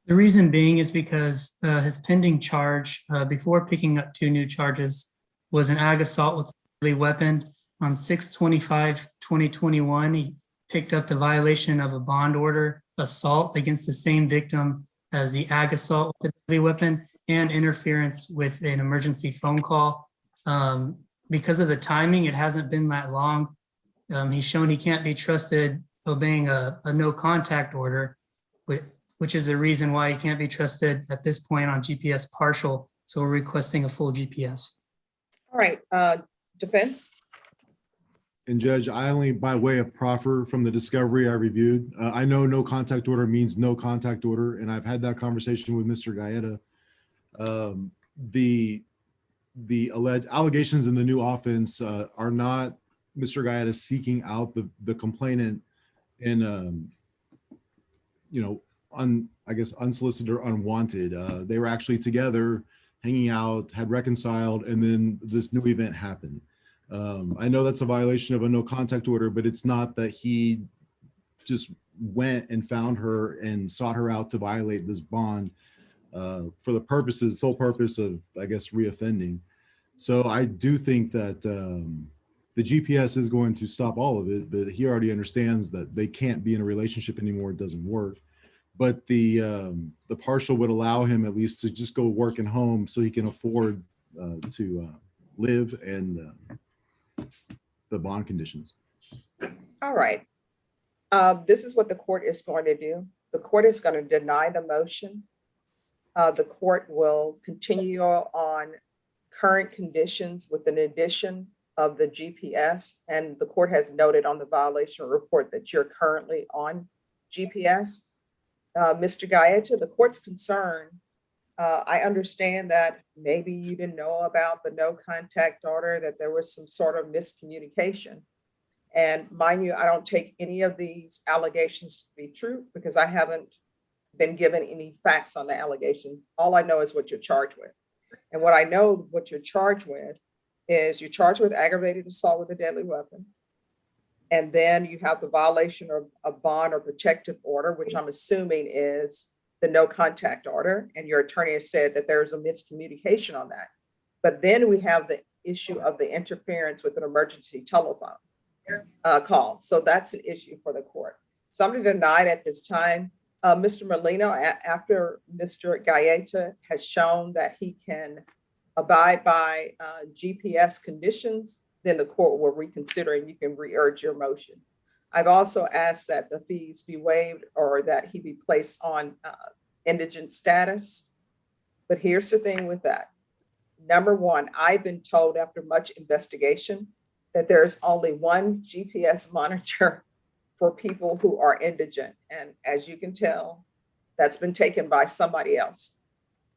Speaker 20: The reason being is because his pending charge before picking up 2 new charges was an ag assault with a deadly weapon. On 6/25/2021, he picked up the violation of a bond order assault against the same victim as the ag assault with a deadly weapon and interference with an emergency phone call. Because of the timing, it hasn't been that long. He's shown he can't be trusted obeying a no contact order, which is the reason why he can't be trusted at this point on GPS partial. So we're requesting a full GPS.
Speaker 2: All right, defense?
Speaker 19: And Judge, I only, by way of proffer from the discovery I reviewed, I know no contact order means no contact order, and I've had that conversation with Mr. Gaeta. The alleged allegations in the new offense are not Mr. Gaeta seeking out the complainant in, I guess unsolicited or unwanted. They were actually together, hanging out, had reconciled, and then this new event happened. I know that's a violation of a no contact order, but it's not that he just went and found her and sought her out to violate this bond for the sole purpose of, I guess, reoffending. So I do think that the GPS is going to stop all of it, but he already understands that they can't be in a relationship anymore. It doesn't work. But the partial would allow him at least to just go work and home so he can afford to live and the bond conditions.
Speaker 2: All right. This is what the court is going to do. The court is going to deny the motion. The court will continue on current conditions with an addition of the GPS. And the court has noted on the violation report that you're currently on GPS. Mr. Gaeta, the court's concerned. I understand that maybe you didn't know about the no contact order, that there was some sort of miscommunication. And mind you, I don't take any of these allegations to be true because I haven't been given any facts on the allegations. All I know is what you're charged with. And what I know what you're charged with is you're charged with aggravated assault with a deadly weapon. And then you have the violation of a bond or protective order, which I'm assuming is the no contact order. And your attorney has said that there's a miscommunication on that. But then we have the issue of the interference with an emergency telephone call. So that's an issue for the court. So I'm going to deny it at this time. Mr. Molino, after Mr. Gaeta has shown that he can abide by GPS conditions, then the court will reconsider and you can re-urge your motion. I've also asked that the fees be waived or that he be placed on indigent status. But here's the thing with that. Number one, I've been told after much investigation that there's only one GPS monitor for people who are indigent. And as you can tell, that's been taken by somebody else.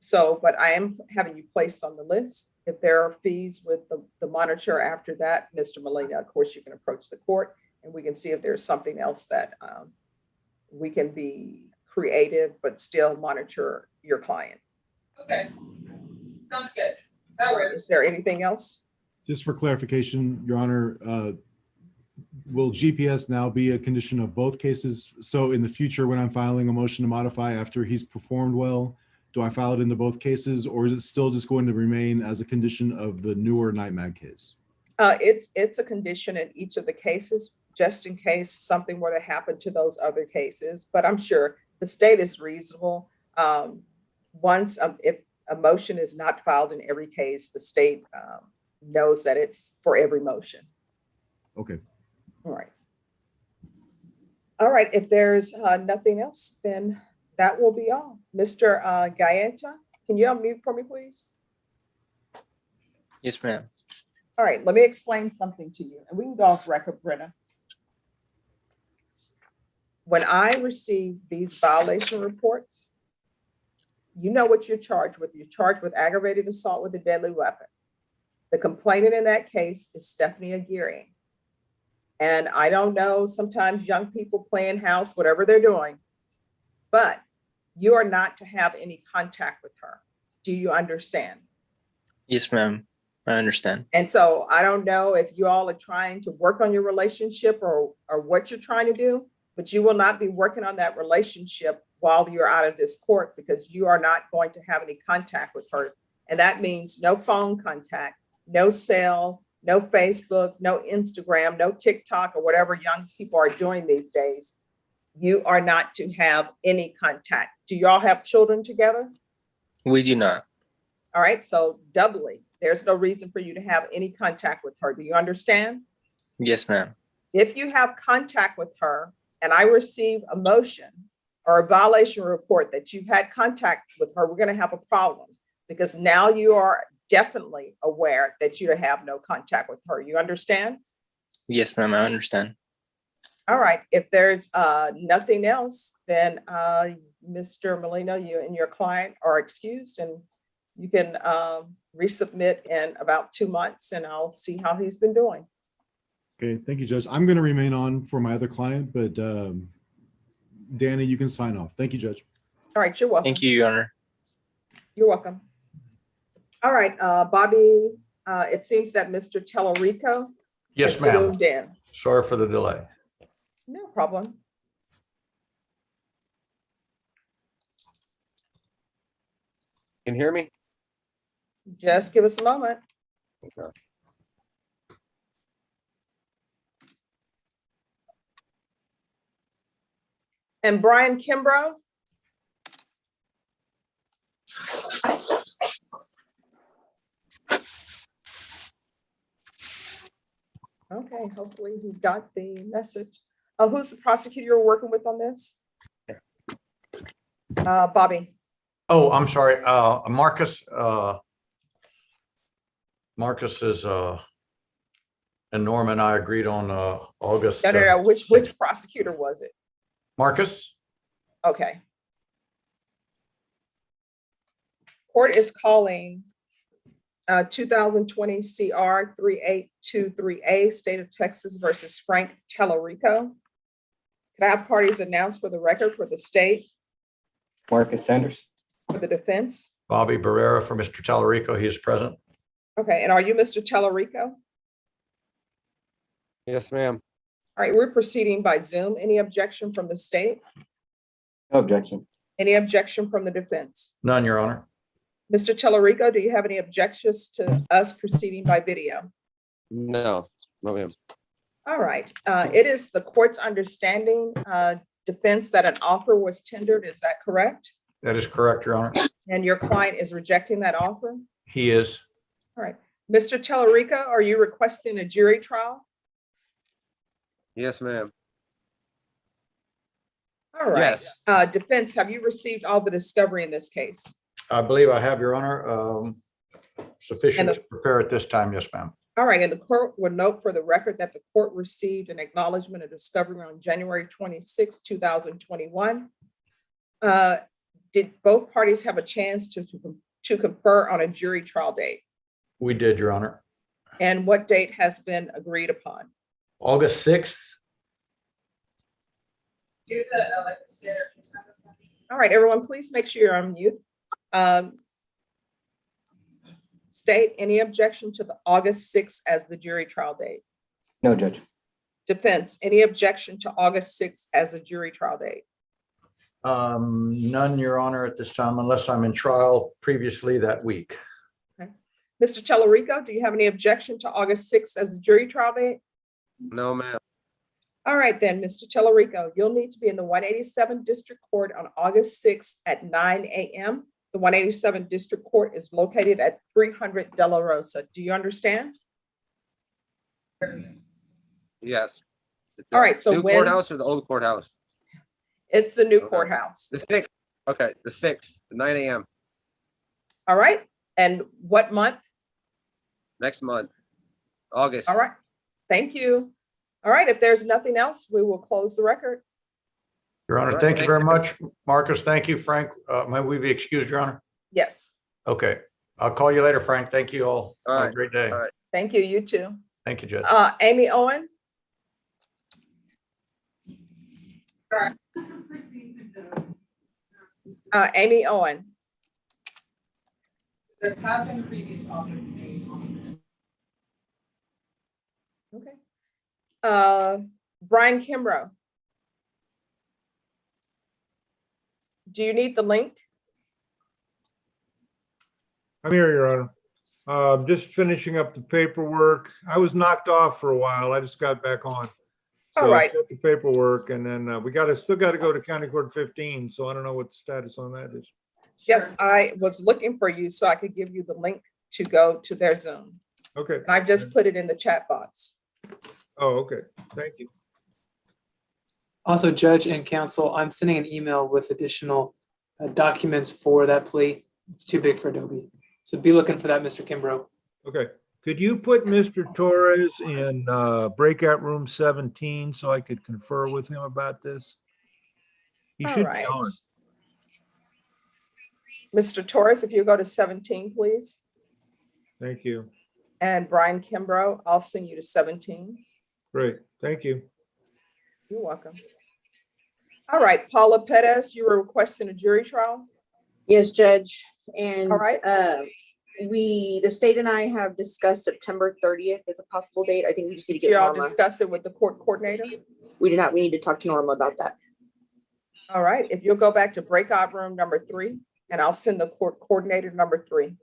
Speaker 2: So, but I am having you placed on the list. If there are fees with the monitor after that, Mr. Molina, of course, you can approach the court and we can see if there's something else that we can be creative, but still monitor your client. Okay, sounds good. Is there anything else?
Speaker 19: Just for clarification, Your Honor, will GPS now be a condition of both cases? So in the future, when I'm filing a motion to modify after he's performed well, do I file it into both cases, or is it still just going to remain as a condition of the newer night mag case?
Speaker 2: It's a condition in each of the cases, just in case something were to happen to those other cases. But I'm sure the state is reasonable. Once, if a motion is not filed in every case, the state knows that it's for every motion.
Speaker 19: Okay.
Speaker 2: All right. All right, if there's nothing else, then that will be all. Mr. Gaeta, can you unmute for me, please?
Speaker 21: Yes, ma'am.
Speaker 2: All right, let me explain something to you, and we can go off record, Brenna. When I receive these violation reports, you know what you're charged with. You're charged with aggravated assault with a deadly weapon. The complainant in that case is Stephanie Aguirre. And I don't know, sometimes young people playing house, whatever they're doing, but you are not to have any contact with her. Do you understand?
Speaker 21: Yes, ma'am. I understand.
Speaker 2: And so I don't know if you all are trying to work on your relationship or what you're trying to do, but you will not be working on that relationship while you're out of this court, because you are not going to have any contact with her. And that means no phone contact, no cell, no Facebook, no Instagram, no TikTok, or whatever young people are doing these days. You are not to have any contact. Do y'all have children together?
Speaker 21: We do not.
Speaker 2: All right, so doubly, there's no reason for you to have any contact with her. Do you understand?
Speaker 21: Yes, ma'am.
Speaker 2: If you have contact with her and I receive a motion or a violation report that you've had contact with her, we're going to have a problem, because now you are definitely aware that you have no contact with her. You understand?
Speaker 21: Yes, ma'am. I understand.
Speaker 2: All right. If there's nothing else, then Mr. Molina, you and your client are excused, and you can resubmit in about 2 months, and I'll see how he's been doing.
Speaker 19: Okay, thank you, Judge. I'm going to remain on for my other client, but Danny, you can sign off. Thank you, Judge.
Speaker 2: All right, you're welcome.
Speaker 21: Thank you, Your Honor.
Speaker 2: You're welcome. All right, Bobby, it seems that Mr. Tellerico
Speaker 16: Yes,
Speaker 2: has
Speaker 16: ma'am.
Speaker 2: zoomed in.
Speaker 16: Sorry for the delay.
Speaker 2: No problem.
Speaker 12: Can you hear me?
Speaker 2: Just give us a moment.
Speaker 12: Okay.
Speaker 2: And Brian Kimbrough. Okay, hopefully he got the message. Who's the prosecutor you're working with on this? Bobby.
Speaker 16: Oh, I'm sorry. Marcus. Marcus is and Norm and I agreed on August.
Speaker 2: No. Which prosecutor was it?
Speaker 16: Marcus.
Speaker 2: Okay. Court is calling 2020 CR 3823A, State of Texas versus Frank Tellerico. Could I have parties announced for the record for the state?
Speaker 23: Marcus Sanders.
Speaker 2: For the defense?
Speaker 16: Bobby Barrera for Mr. Tellerico. He is present.
Speaker 2: Okay, and are you Mr. Tellerico?
Speaker 12: Yes, ma'am.
Speaker 2: All right, we're proceeding by Zoom. Any objection from the state?
Speaker 23: No objection.
Speaker 2: Any objection from the defense?
Speaker 16: None, Your Honor.
Speaker 2: Mr. Tellerico, do you have any objections to us proceeding by video?
Speaker 12: No, no, ma'am.
Speaker 2: All right, it is the court's understanding, defense, that an offer was tendered. Is that correct?
Speaker 16: That is correct, Your Honor.
Speaker 2: And your client is rejecting that offer?
Speaker 16: He is.
Speaker 2: All right. Mr. Tellerico, are you requesting a jury trial?
Speaker 12: Yes, ma'am.
Speaker 2: All right.
Speaker 12: Yes.
Speaker 2: Defense, have you received all the discovery in this case?
Speaker 16: I believe I have, Your Honor. Sufficient to prepare at this time. Yes, ma'am.
Speaker 2: All right, and the court would note for the record that the court received an acknowledgement of discovery on January 26, 2021. Did both parties have a chance to confer on a jury trial date?
Speaker 16: We did, Your Honor.
Speaker 2: And what date has been agreed upon?
Speaker 16: August 6th.
Speaker 2: All right, everyone, please make sure you're on mute. State, any objection to the August 6th as the jury trial date?
Speaker 23: No, Judge.
Speaker 2: Defense, any objection to August 6th as a jury trial date?
Speaker 16: None, Your Honor, at this time, unless I'm in trial previously that week.
Speaker 2: Mr. Tellerico, do you have any objection to August 6th as a jury trial date?
Speaker 12: No, ma'am.
Speaker 2: All right, then, Mr. Tellerico, you'll need to be in the 187 District Court on August 6th at 9 a.m. The 187 District Court is located at 300 De La Rosa. Do you understand?
Speaker 12: Yes.
Speaker 2: All right, so
Speaker 12: New
Speaker 2: when-
Speaker 12: courthouse or the old courthouse?
Speaker 2: It's the new courthouse.
Speaker 12: The 6th. Okay, the 6th, 9 a.m.
Speaker 2: All right, and what month?
Speaker 12: next month, August.
Speaker 2: All right, thank you. All right, if there's nothing else, we will close the record.
Speaker 16: Your Honor,
Speaker 12: All right,
Speaker 16: thank you
Speaker 12: thank
Speaker 16: very
Speaker 12: you.
Speaker 16: much. Marcus, thank you. Frank, may we be excused, Your Honor?
Speaker 2: Yes,
Speaker 16: Okay, I'll call you later, Frank. Thank you all.
Speaker 12: All
Speaker 16: Have a
Speaker 12: right,
Speaker 16: great day.
Speaker 12: all right.
Speaker 2: thank you, you too.
Speaker 16: Thank you, Judge.
Speaker 2: Amy Owen? Amy Owen. There have been previous audits made on it. Okay. Brian Kimbrough. Do you need the link?
Speaker 10: I'm here, Your Honor. Just finishing up the paperwork. I was knocked off for a while. I just got back on.
Speaker 2: All
Speaker 10: So I
Speaker 2: right.
Speaker 10: got the paperwork, and then still got to go to County Court 15. So I don't know what the status on that is.
Speaker 2: Yes, I was looking for you so I could give you the link to go to their Zoom.
Speaker 10: Okay.
Speaker 2: And I just put it in the chat box.
Speaker 10: Oh, okay. Thank you.
Speaker 13: Also, Judge and Counsel, I'm sending an email with additional documents for that plea. It's too big for Adobe. So be looking for that, Mr. Kimbrough.
Speaker 10: Okay. Could you put Mr. Torres in breakout room 17 so I could confer with him about this? He
Speaker 2: All
Speaker 10: should
Speaker 2: right.
Speaker 10: be on.
Speaker 2: Mr. Torres, if you go to 17, please.
Speaker 10: Thank you.
Speaker 2: And Brian Kimbrough, I'll send you to 17.
Speaker 10: Great. Thank you.
Speaker 2: You're welcome. All right, Paula Perez, you were requesting a jury trial?
Speaker 3: Yes, Judge. And
Speaker 2: All right.
Speaker 3: the state and I have discussed September 30th as a possible date. I think we just need to
Speaker 2: Did
Speaker 3: get
Speaker 2: y'all
Speaker 3: Norma.
Speaker 2: discuss it with the court coordinator?
Speaker 3: We did not. We need to talk to Norma about that.
Speaker 2: All right, if you'll go back to breakout room number 3, and I'll send the court coordinator number 3.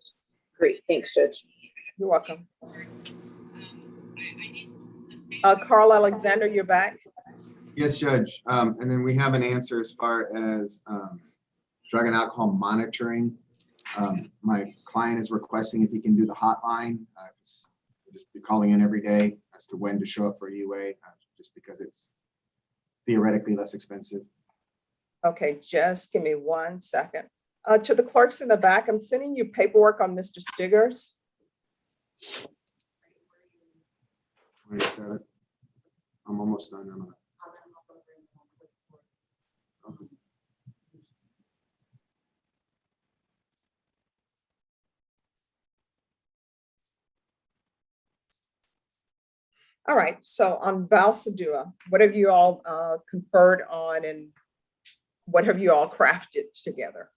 Speaker 3: Great. Thanks, Judge.
Speaker 2: You're welcome. Carl Alexander, you're back.
Speaker 5: Yes, Judge. And then we have an answer as far as drug and alcohol monitoring. My client is requesting if he can do the hotline. We'll just be calling in every day as to when to show up for a UA, just because it's theoretically less expensive.
Speaker 2: Okay, just give me 1 second. To the clerks in the back, I'm sending you paperwork on Mr. Stiggers.
Speaker 5: Wait a second. I'm almost done. Okay.
Speaker 2: All right, so on Val Sedua, what have you all conferred on and what have you all crafted together?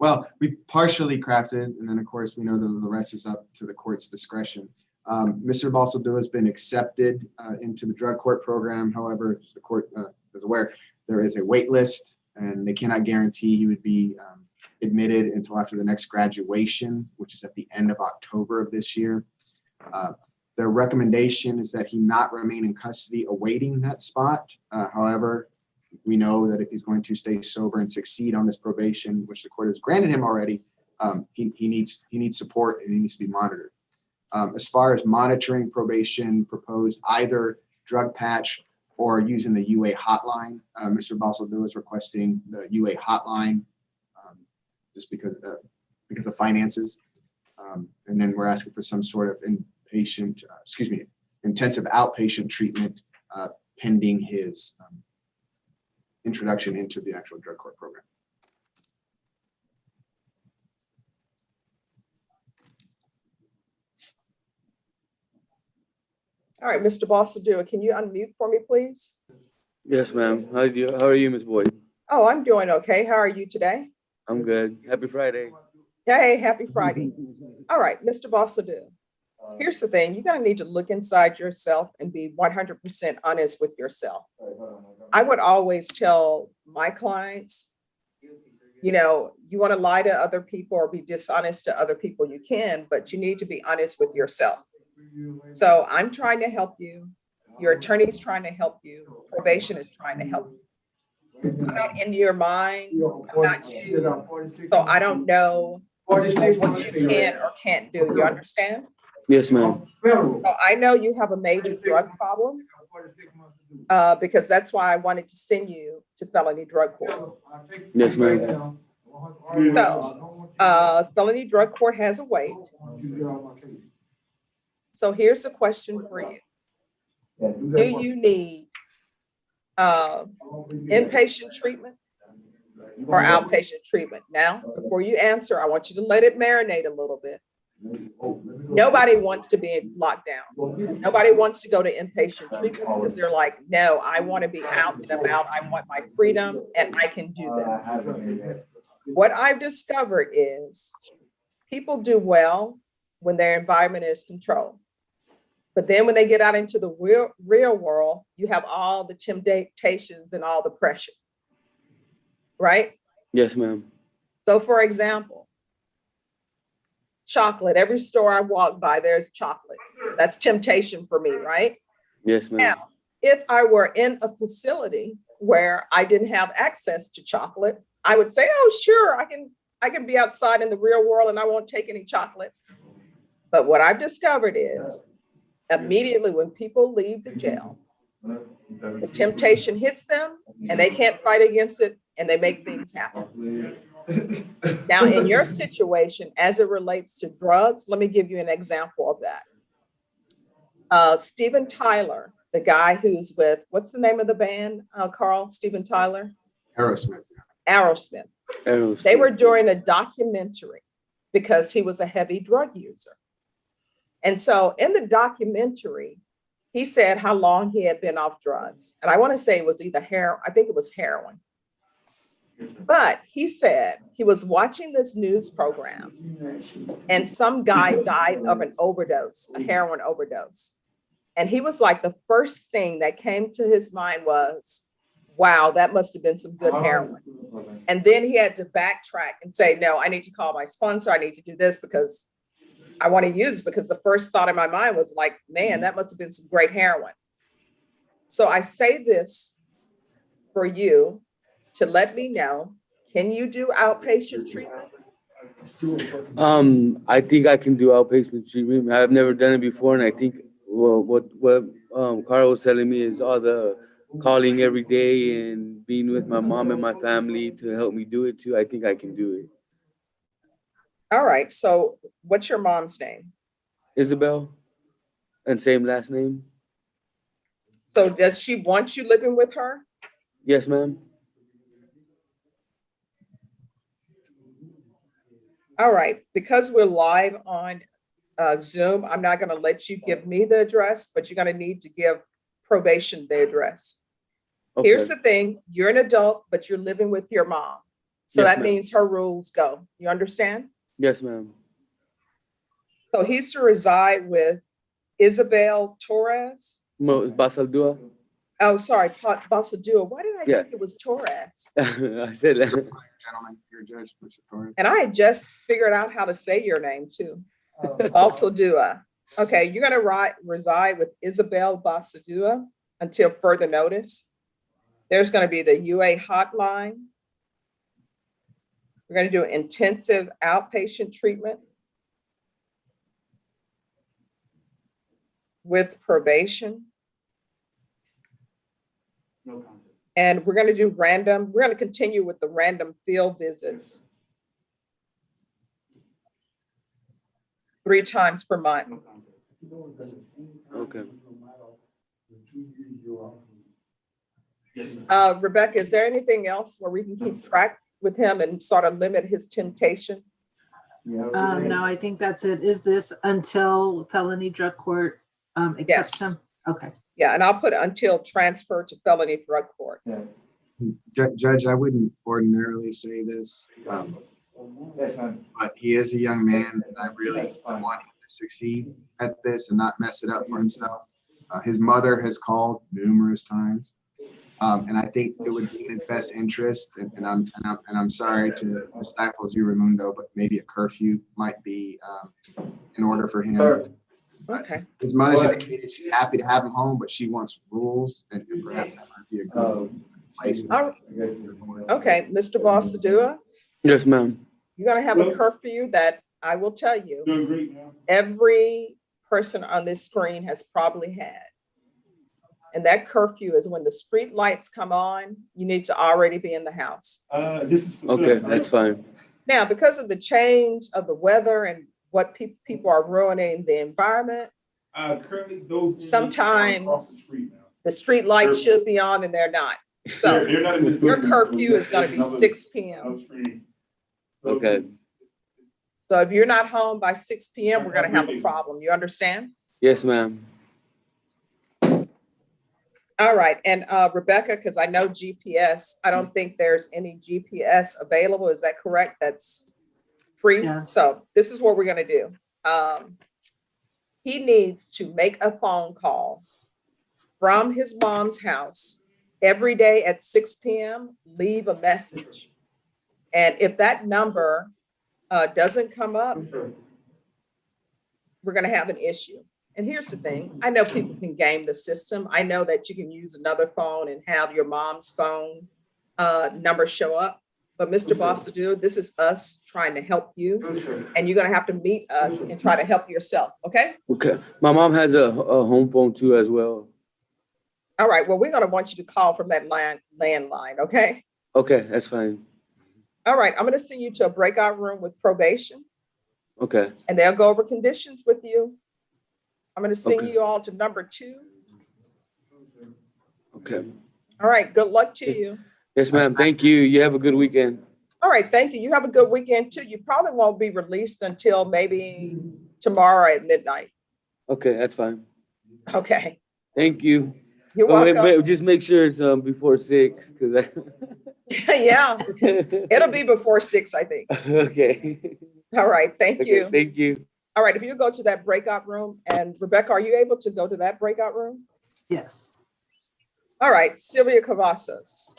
Speaker 5: Well, we partially crafted, and then of course we know that the rest is up to the court's discretion. Mr. Balsadou has been accepted into the drug court program. However, the court is aware there is a wait list, and they cannot guarantee he would be admitted until after the next graduation, which is at the end of October of this year. Their recommendation is that he not remain in custody awaiting that spot. However, we know that if he's going to stay sober and succeed on this probation, which the court has granted him already, he needs support and he needs to be monitored. As far as monitoring probation, proposed either drug patch or using the UA hotline. Mr. Balsadou is requesting the UA hotline just because of finances. And then we're asking for some sort of intensive outpatient treatment pending his introduction into the actual drug court program.
Speaker 2: All right, Mr. Balsadou, can you unmute for me, please?
Speaker 18: Yes, ma'am. How are you, Ms. Boyd?
Speaker 2: Oh, I'm doing okay. How are you today?
Speaker 18: I'm good. Happy Friday.
Speaker 2: Hey, happy Friday. All right, Mr. Bossadu. Here's the thing, you're gonna need to look inside yourself and be 100% honest with yourself. I would always tell my clients, you know, you want to lie to other people or be dishonest to other people, you can, but you need to be honest with yourself. So I'm trying to help you. Your attorney is trying to help you. Probation is trying to help you. I'm not in your mind. I'm not you. So I don't know what you can or can't do. You understand?
Speaker 18: Yes, ma'am.
Speaker 2: So I know you have a major drug problem because that's why I wanted to send you to felony drug court.
Speaker 18: Yes, ma'am.
Speaker 2: So felony drug court has a weight. So here's a question for you. Do you need inpatient treatment or outpatient treatment? Now, before you answer, I want you to let it marinate a little bit. Nobody wants to be locked down. Nobody wants to go to inpatient treatment because they're like, no, I want to be out and about. I want my freedom and I can do this. What I've discovered is people do well when their environment is controlled. But then when they get out into the real world, you have all the temptations and all the pressure, right?
Speaker 18: Yes, ma'am.
Speaker 2: So for example, chocolate, every store I walk by, there's chocolate. That's temptation for me, right?
Speaker 18: Yes, ma'am.
Speaker 2: Now, if I were in a facility where I didn't have access to chocolate, I would say, oh, sure, I can be outside in the real world and I won't take any chocolate. But what I've discovered is immediately when people leave the jail, the temptation hits them and they can't fight against it and they make things happen. Now, in your situation, as it relates to drugs, let me give you an example of that. Steven Tyler, the guy who's with, what's the name of the band, Carl? Steven Tyler?
Speaker 5: Aerosmith.
Speaker 2: Aerosmith. They were doing a documentary because he was a heavy drug user. And so in the documentary, he said how long he had been off drugs. And I want to say it was either heroin, I think it was heroin. But he said he was watching this news program and some guy died of an overdose, a heroin overdose. And he was like, the first thing that came to his mind was, wow, that must have been some good heroin. And then he had to backtrack and say, no, I need to call my sponsor. I need to do this because I want to use it, because the first thought in my mind was like, man, that must have been some great heroin. So I say this for you to let me know, can you do outpatient treatment?
Speaker 18: I think I can do outpatient treatment. I've never done it before, and I think what Carl was telling me is all the calling every day and being with my mom and my family to help me do it too. I think I can do it.
Speaker 2: All right. So what's your mom's name?
Speaker 18: Isabel, and same last name.
Speaker 2: So does she want you living with her?
Speaker 18: Yes, ma'am.
Speaker 2: All right, because we're live on Zoom, I'm not going to let you give me the address, but you're going to need to give probation the address. Okay. Here's the thing, you're an adult, but you're living with your mom. So yes, that means her rules go. You understand?
Speaker 18: Yes, ma'am.
Speaker 2: So he's to reside with Isabel Torres?
Speaker 18: Basaldua.
Speaker 2: Oh, sorry, Basadua. Why did I think it was Torres?
Speaker 18: I said that.
Speaker 5: Gentlemen, your judge, Mr. Torres.
Speaker 2: And I had just figured out how to say your name too. Basadua. Okay, you're going to reside with Isabel Basadua until further notice. There's going to be the UA hotline. We're going to do intensive outpatient treatment with probation. And we're going to do we're going to continue with the random field visits 3 times per month.
Speaker 18: Okay.
Speaker 2: Rebecca, is there anything else where we can keep track with him and sort of limit his temptation?
Speaker 4: No, I think that's it. Is this until felony drug court accepts him? Okay.
Speaker 2: Yeah, and I'll put until transfer to felony drug court.
Speaker 5: Judge, I wouldn't ordinarily say this, But he is a young man, and I really want him to succeed at this and not mess it up for himself. His mother has called numerous times, and I think it would be in his best interest. And I'm sorry to stifle you, Raimundo, but maybe a curfew might be in order for him.
Speaker 2: Okay.
Speaker 5: His mother's indicated she's happy to have him home, but she wants rules, and perhaps that might be a good place.
Speaker 2: Okay, Mr. Bossadua,
Speaker 18: Yes, ma'am.
Speaker 2: you're gonna have a curfew that I will tell you, every person on this screen has probably had. And that curfew is when the street lights come on, you need to already be in the house.
Speaker 18: Okay, that's fine.
Speaker 2: Now, because of the change of the weather and what people are ruining the environment, sometimes the street lights should be on and they're not. So your curfew is gonna be 6 p.m.
Speaker 18: Okay.
Speaker 2: So if you're not home by 6 p.m., we're gonna have a problem. You understand?
Speaker 18: Yes, ma'am.
Speaker 2: All right, and Rebecca, because I know GPS, I don't think there's any GPS available. Is that correct? That's free?
Speaker 4: Yeah.
Speaker 2: So this is what we're gonna do. He needs to make a phone call from his mom's house every day at 6 p.m., leave a message. And if that number doesn't come up, we're gonna have an issue. And here's the thing, I know people can game the system. I know that you can use another phone and have your mom's phone number show up. But Mr. Bossadua, this is us trying to help you. And you're gonna have to meet us and try to help yourself, okay?
Speaker 18: Okay. My mom has a home phone too as well.
Speaker 2: All right, well, we're gonna want you to call from that landline, okay?
Speaker 18: Okay, that's fine.
Speaker 2: All right, I'm gonna send you to a breakout room with probation,
Speaker 18: Okay.
Speaker 2: and they'll go over conditions with you. I'm gonna send
Speaker 18: Okay.
Speaker 2: you all to number 2.
Speaker 18: Okay.
Speaker 2: All right, good luck to you.
Speaker 18: Yes, ma'am. Thank you. You have a good weekend.
Speaker 2: All right, thank you. You have a good weekend too. You probably won't be released until maybe tomorrow at midnight.
Speaker 18: Okay, that's fine.
Speaker 2: Okay,
Speaker 18: Thank you.
Speaker 2: you're
Speaker 18: But
Speaker 2: welcome.
Speaker 18: just make sure it's before 6, because
Speaker 2: Yeah, it'll be before 6, I think.
Speaker 18: Okay.
Speaker 2: All right, thank
Speaker 18: Okay,
Speaker 2: you.
Speaker 18: thank you.
Speaker 2: All right, if you go to that breakout room, and Rebecca, are you able to go to that breakout room?
Speaker 4: Yes.
Speaker 2: All right, Sylvia Cavazos.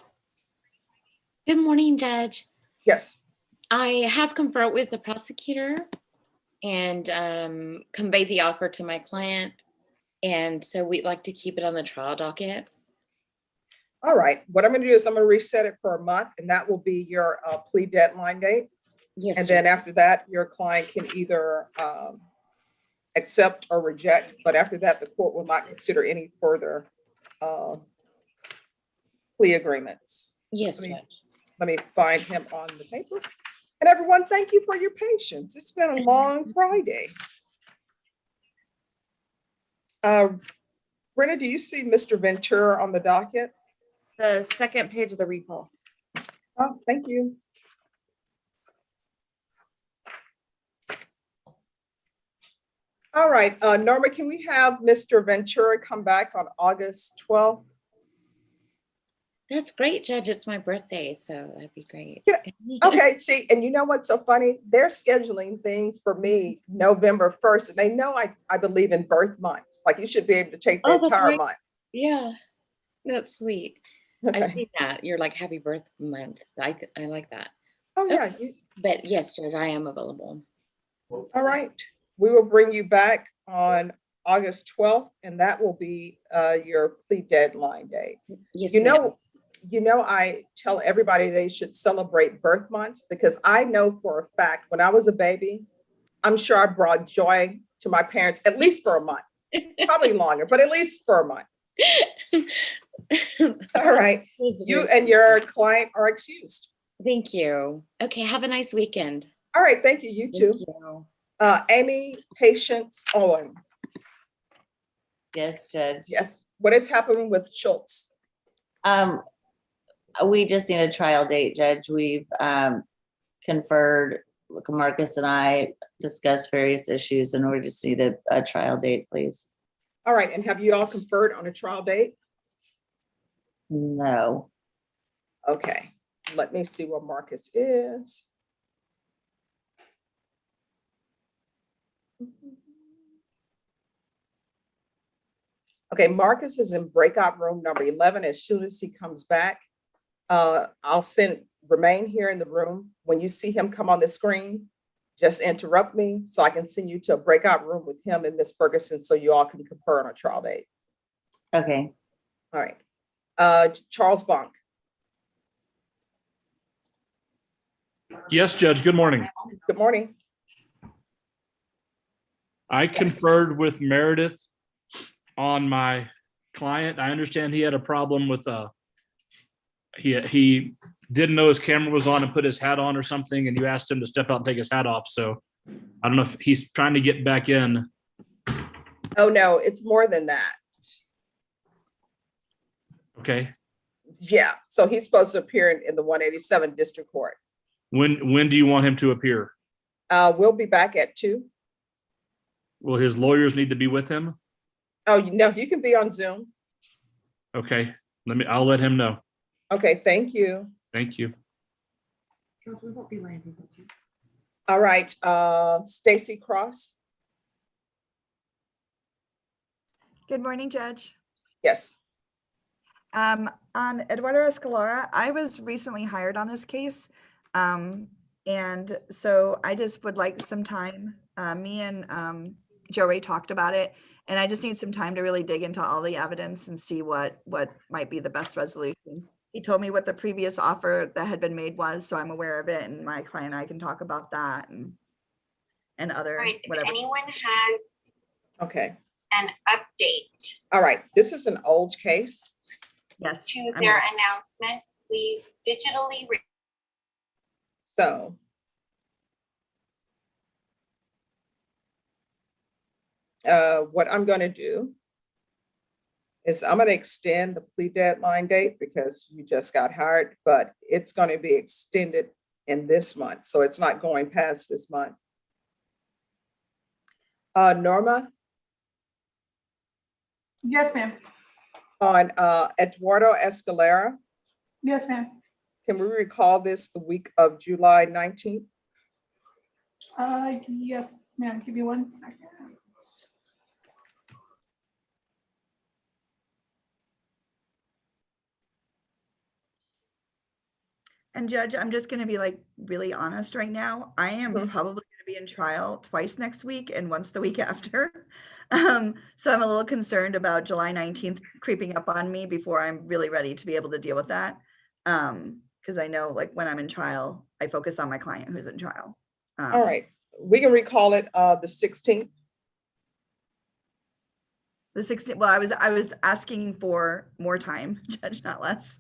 Speaker 6: Good morning, Judge.
Speaker 2: Yes.
Speaker 6: I have conferred with the prosecutor and conveyed the offer to my client. And so we'd like to keep it on the trial docket.
Speaker 2: All right, what I'm gonna do is I'm gonna reset it for a month, and that will be your plea deadline date.
Speaker 6: Yes.
Speaker 2: And then after that, your client can either accept or reject, but after that, the court will not consider any further plea agreements.
Speaker 6: Yes,
Speaker 2: Judge. Let me find him on the paper. And everyone, thank you for your patience. It's been a long Friday. Brenna, do you see Mr. Ventura on the docket?
Speaker 3: The second page of the recall.
Speaker 2: Oh, thank you. All right, Norma, can we have Mr. Ventura come back on August 12th?
Speaker 6: That's great, Judge. It's my birthday, so that'd be great.
Speaker 2: Okay, see, and you know what's so funny? They're scheduling things for me November 1st, and they know I believe in birth months. Like, you should be able to take the
Speaker 6: Oh, that's
Speaker 2: entire
Speaker 6: right.
Speaker 2: month.
Speaker 6: Yeah, that's sweet.
Speaker 2: Okay.
Speaker 6: I've seen that. You're like happy birth month. I like that.
Speaker 2: Oh, yeah.
Speaker 6: But yes, Judge, I am available.
Speaker 2: All right. We will bring you back on August 12th, and that will be your plea deadline date.
Speaker 6: Yes,
Speaker 2: You know, I tell everybody they should celebrate birth months, because I know for a fact when I was a baby, I'm sure I brought joy to my parents, at least for a month, probably longer, but at least for a month. All right. You and your client are excused.
Speaker 6: Thank you. Okay, have a nice weekend.
Speaker 2: All right. Thank you. You too.
Speaker 6: You.
Speaker 2: Amy Patience Owen.
Speaker 11: Yes, Judge.
Speaker 2: Yes. What is happening with Schultz?
Speaker 11: We just need a trial date, Judge. We've conferred, Marcus and I discussed various issues in order to see a trial date, please.
Speaker 2: All right. And have you all conferred on a trial date?
Speaker 11: No.
Speaker 2: Okay. Let me see where Marcus is. Okay, Marcus is in breakout room number 11. As soon as he comes back, I'll remain here in the room. When you see him come on the screen, just interrupt me so I can send you to a breakout room with him and Miss Ferguson so you all can confer on a trial date.
Speaker 11: Okay.
Speaker 2: All right. Charles Bonk.
Speaker 9: Yes, Judge. Good morning.
Speaker 2: Good morning.
Speaker 9: I conferred with Meredith on my client. I understand he had a problem with he didn't know his camera was on and put his hat on or something, and you asked him to step out and take his hat off. So I don't know if he's trying to get back in.
Speaker 2: Oh no, it's more than that.
Speaker 9: Okay.
Speaker 2: Yeah, so he's supposed to appear in the 187 District Court.
Speaker 9: When do you want him to appear?
Speaker 2: We'll be back at 2.
Speaker 9: Will his lawyers need to be with him?
Speaker 2: Oh, you can be on Zoom.
Speaker 9: Okay. I'll let him know.
Speaker 2: Okay, thank you.
Speaker 9: Thank you.
Speaker 3: We won't be landing.
Speaker 2: All right, Stacy Cross.
Speaker 15: Good morning, Judge.
Speaker 2: Yes.
Speaker 15: On Eduardo Escalara, I was recently hired on this case. And so I just would like some time. Me and Joe Ray talked about it, and I just need some time to really dig into all the evidence and see what might be the best resolution. He told me what the previous offer that had been made was, so I'm aware of it, and my client and I can talk about that and other
Speaker 22: Right, if
Speaker 15: whatever.
Speaker 22: anyone has
Speaker 2: Okay.
Speaker 22: an update
Speaker 2: All right, this is an old case.
Speaker 15: Yes.
Speaker 22: to
Speaker 15: I'm
Speaker 22: their
Speaker 15: aware.
Speaker 22: announcement, please digitally.
Speaker 2: So. What I'm going to do is I'm going to extend the plea deadline date because you just got hired, but it's going to be extended in this month. So it's not going past this month. Norma?
Speaker 7: Yes, ma'am.
Speaker 2: On Eduardo Escalera,
Speaker 7: Yes, ma'am.
Speaker 2: can we recall this the week of July 19th?
Speaker 7: Yes, ma'am. Give me 1 second.
Speaker 15: And Judge, I'm just going to be like really honest right now. I am probably going to be in trial twice next week and once the week after. So I'm a little concerned about July 19th creeping up on me before I'm really ready to be able to deal with that. Because I know like when I'm in trial, I focus on my client who's in trial.
Speaker 2: All right, we can recall it the 16th.
Speaker 15: The 16th, well, I was asking for more time, Judge, not less.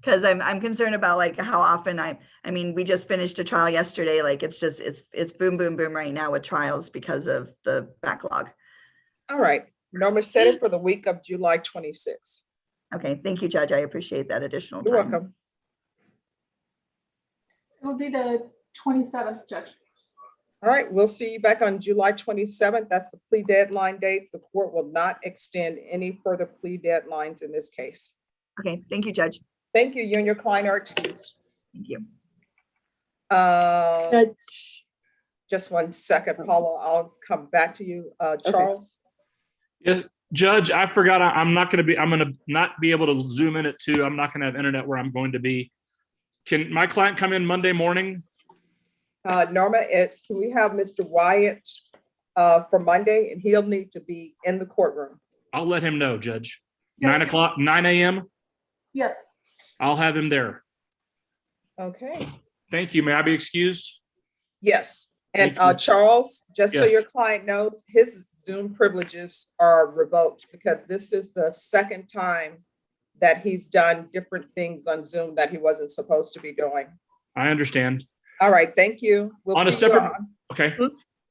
Speaker 15: Because I'm concerned about like how often I mean, we just finished a trial yesterday. Like it's just, it's boom, boom, boom right now with trials because of the backlog.
Speaker 2: All right, Norma, set it for the week of July 26th.
Speaker 15: Okay, thank you, Judge. I appreciate that additional
Speaker 2: You're
Speaker 15: time.
Speaker 2: welcome.
Speaker 7: It will be the 27th, Judge.
Speaker 2: All right, we'll see you back on July 27th. That's the plea deadline date. The court will not extend any further plea deadlines in this case.
Speaker 15: Okay, thank you, Judge.
Speaker 2: Thank you. You and your client are excused.
Speaker 15: Thank you.
Speaker 2: Just 1 second, Paula. I'll come back to you. Charles?
Speaker 9: Yeah, Judge, I forgot I'm going to not be able to zoom in at 2. I'm not going to have internet where I'm going to be. Can my client come in Monday morning?
Speaker 2: Norma, can we have Mr. Wyatt for Monday, and he'll need to be in the courtroom.
Speaker 9: I'll let him know, Judge.
Speaker 7: Yes,
Speaker 9: 9 o'clock, 9 a.m.
Speaker 7: Yes.
Speaker 9: I'll have him there.
Speaker 2: Okay.
Speaker 9: Thank you. May I be excused?
Speaker 2: Yes. And
Speaker 9: Thank you.
Speaker 2: Charles, just so
Speaker 9: Yes.
Speaker 2: your client knows, his Zoom privileges are revoked because this is the second time that he's done different things on Zoom that he wasn't supposed to be doing.
Speaker 9: I understand.
Speaker 2: All right. Thank you. We'll
Speaker 9: On a
Speaker 2: see
Speaker 9: separate,
Speaker 2: you on.
Speaker 9: okay.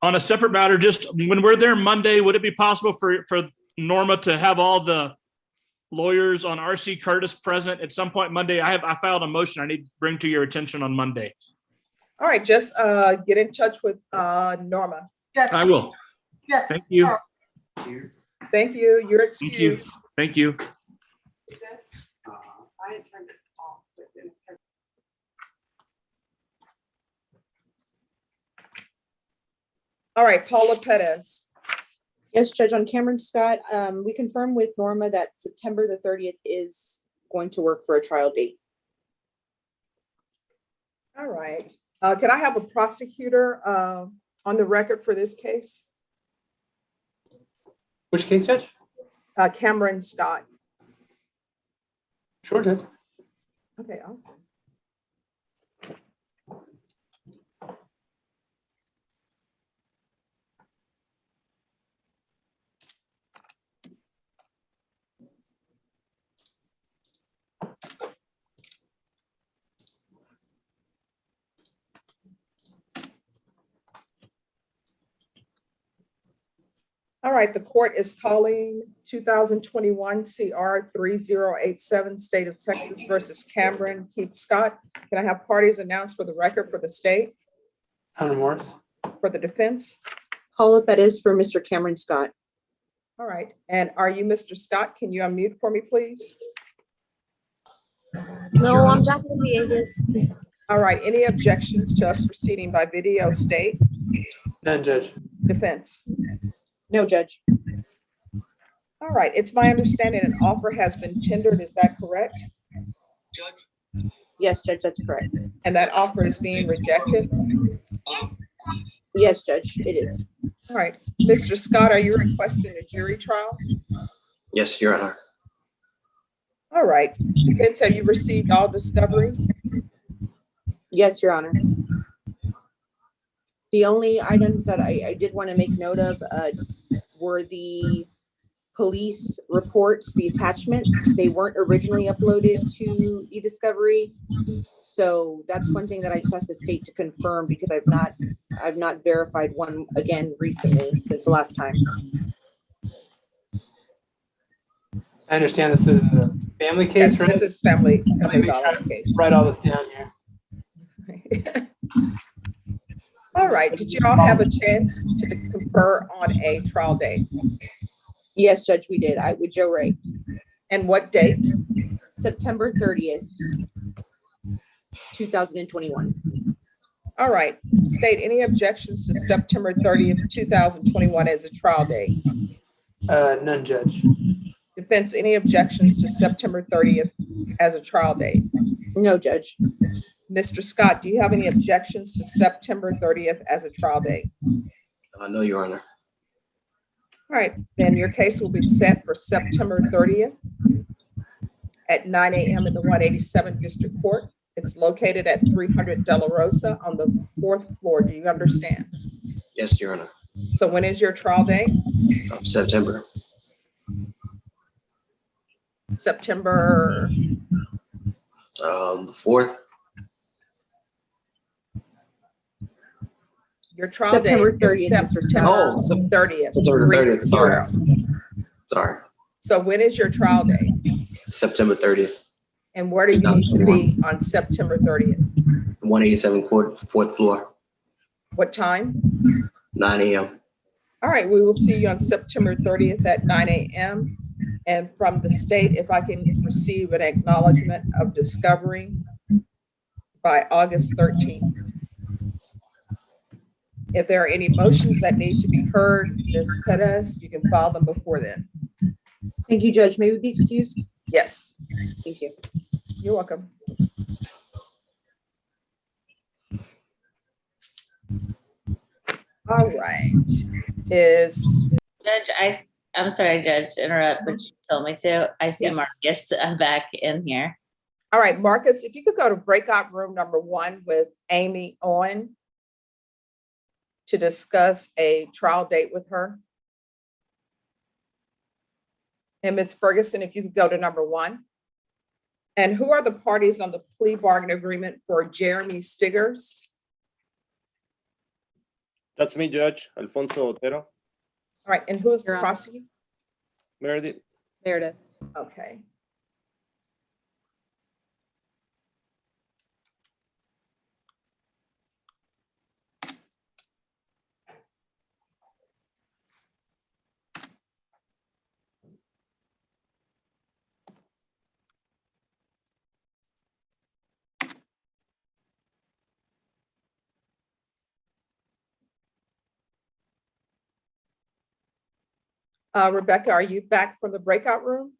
Speaker 9: On a separate matter, just when we're there Monday, would it be possible for Norma to have all the lawyers on RC Curtis present at some point Monday? I filed a motion I need to bring to your attention on Monday.
Speaker 2: All right. Just get in touch with Norma.
Speaker 7: Yes.
Speaker 9: I will.
Speaker 7: Yes.
Speaker 9: Thank you.
Speaker 2: Thank you. You're
Speaker 9: Thank you.
Speaker 2: excused.
Speaker 9: Thank you.
Speaker 2: All right, Paula Perez.
Speaker 3: Yes, Judge, on Cameron Scott, we confirmed with Norma that September the 30th is going to work for a trial date.
Speaker 2: All right. Can I have a prosecutor on the record for this case?
Speaker 13: Which case, Judge?
Speaker 2: Cameron Scott.
Speaker 13: Sure, Judge.
Speaker 2: Okay, awesome. All right, the court is calling 2021 CR 3087, State of Texas versus Cameron Keith Scott. Can I have parties announced for the record for the state?
Speaker 13: Hunter Morris.
Speaker 2: For the defense?
Speaker 3: Paula Perez for Mr. Cameron Scott.
Speaker 2: All right, and are you Mr. Scott? Can you unmute for me, please?
Speaker 8: No, I'm Jacqueline Villegas.
Speaker 2: All right, any objections to us proceeding by video, state?
Speaker 13: None, Judge.
Speaker 2: Defense?
Speaker 3: No, Judge.
Speaker 2: All right, it's my understanding an offer has been tendered, is that correct?
Speaker 3: Yes, Judge, that's correct.
Speaker 2: And that offer is being rejected?
Speaker 3: Yes, Judge, it is.
Speaker 2: All right, Mr. Scott, are you requesting a jury trial?
Speaker 14: Yes, Your Honor.
Speaker 2: All right, defense, have you received all discovery?
Speaker 3: Yes, Your Honor. The only items that I did want to make note of were the police reports, the attachments. They weren't originally uploaded to e-discovery. So that's one thing that I just asked the state to confirm because I've not verified one again recently since the last time.
Speaker 13: I understand this is a family case,
Speaker 2: Yes,
Speaker 13: right?
Speaker 2: this is family
Speaker 13: Let me try
Speaker 2: violence
Speaker 13: to
Speaker 2: case.
Speaker 13: write all this down here.
Speaker 2: All right, did you all have a chance to confer on a trial date?
Speaker 3: Yes, Judge, we did. With Joe Ray.
Speaker 2: And what date?
Speaker 3: September 30th, 2021.
Speaker 2: All right, state any objections to September 30th, 2021 as a trial date?
Speaker 13: None, Judge.
Speaker 2: Defense, any objections to September 30th as a trial date?
Speaker 3: No, Judge.
Speaker 2: Mr. Scott, do you have any objections to September 30th as a trial date?
Speaker 14: No, Your Honor.
Speaker 2: All right, then your case will be set for September 30th at 9 a.m. in the 187th District Court. It's located at 300 De La Rosa on the 4th floor. Do you understand?
Speaker 14: Yes, Your Honor.
Speaker 2: So when is your trial date?
Speaker 14: September.
Speaker 2: September
Speaker 14: The 4th.
Speaker 2: Your trial
Speaker 3: September
Speaker 2: date is
Speaker 3: 30th, Mr.
Speaker 2: September
Speaker 3: Scott.
Speaker 2: 30th.
Speaker 14: September 30th. Sorry.
Speaker 2: 30.
Speaker 14: Sorry.
Speaker 2: So when is your trial date?
Speaker 14: September 30th.
Speaker 2: And where do you need to be on September 30th?
Speaker 14: 187 court, 4th floor,
Speaker 2: What time?
Speaker 14: 9 a.m.
Speaker 2: All right, we will see you on September 30th at 9 a.m. And from the state, if I can receive an acknowledgement of discovery by August 13th. If there are any motions that need to be heard, Ms. Perez, you can file them before then.
Speaker 3: Thank you, Judge. May we be excused?
Speaker 2: Yes,
Speaker 3: Thank you.
Speaker 2: you're welcome. All right, is,
Speaker 11: Judge, I'm sorry, Judge, to interrupt, but you told me to. I see
Speaker 2: Yes.
Speaker 11: Marcus back in here.
Speaker 2: all right, Marcus, if you could go to breakout room number 1 with Amy Owen to discuss a trial date with her. And Ms. Ferguson, if you could go to number 1. And who are the parties on the plea bargain agreement for Jeremy Stiggers?
Speaker 17: That's me, Judge. Alfonso Otero.
Speaker 2: All right, and who is the prosecutor?
Speaker 17: Meredith.
Speaker 3: Meredith.
Speaker 2: Okay. Rebecca, are you back from the breakout room?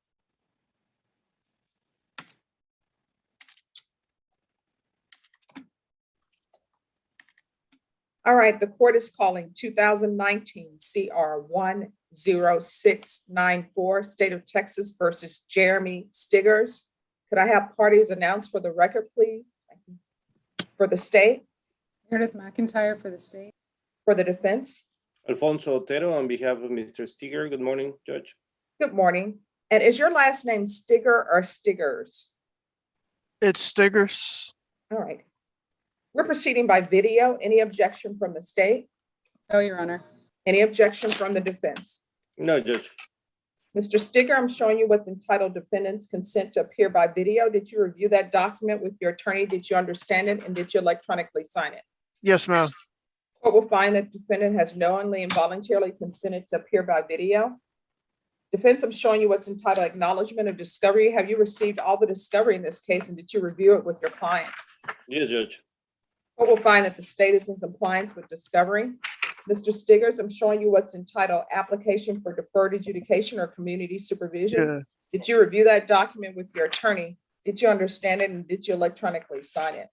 Speaker 2: All right, the court is calling 2019 CR 10694, State of Texas versus Jeremy Stiggers. Could I have parties announced for the record, please? For the state,
Speaker 1: Meredith McIntyre for the state.
Speaker 2: for the defense.
Speaker 17: Alfonso Otero on behalf of Mr. Stiger. Good morning, Judge.
Speaker 2: Good morning. And is your last name Stigger or Stiggers?
Speaker 19: It's Stiggers.
Speaker 2: All right. We're proceeding by video. Any objection from the state?
Speaker 1: No, Your Honor.
Speaker 2: Any objection from the defense?
Speaker 17: No, Judge.
Speaker 2: Mr. Stigger, I'm showing you what's entitled Defendant's Consent to Appear by Video. Did you review that document with your attorney? Did you understand it? And did you electronically sign it?
Speaker 19: Yes, ma'am.
Speaker 2: Court will find that defendant has knowingly and voluntarily consented to appear by video. Defense, I'm showing you what's entitled Acknowledgement of Discovery. Have you received all the discovery in this case, and did you review it with your client?
Speaker 17: Yes, Judge.
Speaker 2: Court will find that the state is in compliance with discovery. Mr. Stiggers, I'm showing you what's entitled Application for Deferred Adjudication or Community Supervision.
Speaker 19: Yeah.
Speaker 2: Did you review that document with your attorney? Did you understand it, and did you electronically sign it?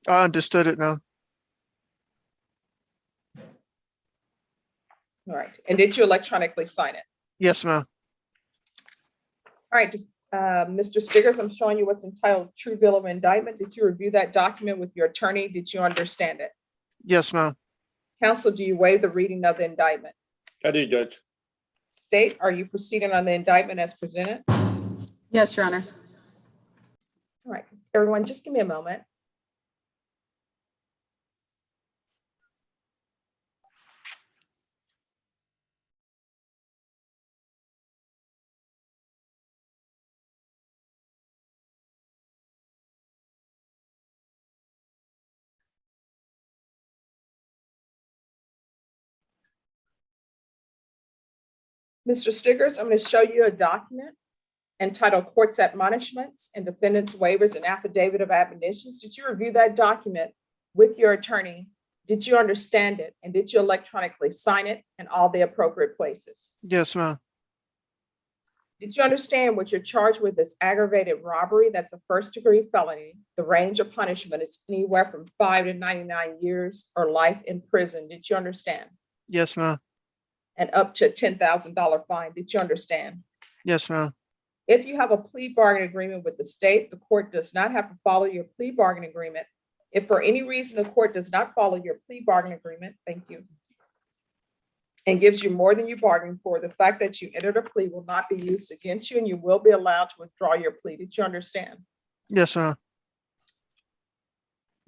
Speaker 19: I understood it now.
Speaker 2: All right. And did you electronically sign it?
Speaker 19: Yes, ma'am.
Speaker 2: All right. Mr. Stiggers, I'm showing you what's entitled True Bill of Indictment. Did you review that document with your attorney? Did you understand it?
Speaker 19: Yes, ma'am.
Speaker 2: Counsel, do you waive the reading of the indictment?
Speaker 17: I do, Judge.
Speaker 2: State, are you proceeding on the indictment as presented?
Speaker 1: Yes, Your Honor.
Speaker 2: All right. Everyone, just give me a moment. Mr. Stiggers, I'm going to show you a document entitled Court's Admonishments and Defendants' Waivers and Affidavit of Admonitions. Did you review that document with your attorney? Did you understand it? And did you electronically sign it in all the appropriate places?
Speaker 19: Yes, ma'am.
Speaker 2: Did you understand what you're charged with is aggravated robbery? That's a first-degree felony. The range of punishment is anywhere from 5 to 99 years or life in prison. Did you understand?
Speaker 19: Yes, ma'am.
Speaker 2: And up to a $10,000 fine. Did you understand?
Speaker 19: Yes, ma'am.
Speaker 2: If you have a plea bargain agreement with the state, the court does not have to follow your plea bargain agreement. If for any reason the court does not follow your plea bargain agreement, thank you, and gives you more than you bargained for, the fact that you entered a plea will not be used against you, and you will be allowed to withdraw your plea. Did you understand?
Speaker 19: Yes, ma'am.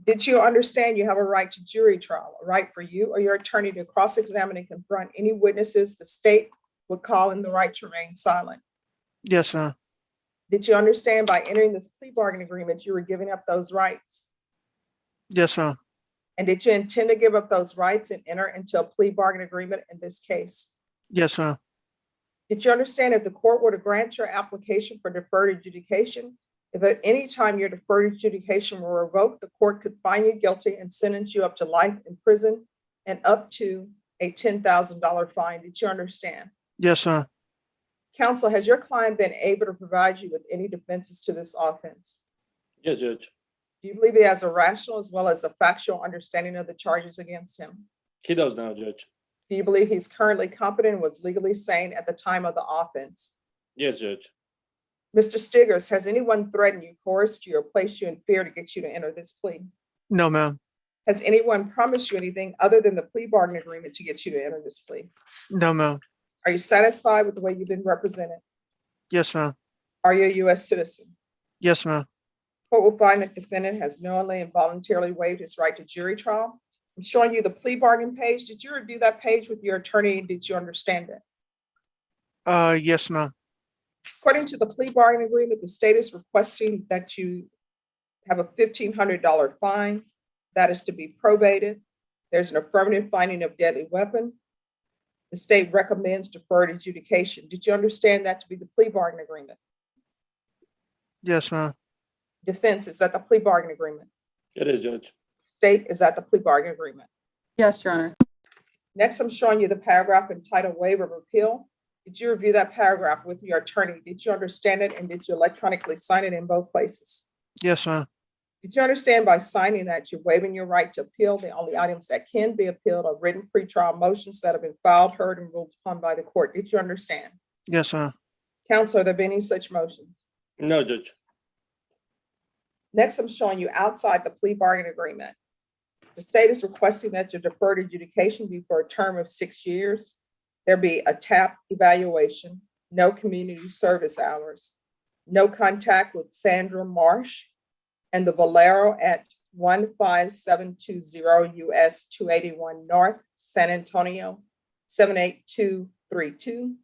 Speaker 2: Did you understand you have a right to jury trial, a right for you or your attorney to cross-examine and confront any witnesses the state would call in the right to remain silent?
Speaker 19: Yes, ma'am.
Speaker 2: Did you understand by entering this plea bargain agreement, you were giving up those rights?
Speaker 19: Yes, ma'am.
Speaker 2: And did you intend to give up those rights and enter into a plea bargain agreement in this case?
Speaker 19: Yes, ma'am.
Speaker 2: Did you understand if the court were to grant your application for deferred adjudication, if at any time your deferred adjudication were revoked, the court could find you guilty and sentence you up to life in prison and up to a $10,000 fine? Did you understand?
Speaker 19: Yes, ma'am.
Speaker 2: Counsel, has your client been able to provide you with any defenses to this offense?
Speaker 17: Yes, Judge.
Speaker 2: Do you believe he has a rational as well as a factual understanding of the charges against him?
Speaker 17: He does now, Judge.
Speaker 2: Do you believe he's currently competent and was legally sane at the time of the offense?
Speaker 17: Yes, Judge.
Speaker 2: Mr. Stiggers, has anyone threatened you, coerced you, or placed you in fear to get you to enter this plea?
Speaker 19: No, ma'am.
Speaker 2: Has anyone promised you anything other than the plea bargain agreement to get you to enter this plea?
Speaker 19: No, ma'am.
Speaker 2: Are you satisfied with the way you've been represented?
Speaker 19: Yes, ma'am.
Speaker 2: Are you a U.S. citizen?
Speaker 19: Yes, ma'am.
Speaker 2: Court will find that defendant has knowingly and voluntarily waived his right to jury trial. I'm showing you the plea bargain page. Did you review that page with your attorney? Did you understand it?
Speaker 19: Yes, ma'am.
Speaker 2: According to the plea bargain agreement, the state is requesting that you have a $1,500 fine. That is to be probated. There's an affirmative finding of deadly weapon. The state recommends deferred adjudication. Did you understand that to be the plea bargain agreement?
Speaker 19: Yes, ma'am.
Speaker 2: Defense, is that the plea bargain agreement?
Speaker 17: It is, Judge.
Speaker 2: State, is that the plea bargain agreement?
Speaker 1: Yes, Your Honor.
Speaker 2: Next, I'm showing you the paragraph entitled Waiver of Appeal. Did you review that paragraph with your attorney? Did you understand it, and did you electronically sign it in both places?
Speaker 19: Yes, ma'am.
Speaker 2: Did you understand by signing that you're waiving your right to appeal? The only items that can be appealed are written pretrial motions that have been filed, heard, and ruled upon by the court. Did you understand?
Speaker 19: Yes, ma'am.
Speaker 2: Counsel, are there been any such motions?
Speaker 17: No, Judge.
Speaker 2: Next, I'm showing you outside the plea bargain agreement. The state is requesting that your deferred adjudication be for a term of 6 years. There be a TAP evaluation, no community service hours, no contact with Sandra Marsh, and the Valero at 15720 US 281 North, San Antonio, 78232.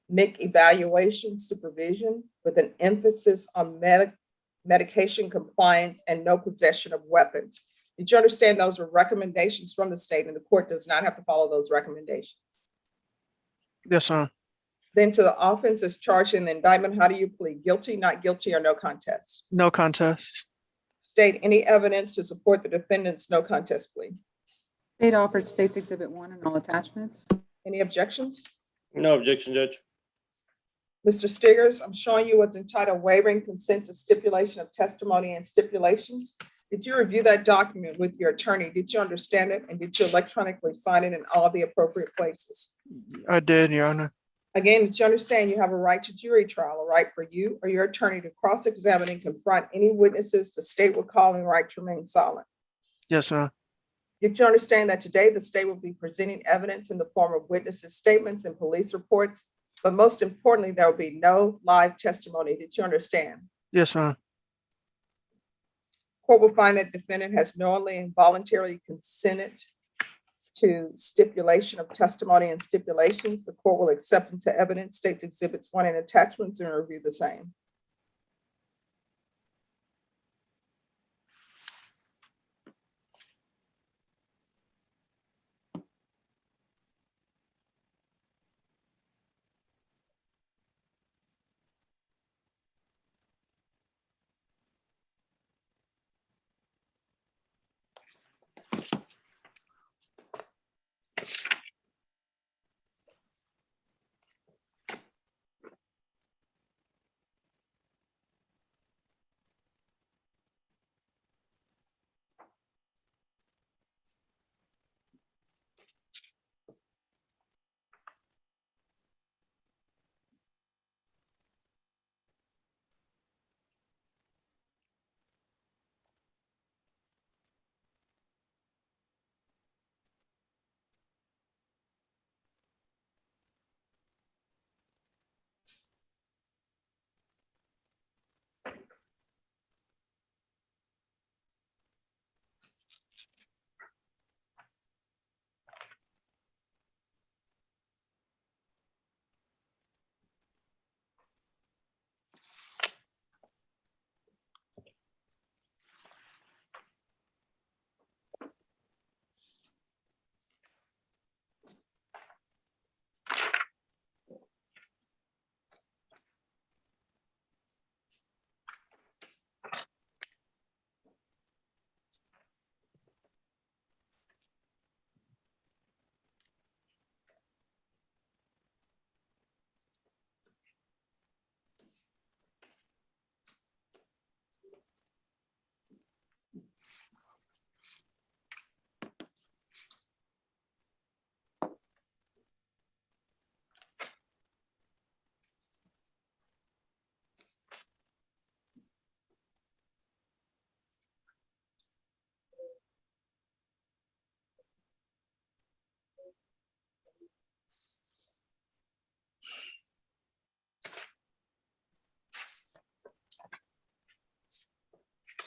Speaker 2: MIC evaluation supervision with an emphasis on medication compliance and no possession of weapons. Did you understand those are recommendations from the state, and the court does not have to follow those recommendations?
Speaker 19: Yes, ma'am.
Speaker 2: Then to the offense as charged in the indictment, how do you plead? Guilty, not guilty, or no contest?
Speaker 19: No contest.
Speaker 2: State any evidence to support the defendant's no contest plea.
Speaker 1: State offers State's Exhibit 1 and all attachments.
Speaker 2: Any objections?
Speaker 17: No objection, Judge.
Speaker 2: Mr. Stiggers, I'm showing you what's entitled Waiving Consent to Stipulation of Testimony and Stipulations. Did you review that document with your attorney? Did you understand it? And did you electronically sign it in all the appropriate places?
Speaker 19: I did, Your Honor.
Speaker 2: Again, did you understand you have a right to jury trial, a right for you or your attorney to cross-examine and confront any witnesses the state will call and right to remain silent?
Speaker 19: Yes, ma'am.
Speaker 2: Did you understand that today the state will be presenting evidence in the form of witnesses' statements and police reports, but most importantly, there will be no live testimony? Did you understand?
Speaker 19: Yes, ma'am.
Speaker 2: Court will find that defendant has knowingly and voluntarily consented to stipulation of testimony and stipulations. The court will accept into evidence State's Exhibits 1 and attachments and review the same.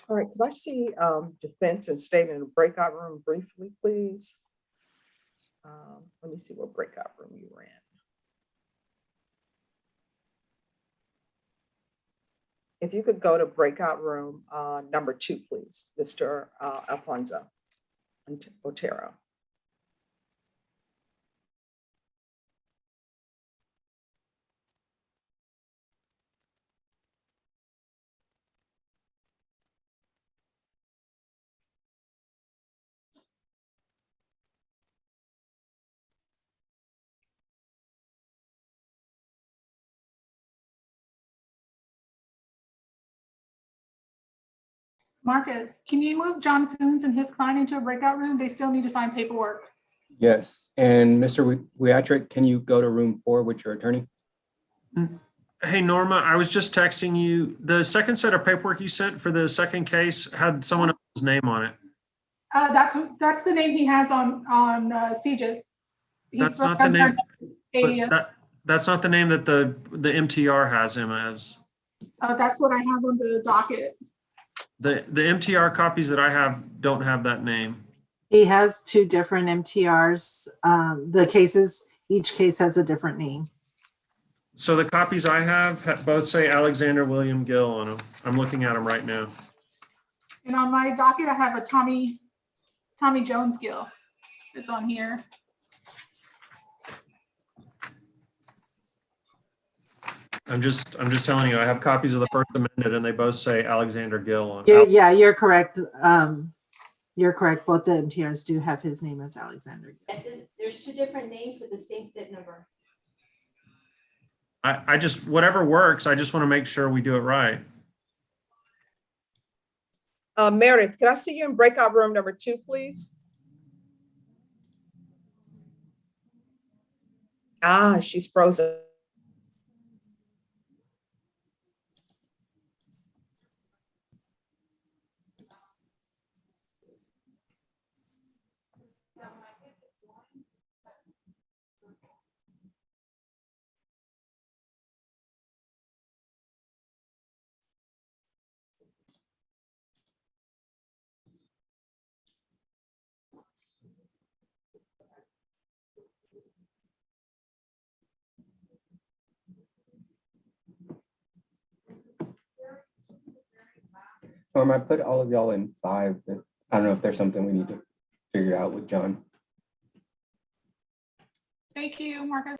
Speaker 2: All right, could I see defense and state in a breakout room briefly, please? Let me see what breakout room you were in. If you could go to breakout room number 2, please, Mr. Alfonso Otero.
Speaker 7: Marcus, can you move John Coons and his client into a breakout room? They still need to sign paperwork.
Speaker 20: Yes, and Mr. Wiatrick, can you go to room 4 with your attorney?
Speaker 21: Hey, Norma, I was just texting you. The second set of paperwork you sent for the second case had someone else's name on it.
Speaker 7: That's the name he has on CJS.
Speaker 21: That's not the name. But that's not the name that the MTR has him as.
Speaker 7: That's what I have on the docket.
Speaker 21: The MTR copies that I have don't have that name.
Speaker 4: He has 2 different MTRs. The cases, each case has a different name.
Speaker 21: So the copies I have both say Alexander William Gill on them. I'm looking at them right now.
Speaker 7: And on my docket, I have a Tommy Jones Gill. It's on here.
Speaker 21: I'm just telling you, I have copies of the First Amendment and they both say Alexander Gill on them.
Speaker 4: Yeah, you're correct. You're correct. Both the MTRs do have his name as Alexander.
Speaker 23: Yes, there's 2 different names with the same SID number.
Speaker 21: I just, whatever works, I just want to make sure we do it right.
Speaker 2: Meredith, can I see you in breakout room number 2, please? Ah, she's frozen.
Speaker 20: I put all of y'all in 5. But I don't know if there's something we need to figure out with John.
Speaker 7: Thank you, Marcus.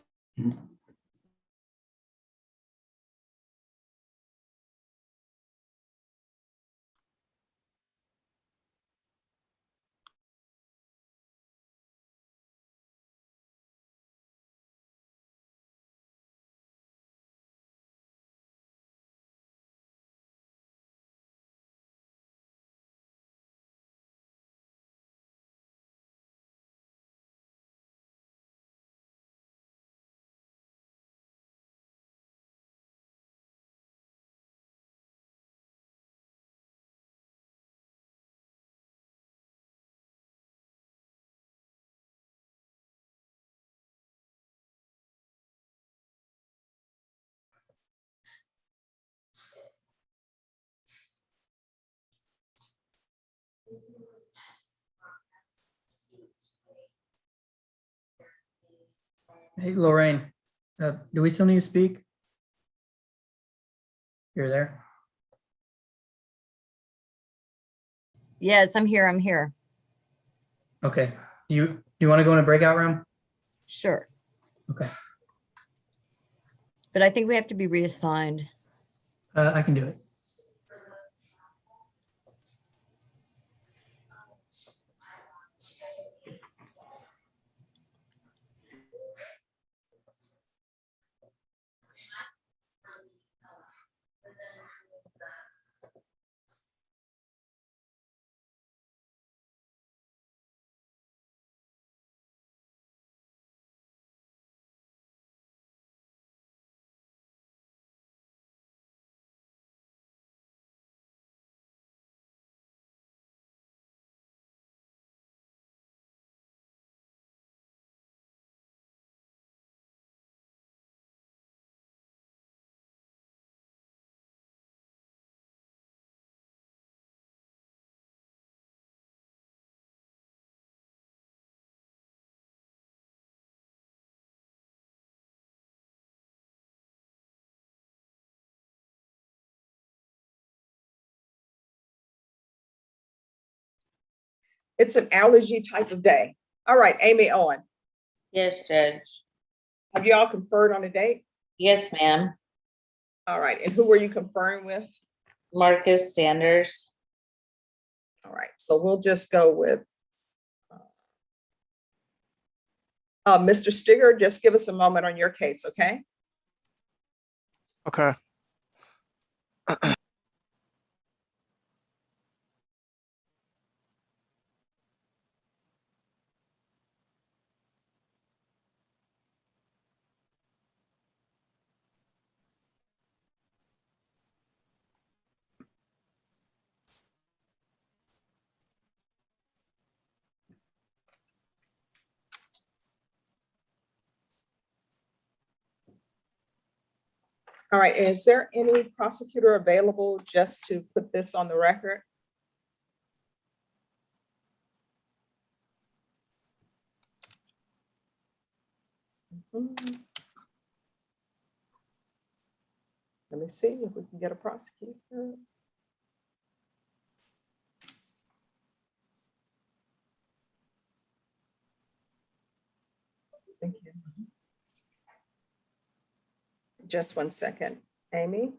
Speaker 24: Hey, Lorraine, do we still need to speak? You're there?
Speaker 25: Yes, I'm here. I'm here.
Speaker 24: Okay. You want to go in a breakout room?
Speaker 25: Sure.
Speaker 24: Okay.
Speaker 25: But I think we have to be reassigned.
Speaker 24: I can do it.
Speaker 2: It's an allergy type of day. All right, Amy Owen.
Speaker 11: Yes, Judge.
Speaker 2: Have you all conferred on a date?
Speaker 11: Yes, ma'am.
Speaker 2: All right, and who were you conferring with?
Speaker 11: Marcus Sanders.
Speaker 2: All right, so we'll just go with Mr. Stiger. Just give us a moment on your case, okay?
Speaker 19: Okay.
Speaker 2: All right, is there any prosecutor available just to put this on the record? Mhm. Let me see if we can get a prosecutor. Thank you. Just one second, Amy.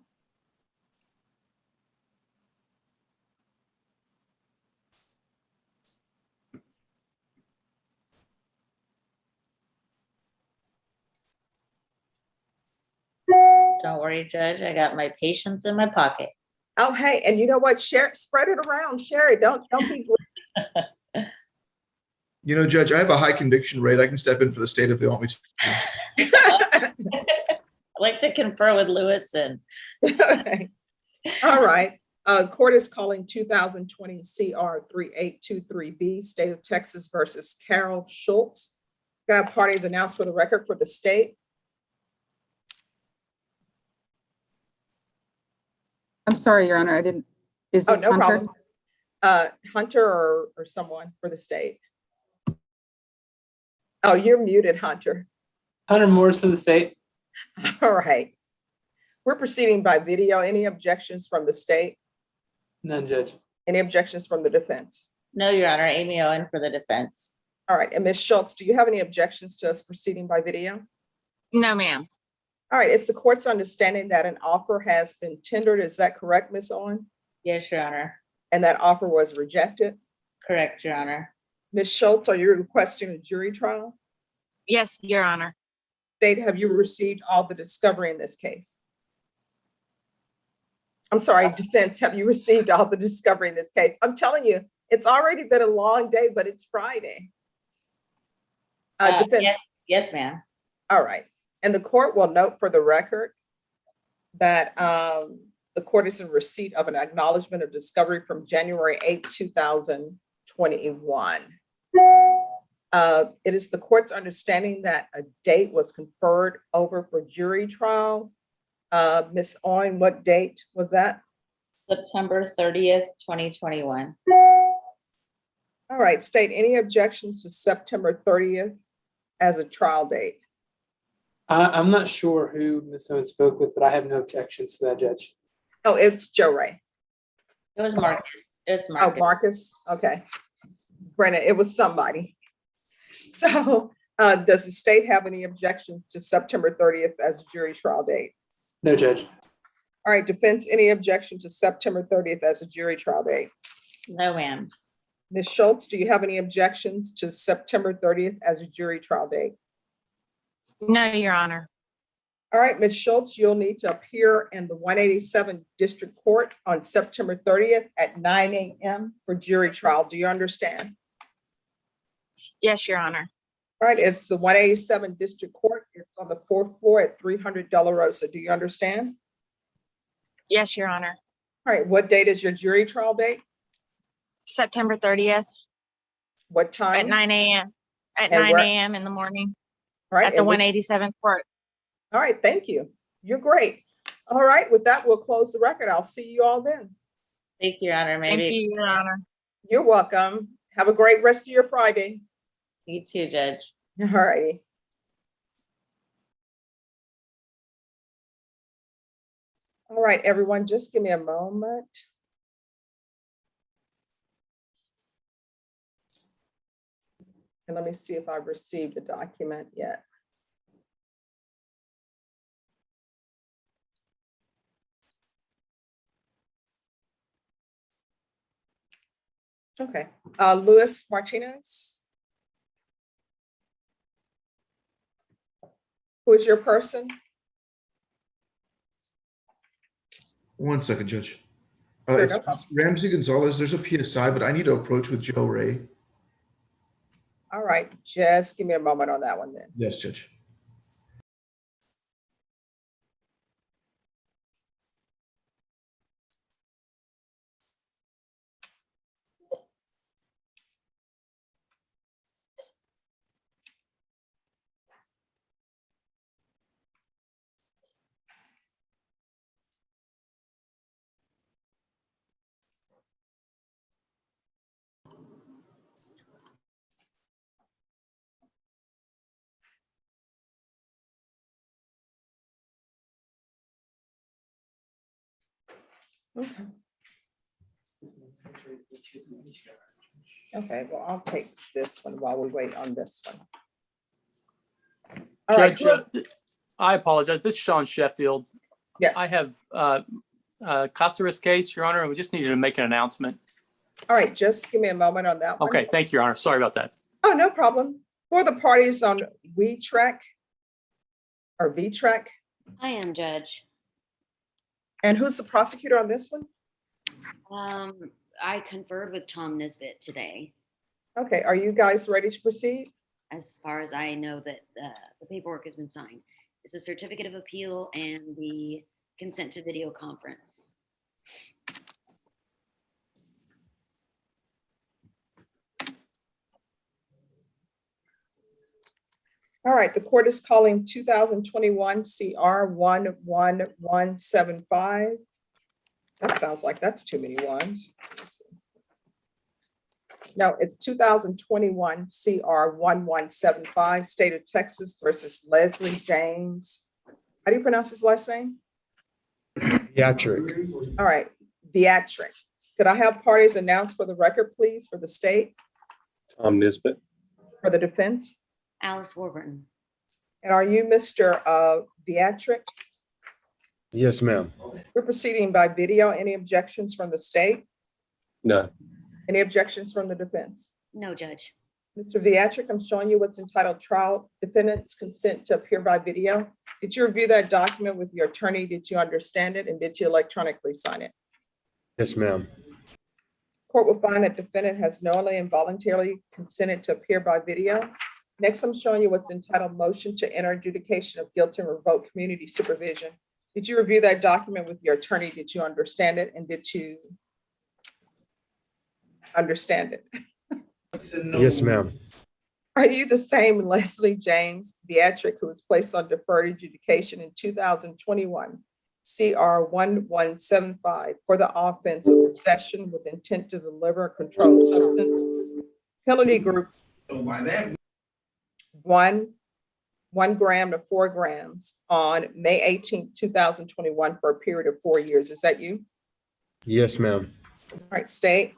Speaker 11: Don't worry, Judge. I got my patience in my pocket.
Speaker 2: Oh, hey, and you know what? Share, spread it around. Share it. Don't be.
Speaker 5: You know, Judge, I have a high conviction rate. I can step in for the state if they want me to.
Speaker 11: I'd like to confer with Lewison.
Speaker 2: All right. Court is calling 2020 CR 3823B, State of Texas versus Carol Schultz. Got parties announced for the record for the state.
Speaker 1: I'm sorry, Your Honor, I didn't, is
Speaker 2: Oh,
Speaker 1: this
Speaker 2: no
Speaker 1: Hunter?
Speaker 2: problem. Hunter or someone for the state. Oh, you're muted, Hunter.
Speaker 13: Hunter Moore's for the state.
Speaker 2: All right. We're proceeding by video. Any objections from the state?
Speaker 13: None, Judge.
Speaker 2: Any objections from the defense?
Speaker 11: No, Your Honor. Amy Owen for the defense.
Speaker 2: All right. And Ms. Schultz, do you have any objections to us proceeding by video?
Speaker 10: No, ma'am.
Speaker 2: All right. It's the court's understanding that an offer has been tendered. Is that correct, Ms. Owen?
Speaker 11: Yes, Your Honor.
Speaker 2: And that offer was rejected?
Speaker 11: Correct, Your Honor.
Speaker 2: Ms. Schultz, are you requesting a jury trial?
Speaker 10: Yes, Your Honor.
Speaker 2: State, have you received all the discovery in this case? I'm sorry, defense, have you received all the discovery in this case? I'm telling you, it's already been a long day, but it's Friday. Defense.
Speaker 11: Yes, ma'am.
Speaker 2: All right. And the court will note for the record that the court is in receipt of an acknowledgement of discovery from January 8, 2021. It is the court's understanding that a date was conferred over for jury trial. Ms. Owen, what date was that?
Speaker 11: September 30th, 2021.
Speaker 2: All right, state any objections to September 30th as a trial date?
Speaker 13: I'm not sure who Ms. Owen spoke with, but I have no objections to that, Judge.
Speaker 2: Oh, it's Joe Ray.
Speaker 11: It was Marcus. It was Marcus.
Speaker 2: Oh, Marcus. Okay. Brenna, it was somebody. So does the state have any objections to September 30th as a jury trial date?
Speaker 13: No, Judge.
Speaker 2: All right, defense, any objection to September 30th as a jury trial date?
Speaker 11: No, ma'am.
Speaker 2: Ms. Schultz, do you have any objections to September 30th as a jury trial date?
Speaker 10: No, Your Honor.
Speaker 2: All right, Ms. Schultz, you'll need to appear in the 187 District Court on September 30th at 9 a.m. for jury trial. Do you understand?
Speaker 10: Yes, Your Honor.
Speaker 2: All right, it's the 187 District Court. It's on the 4th floor at 300 De La Rosa. Do you understand?
Speaker 10: Yes, Your Honor.
Speaker 2: All right, what date is your jury trial date?
Speaker 10: September 30th.
Speaker 2: What time?
Speaker 10: At 9 a.m. At
Speaker 2: And
Speaker 10: 9
Speaker 2: where?
Speaker 10: a.m. in the morning.
Speaker 2: All right,
Speaker 10: At the
Speaker 2: and which-
Speaker 10: 187th Court.
Speaker 2: All right, thank you. You're great. All right, with that, we'll close the record. I'll see you all then.
Speaker 11: Thank you, Your Honor. Maybe.
Speaker 10: Thank you, Your Honor.
Speaker 2: You're welcome. Have a great rest of your Friday.
Speaker 11: You too, Judge.
Speaker 2: All righty. All right, everyone, just give me a moment. And let me see if I've received a document yet. Okay, Luis Martinez. Who is your person?
Speaker 5: 1 second, Judge.
Speaker 2: Sure,
Speaker 5: It's
Speaker 2: no problem.
Speaker 5: Ramsey Gonzalez. There's a PSI, but I need to approach with Joe Ray.
Speaker 2: All right, just give me a moment on that one then.
Speaker 5: Yes, Judge.
Speaker 2: Okay. Okay, well, I'll take this one while we wait on this one. All right,
Speaker 6: Judge, I apologize. This is Sean Sheffield.
Speaker 2: Yes.
Speaker 6: I have a cost of risk case, Your Honor, and we just needed to make an announcement.
Speaker 2: All right, just give me a moment on that one.
Speaker 6: Okay, thank you, Your Honor. Sorry about that.
Speaker 2: Oh, no problem. For the parties on WeTrack or VTrack,
Speaker 23: I am, Judge.
Speaker 2: and who's the prosecutor on this one?
Speaker 23: I conferred with Tom Nisbet today.
Speaker 2: Okay, are you guys ready to proceed?
Speaker 23: As far as I know that the paperwork has been signed. It's a certificate of appeal and the consent to video conference.
Speaker 2: All right, the court is calling 2021 CR 11175. That sounds like that's too many ones. Let's see. No, it's 2021 CR 1175, State of Texas versus Leslie James. How do you pronounce his last name?
Speaker 12: Beatrick.
Speaker 2: All right, Beatrick. Could I have parties announced for the record, please, for the state,
Speaker 17: Tom Nisbet.
Speaker 2: for the defense?
Speaker 23: Alice Warburton.
Speaker 2: And are you Mr. Beatrick?
Speaker 12: Yes, ma'am.
Speaker 2: We're proceeding by video. Any objections from the state?
Speaker 17: None.
Speaker 2: Any objections from the defense?
Speaker 23: No, Judge.
Speaker 2: Mr. Beatrick, I'm showing you what's entitled Trial Defendant's Consent to Appear by Video. Did you review that document with your attorney? Did you understand it? And did you electronically sign it?
Speaker 12: Yes, ma'am.
Speaker 2: Court will find that defendant has knowingly and voluntarily consented to appear by video. Next, I'm showing you what's entitled Motion to Enter Adjudication of Guilt and Revoke Community Supervision. Did you review that document with your attorney? Did you understand it? And did you understand it?
Speaker 12: Yes, ma'am.
Speaker 2: Are you the same Leslie James Beatrick who was placed on deferred adjudication in 2021 CR 1175 for the offense of possession with intent to deliver a controlled substance? Penalty group 1 gram to 4 grams on May 18th, 2021 for a period of 4 years. Is that you?
Speaker 12: Yes, ma'am.
Speaker 2: All right, state.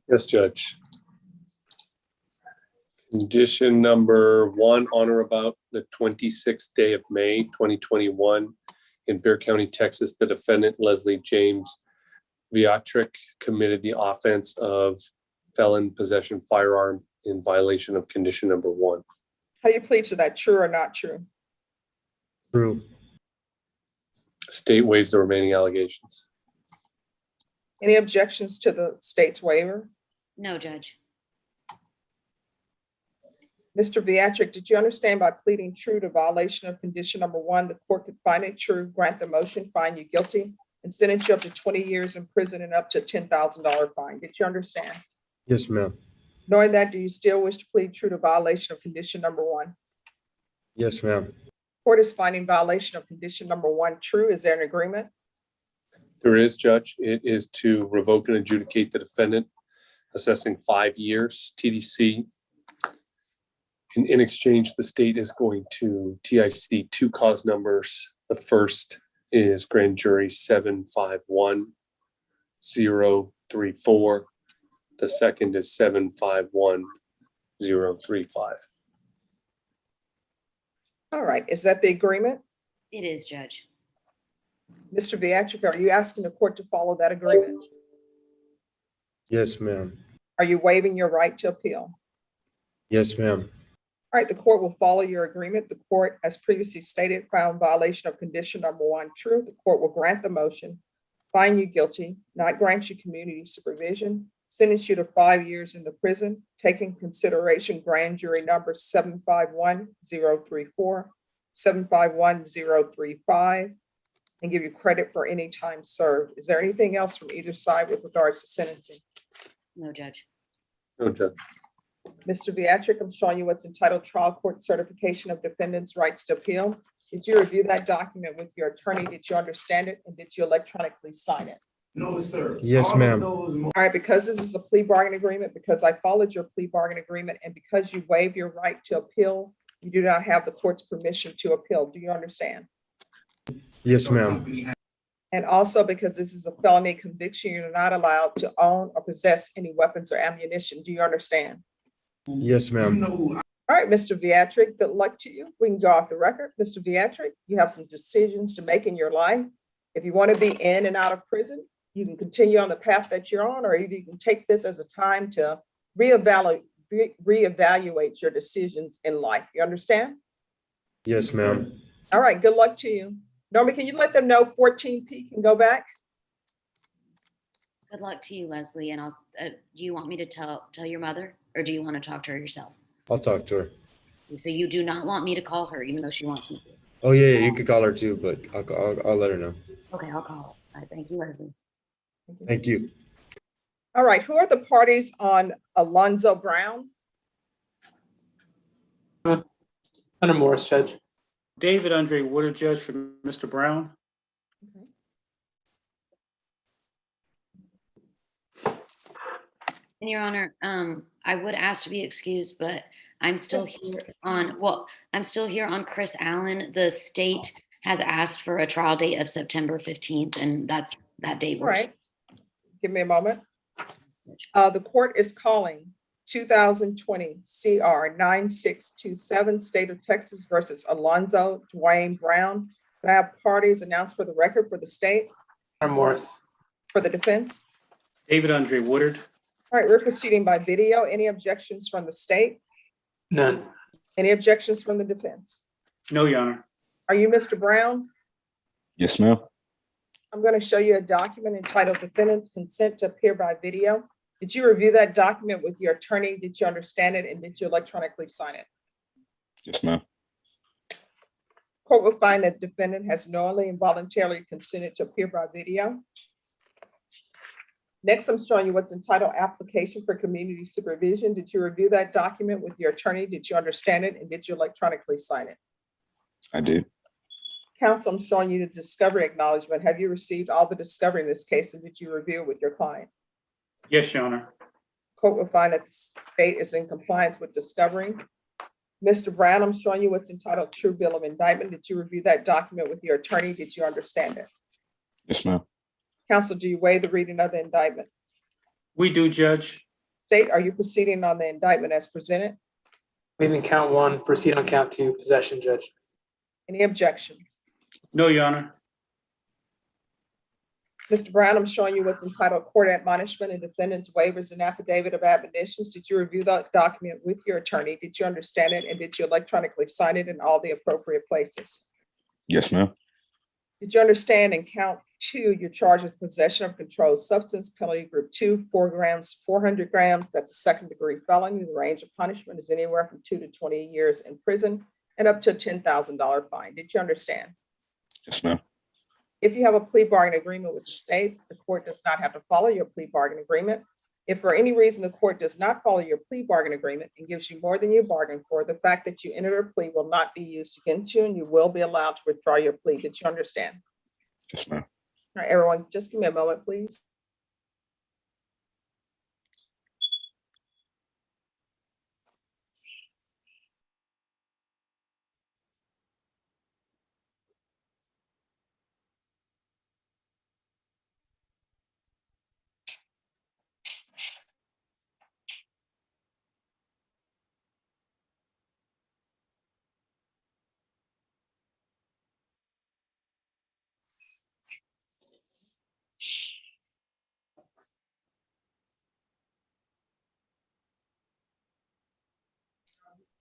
Speaker 17: Yes, Judge. Condition number 1, on or about the 26th day of May, 2021, in Bexar County, Texas, the defendant, Leslie James Beatrick, committed the offense of felon possession firearm in violation of condition number 1.
Speaker 2: How do you plead to that? True or not true?
Speaker 12: True.
Speaker 17: State waives the remaining allegations.
Speaker 2: Any objections to the state's waiver?
Speaker 23: No, Judge.
Speaker 2: Mr. Beatrick, did you understand by pleading true to violation of condition number 1, the court could find it true, grant the motion, find you guilty, and sentence you up to 20 years in prison and up to a $10,000 fine? Did you understand?
Speaker 12: Yes, ma'am.
Speaker 2: Knowing that, do you still wish to plead true to violation of condition number 1?
Speaker 12: Yes, ma'am.
Speaker 2: Court is finding violation of condition number 1 true. Is there an agreement?
Speaker 17: There is, Judge. It is to revoke and adjudicate the defendant, assessing 5 years TDC. In exchange, the state is going to TIC 2 cause numbers. The first is grand jury 751034. The second is 751035.
Speaker 2: All right, is that the agreement?
Speaker 23: It is, Judge.
Speaker 2: Mr. Beatrick, are you asking the court to follow that agreement?
Speaker 12: Yes, ma'am.
Speaker 2: Are you waiving your right to appeal?
Speaker 12: Yes, ma'am.
Speaker 2: All right, the court will follow your agreement. The court, as previously stated, found violation of condition number 1 true. The court will grant the motion, find you guilty, not grant you community supervision, sentence you to 5 years in the prison, taking consideration grand jury number 751034, 751035, and give you credit for any time served. Is there anything else from either side with regards to sentencing?
Speaker 23: No, Judge.
Speaker 17: No, Judge.
Speaker 2: Mr. Beatrick, I'm showing you what's entitled Trial Court Certification of Defendant's Rights to Appeal. Did you review that document with your attorney? Did you understand it? And did you electronically sign it?
Speaker 12: No, sir. Yes, ma'am.
Speaker 2: All right, because this is a plea bargain agreement, because I followed your plea bargain agreement, and because you waived your right to appeal, you do not have the court's permission to appeal. Do you understand?
Speaker 12: Yes, ma'am.
Speaker 2: And also because this is a felony conviction, you're not allowed to own or possess any weapons or ammunition. Do you understand?
Speaker 12: Yes, ma'am.
Speaker 2: All right, Mr. Viatric, good luck to you. We can go off the record. Mr. Viatric, you have some decisions to make in your life. If you want to be in and out of prison, you can continue on the path that you're on, or either you can take this as a time to reevaluate your decisions in life. You understand?
Speaker 12: Yes, ma'am.
Speaker 2: All right, good luck to you. Norma, can you let them know 14P can go back?
Speaker 23: Good luck to you, Leslie. And do you want me to tell your mother, or do you want to talk to her yourself?
Speaker 12: I'll talk to her.
Speaker 23: So you do not want me to call her, even though she wants me to?
Speaker 12: Oh, yeah, you could call her too, but I'll let her know.
Speaker 23: Okay, I'll call her. All right, thank you, Leslie.
Speaker 12: Thank you.
Speaker 2: All right, who are the parties on Alonzo Brown?
Speaker 13: Hunter Morris, Judge.
Speaker 9: David Andre Woodard, Judge, for Mr. Brown.
Speaker 23: And Your Honor, I would ask to be excused, but I'm still here I'm still here on Chris Allen. The state has asked for a trial date of September 15th, and that date
Speaker 2: All
Speaker 23: works.
Speaker 2: right, give me a moment. The court is calling 2020 CR 9627, State of Texas versus Alonzo Dwayne Brown. Can I have parties announced for the record for the state?
Speaker 13: Hunter Morris.
Speaker 2: For the defense?
Speaker 9: David Andre Woodard.
Speaker 2: All right, we're proceeding by video. Any objections from the state?
Speaker 13: None.
Speaker 2: Any objections from the defense?
Speaker 9: No, Your Honor.
Speaker 2: Are you Mr. Brown?
Speaker 15: Yes, ma'am.
Speaker 2: I'm going to show you a document entitled Defendant's Consent to Appear by Video. Did you review that document with your attorney? Did you understand it? And did you electronically sign it?
Speaker 15: Yes, ma'am.
Speaker 2: Court will find that defendant has knowingly and voluntarily consented to appear by video. Next, I'm showing you what's entitled Application for Community Supervision. Did you review that document with your attorney? Did you understand it? And did you electronically sign it?
Speaker 15: I did.
Speaker 2: Counsel, I'm showing you the discovery acknowledgement. Have you received all the discovery in this case, and did you review it with your client?
Speaker 9: Yes, Your Honor.
Speaker 2: Court will find that the state is in compliance with discovery. Mr. Brown, I'm showing you what's entitled True Bill of Indictment. Did you review that document with your attorney? Did you understand it?
Speaker 15: Yes, ma'am.
Speaker 2: Counsel, do you waive the reading of the indictment?
Speaker 9: We do, Judge.
Speaker 2: State, are you proceeding on the indictment as presented?
Speaker 13: Waiving count one, proceed on count two, possession, Judge.
Speaker 2: Any objections?
Speaker 9: No, Your Honor.
Speaker 2: Mr. Brown, I'm showing you what's entitled Court Admonishment and Defendant's Waivers and Affidavit of Admonitions. Did you review that document with your attorney? Did you understand it? And did you electronically sign it in all the appropriate places?
Speaker 15: Yes, ma'am.
Speaker 2: Did you understand in count two, you're charged with possession of controlled substance, penalty group 2, 4 grams, 400 grams. That's a second-degree felony. The range of punishment is anywhere from 2 to 20 years in prison and up to a $10,000 fine. Did you understand?
Speaker 15: Yes, ma'am.
Speaker 2: If you have a plea bargain agreement with the state, the court does not have to follow your plea bargain agreement. If for any reason the court does not follow your plea bargain agreement and gives you more than you bargained for, the fact that you entered a plea will not be used against you and you will be allowed to withdraw your plea. Did you understand?
Speaker 15: Yes, ma'am.
Speaker 2: All right, everyone, just give me a moment, please.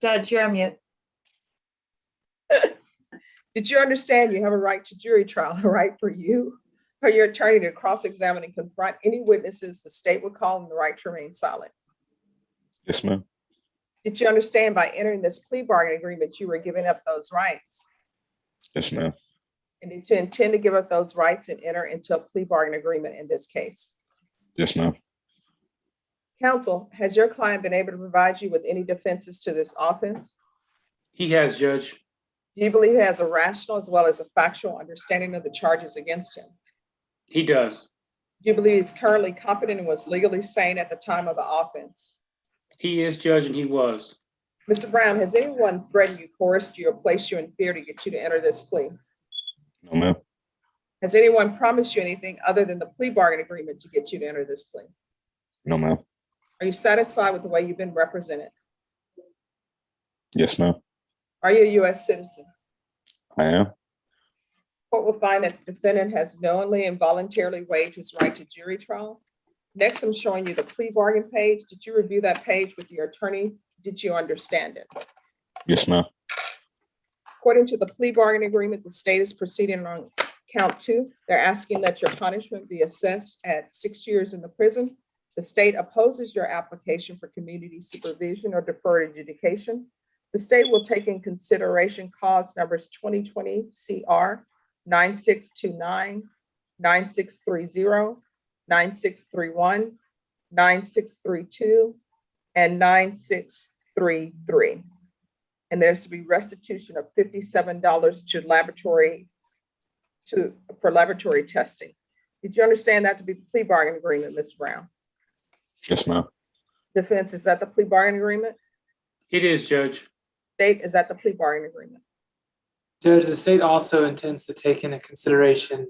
Speaker 8: Judge, you're on mute.
Speaker 2: Did you understand you have a right to jury trial, a right for you, for your attorney to cross-examine and confront any witnesses the state would call, and the right to remain silent?
Speaker 15: Yes, ma'am.
Speaker 2: Did you understand by entering this plea bargain agreement, you were giving up those rights?
Speaker 15: Yes, ma'am.
Speaker 2: And did you intend to give up those rights and enter into a plea bargain agreement in this case?
Speaker 15: Yes, ma'am.
Speaker 2: Counsel, has your client been able to provide you with any defenses to this offense?
Speaker 9: He has, Judge.
Speaker 2: Do you believe he has a rational as well as a factual understanding of the charges against him?
Speaker 9: He does.
Speaker 2: Do you believe he's currently competent and was legally sane at the time of the offense?
Speaker 9: He is, Judge, and he was.
Speaker 2: Mr. Brown, has anyone threatened you, coerced you, or placed you in fear to get you to enter this plea?
Speaker 15: No, ma'am.
Speaker 2: Has anyone promised you anything other than the plea bargain agreement to get you to enter this plea?
Speaker 15: No, ma'am.
Speaker 2: Are you satisfied with the way you've been represented?
Speaker 15: Yes, ma'am.
Speaker 2: Are you a U.S. citizen?
Speaker 15: I am.
Speaker 2: Court will find that the defendant has knowingly and voluntarily waived his right to jury trial. Next, I'm showing you the plea bargain page. Did you review that page with your attorney? Did you understand it?
Speaker 15: Yes, ma'am.
Speaker 2: According to the plea bargain agreement, the state is proceeding on count 2. They're asking that your punishment be assessed at 6 years in the prison. The state opposes your application for community supervision or deferred adjudication. The state will take in consideration cause numbers 2020 CR 9629, 9630, 9631, 9632, and 9633. And there's to be restitution of $57 to laboratories for laboratory testing. Did you understand that to be the plea bargain agreement, Ms. Brown?
Speaker 15: Yes, ma'am.
Speaker 2: Defense, is that the plea bargain agreement?
Speaker 9: It is, Judge.
Speaker 2: State, is that the plea bargain agreement?
Speaker 13: Judge, the state also intends to take into consideration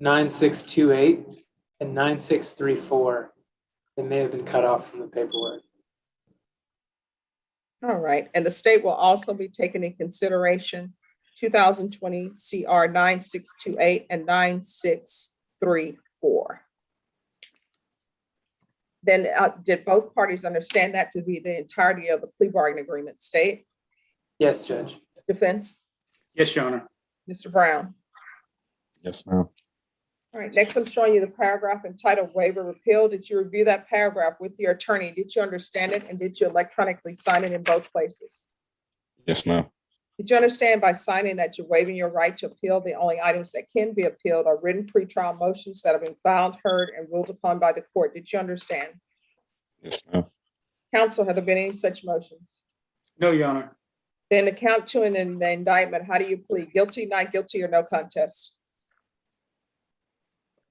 Speaker 13: 9628 and 9634 that may have been cut off from the paperwork.
Speaker 2: All right, and the state will also be taking in consideration 2020 CR 9628 and 9634. Then did both parties understand that to be the entirety of the plea bargain agreement, state?
Speaker 13: Yes, Judge.
Speaker 2: Defense?
Speaker 9: Yes, Your Honor.
Speaker 2: Mr. Brown?
Speaker 15: Yes, ma'am.
Speaker 2: All right, next I'm showing you the paragraph entitled waiver repeal. Did you review that paragraph with your attorney? Did you understand it, and did you electronically sign it in both places?
Speaker 15: Yes, ma'am.
Speaker 2: Did you understand by signing that you're waiving your right to appeal? The only items that can be appealed are written pretrial motions that have been filed, heard, and ruled upon by the court. Did you understand?
Speaker 15: Yes, ma'am.
Speaker 2: Counsel, have there been any such motions?
Speaker 9: No, Your Honor.
Speaker 2: Then the count 2 and in the indictment, how do you plead? Guilty, not guilty, or no contest?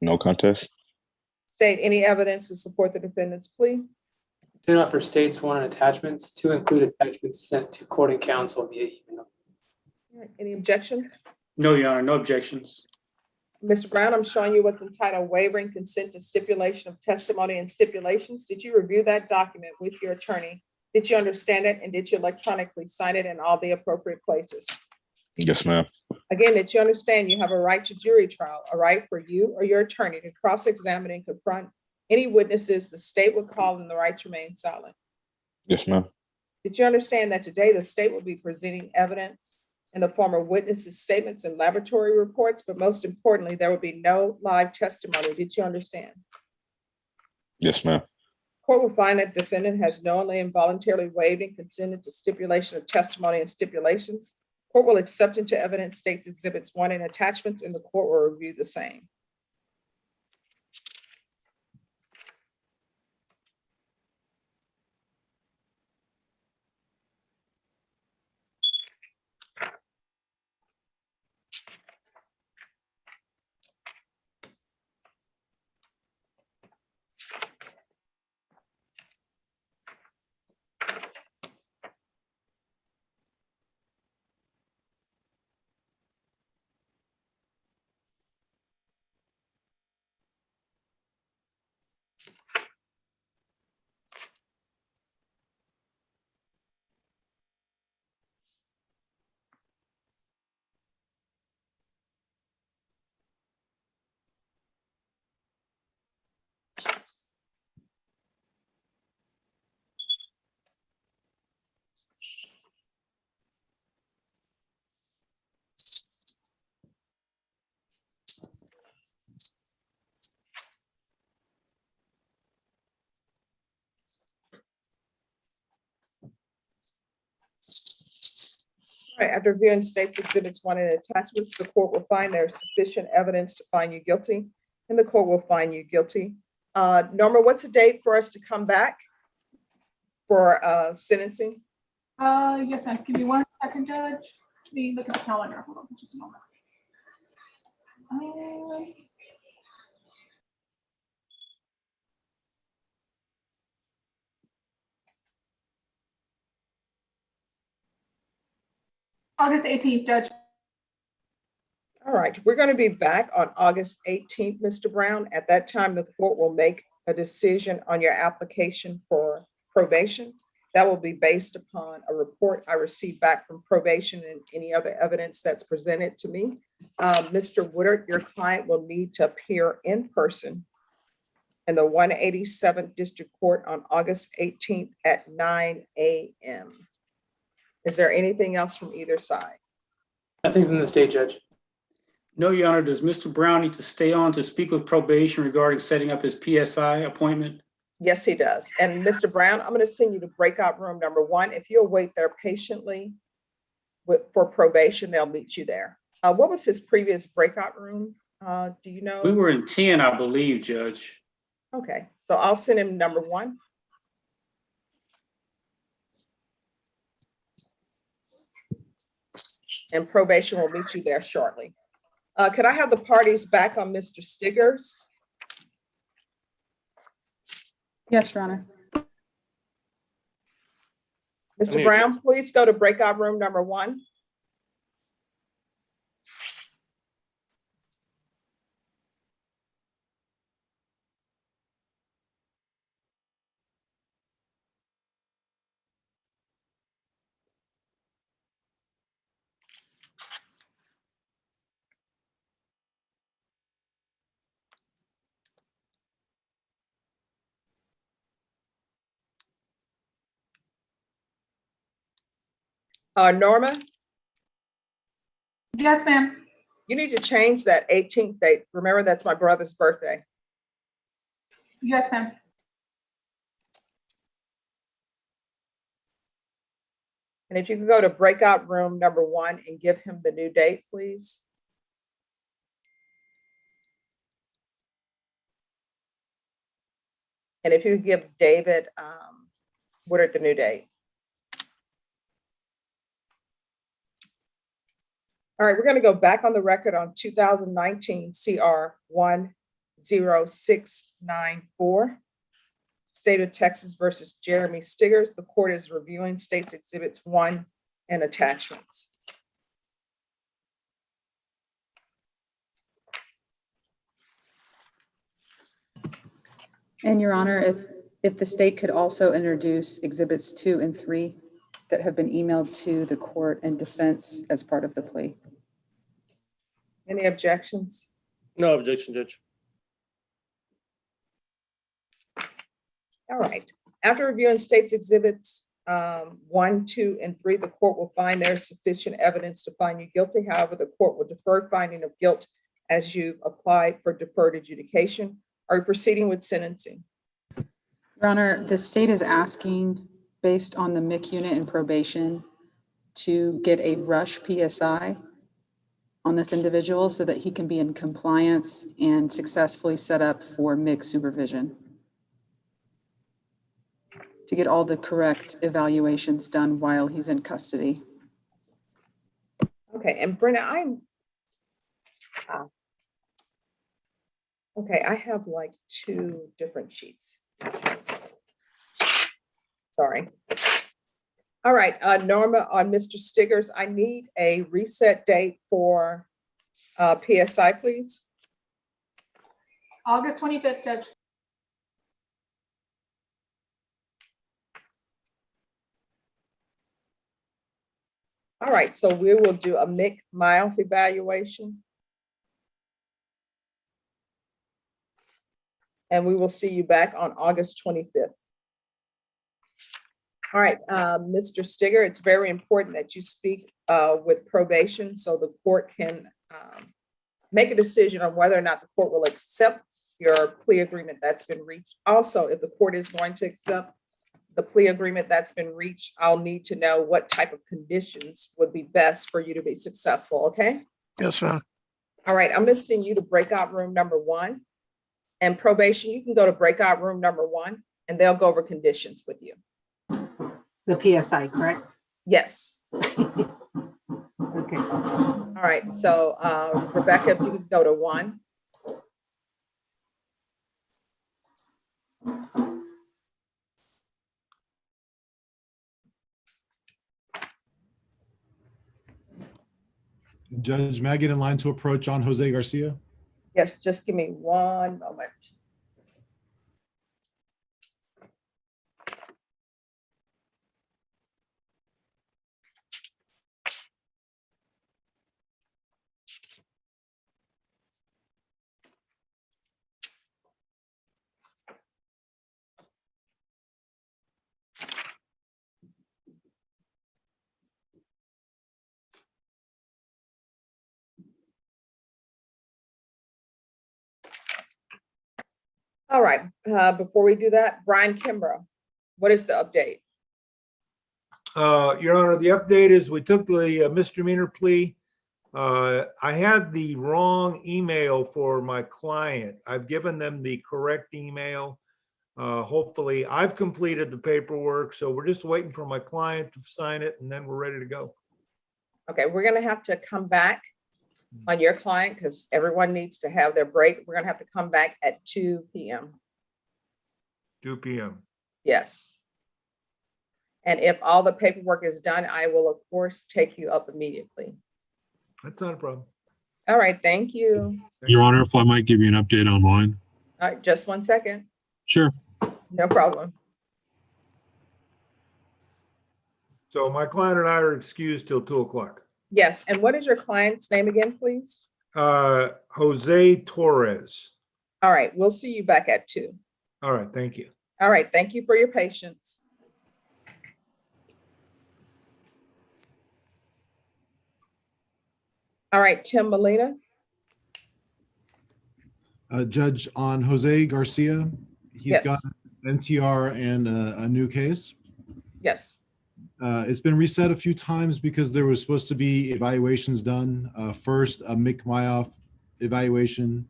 Speaker 15: No contest.
Speaker 2: State any evidence to support the defendant's plea?
Speaker 13: State offer states one attachments to include attachments sent to court and counsel via email.
Speaker 2: All right, any objections?
Speaker 9: No, Your Honor. No objections.
Speaker 2: Mr. Brown, I'm showing you what's entitled waiving consent to stipulation of testimony and stipulations. Did you review that document with your attorney? Did you understand it, and did you electronically sign it in all the appropriate places?
Speaker 15: Yes, ma'am.
Speaker 2: Again, did you understand you have a right to jury trial, a right for you or your attorney to cross-examine and confront any witnesses the state would call and the right to remain silent?
Speaker 15: Yes, ma'am.
Speaker 2: Did you understand that today the state will be presenting evidence in the form of witnesses' statements and laboratory reports, but most importantly, there will be no live testimony? Did you understand?
Speaker 15: Yes, ma'am.
Speaker 2: Court will find that defendant has knowingly and voluntarily waived and consented to stipulation of testimony and stipulations. Court will accept into evidence states exhibits 1 and attachments, and the court will review the same. All right, after viewing states exhibits 1 and attachments, the court will find there is sufficient evidence to find you guilty, and the court will find you guilty. Norma, what's the date for us to come back for sentencing?
Speaker 7: Yes, ma'am. Give me 1 second, Judge. Let me look at the calendar. Hold on for just a moment. August 18th, Judge.
Speaker 2: All All right, we're going to be back on August 18th, Mr. Brown. At that time, the court will make a decision on your application for probation. That will be based upon a report I received back from probation and any other evidence that's presented to me. Mr. Woodard, your client will need to appear in person in the 187th District Court on August 18th at 9 a.m. Is there anything else from either side?
Speaker 13: Nothing from the state judge.
Speaker 9: No, Your Honor. Does Mr. Brown need to stay on to speak with probation regarding setting up his PSI appointment?
Speaker 2: Yes, he does. And Mr. Brown, I'm going to send you to breakout room number 1. If you'll wait there patiently for probation, they'll meet you there. What was his previous breakout room? Do you know?
Speaker 9: We were in 10, I believe, Judge.
Speaker 2: Okay, so I'll send him number 1. And probation will meet you there shortly. Could I have the parties back on Mr. Stiggers?
Speaker 1: Yes, Your Honor.
Speaker 2: Mr. Brown, please go to breakout room number 1. Norma?
Speaker 7: Yes, ma'am.
Speaker 2: You need to change that 18th date. Remember, that's my brother's birthday.
Speaker 7: Yes, ma'am.
Speaker 2: And if you can go to breakout room number 1 and give him the new date, please. And if you could give David Woodard the new date. All right, we're going to go back on the record on 2019 CR 10694, State of Texas versus Jeremy Stiggers. The court is reviewing State's Exhibits 1 and attachments.
Speaker 1: And Your Honor, if the state could also introduce Exhibits 2 and 3 that have been emailed to the court and defense as part of the plea.
Speaker 2: Any objections?
Speaker 3: No objection, Judge.
Speaker 2: All right. After reviewing State's Exhibits 1, 2, and 3, the court will find there is sufficient evidence to find you guilty. However, the court will defer finding of guilt as you applied for deferred adjudication. Are you proceeding with sentencing?
Speaker 1: Your Honor, the state is asking, based on the MIC unit and probation, to get a rush PSI on this individual so that he can be in compliance and successfully set up for MIC supervision, to get all the correct evaluations done while he's in custody.
Speaker 2: Okay, and Brenna, okay, I have like 2 different sheets. Sorry. All right, Norma, on Mr. Stiggers, I need a reset date for PSI, please.
Speaker 7: August 25th, Judge.
Speaker 2: All right, so we will do a MIC mouth evaluation. And we will see you back on August 25th. All right, Mr. Stigger, it's very important that you speak with probation so the court can make a decision on whether or not the court will accept your plea agreement that's been reached. Also, if the court is going to accept the plea agreement that's been reached, I'll need to know what type of conditions would be best for you to be successful, okay?
Speaker 19: Yes, ma'am.
Speaker 2: All right, I'm gonna send you to breakout room number 1. And probation, you can go to breakout room number 1 and they'll go over conditions with you.
Speaker 4: The PSI, correct?
Speaker 2: Yes.
Speaker 4: Okay.
Speaker 2: All right, so Rebecca, if you could go to 1.
Speaker 3: Judge, may I get in line to approach on Jose Garcia?
Speaker 2: Yes, just give me one moment. All right, before we do that, Brian Kimbrough, what is the update?
Speaker 14: Your Honor, the update is we took the misdemeanor plea. I had the wrong email for my client. I've given them the correct email. Hopefully, I've completed the paperwork, so we're just waiting for my client to sign it, and then we're ready to go.
Speaker 2: Okay, we're gonna have to come back on your client because everyone needs to have their break. We're gonna have to come back at 2 p.m.
Speaker 14: 2 p.m.
Speaker 2: Yes. And if all the paperwork is done, I will of course take you up immediately.
Speaker 14: That's not a problem.
Speaker 2: All right, thank you.
Speaker 16: Your Honor, if I might give you an update online.
Speaker 2: All right, just 1 second.
Speaker 16: Sure.
Speaker 2: No problem.
Speaker 14: So my client and I are excused till 2 o'clock.
Speaker 2: Yes, and what is your client's name again, please?
Speaker 14: Jose Torres.
Speaker 2: All right, we'll see you back at 2.
Speaker 14: All right, thank you.
Speaker 2: All right, thank you for your patience. All right, Tim Molina.
Speaker 3: Judge, on Jose Garcia, he's
Speaker 2: Yes.
Speaker 3: got an MTR and a new case.
Speaker 2: Yes.
Speaker 3: It's been reset a few times because there was supposed to be evaluations done. First, a Mick Myoff evaluation.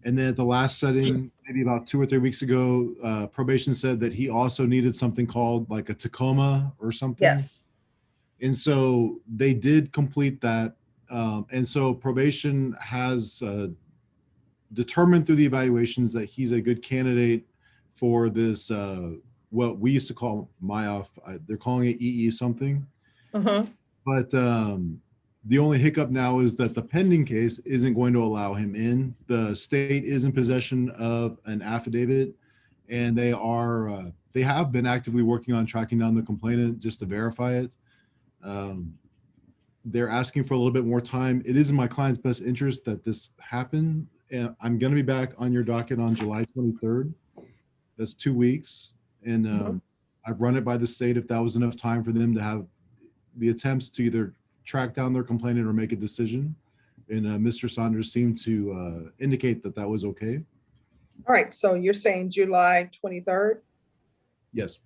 Speaker 3: And then at the last setting, maybe about 2 or 3 weeks ago, probation said that he also needed something called like a Tacoma or something.
Speaker 2: Yes.
Speaker 3: And so they did complete that. And so probation has determined through the evaluations that he's a good candidate for this, what we used to call Myoff. They're calling it EE something.
Speaker 2: Mm-hmm.
Speaker 3: But the only hiccup now is that the pending case isn't going to allow him in. The state is in possession of an affidavit, and they have been actively working on tracking down the complainant just to verify it. They're asking for a little bit more time. It is in my client's best interest that this happen. And I'm going to be back on your docket on July 23rd. That's 2 weeks. And I've run it by the state if that was enough time for them to have the attempts to either track down their complainant or make a decision. And Mr. Saunders seemed to indicate that that was okay.
Speaker 2: All right, so you're saying July 23rd?
Speaker 3: Yes.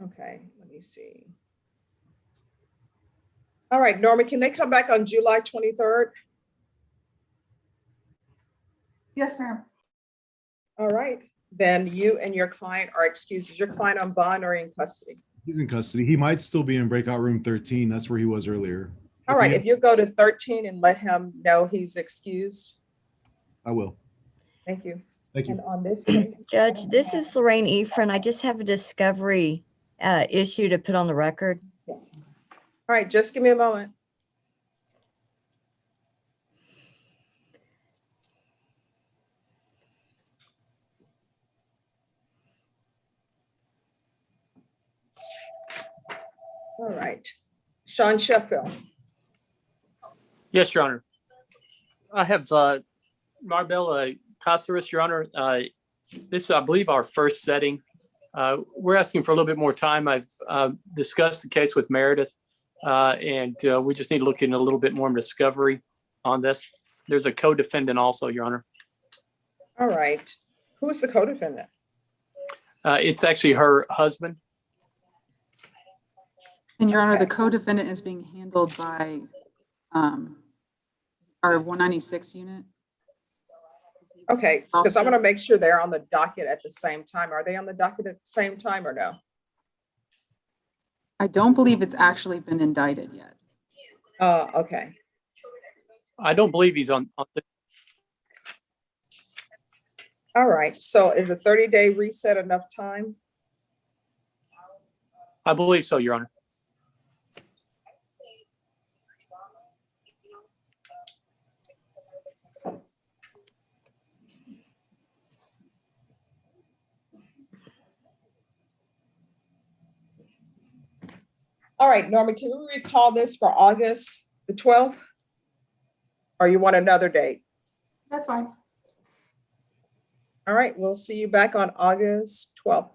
Speaker 2: Okay, let me see. All right, Norma, can they come back on July 23rd?
Speaker 7: Yes, ma'am.
Speaker 2: All right, then you and your client are excused. Is your client on bond or in custody?
Speaker 3: He's in custody. He might still be in breakout room 13. That's where he was earlier.
Speaker 2: All right, if you go to 13 and let him know he's excused.
Speaker 3: I will.
Speaker 2: Thank you.
Speaker 3: Thank you.
Speaker 2: And on this case,
Speaker 25: Judge, this is Lorraine Efron. I just have a discovery issue to put on the record.
Speaker 2: yes. All right, just give me a moment. All right, Sean Sheffield.
Speaker 6: Yes, Your Honor. I have Marbella Caceres, Your Honor. This is, I believe, our first setting. We're asking for a little bit more time. I've discussed the case with Meredith, and we just need to look in a little bit more discovery on this. There's a co-defendant also, Your Honor.
Speaker 2: All right, who is the co-defendant?
Speaker 6: It's actually her husband.
Speaker 1: And Your Honor, the co-defendant is being handled by our 196 unit.
Speaker 2: Okay, because I want to make sure they're on the docket at the same time. Are they on the docket at the same time or no?
Speaker 1: I don't believe it's actually been indicted yet.
Speaker 2: Okay.
Speaker 6: I don't believe he's on
Speaker 2: All right, so is a 30-day reset enough time?
Speaker 6: I believe so, Your Honor.
Speaker 2: All right, Norma, can we recall this for August the 12th? Or you want another date?
Speaker 7: That's fine.
Speaker 2: All right, we'll see you back on August 12th.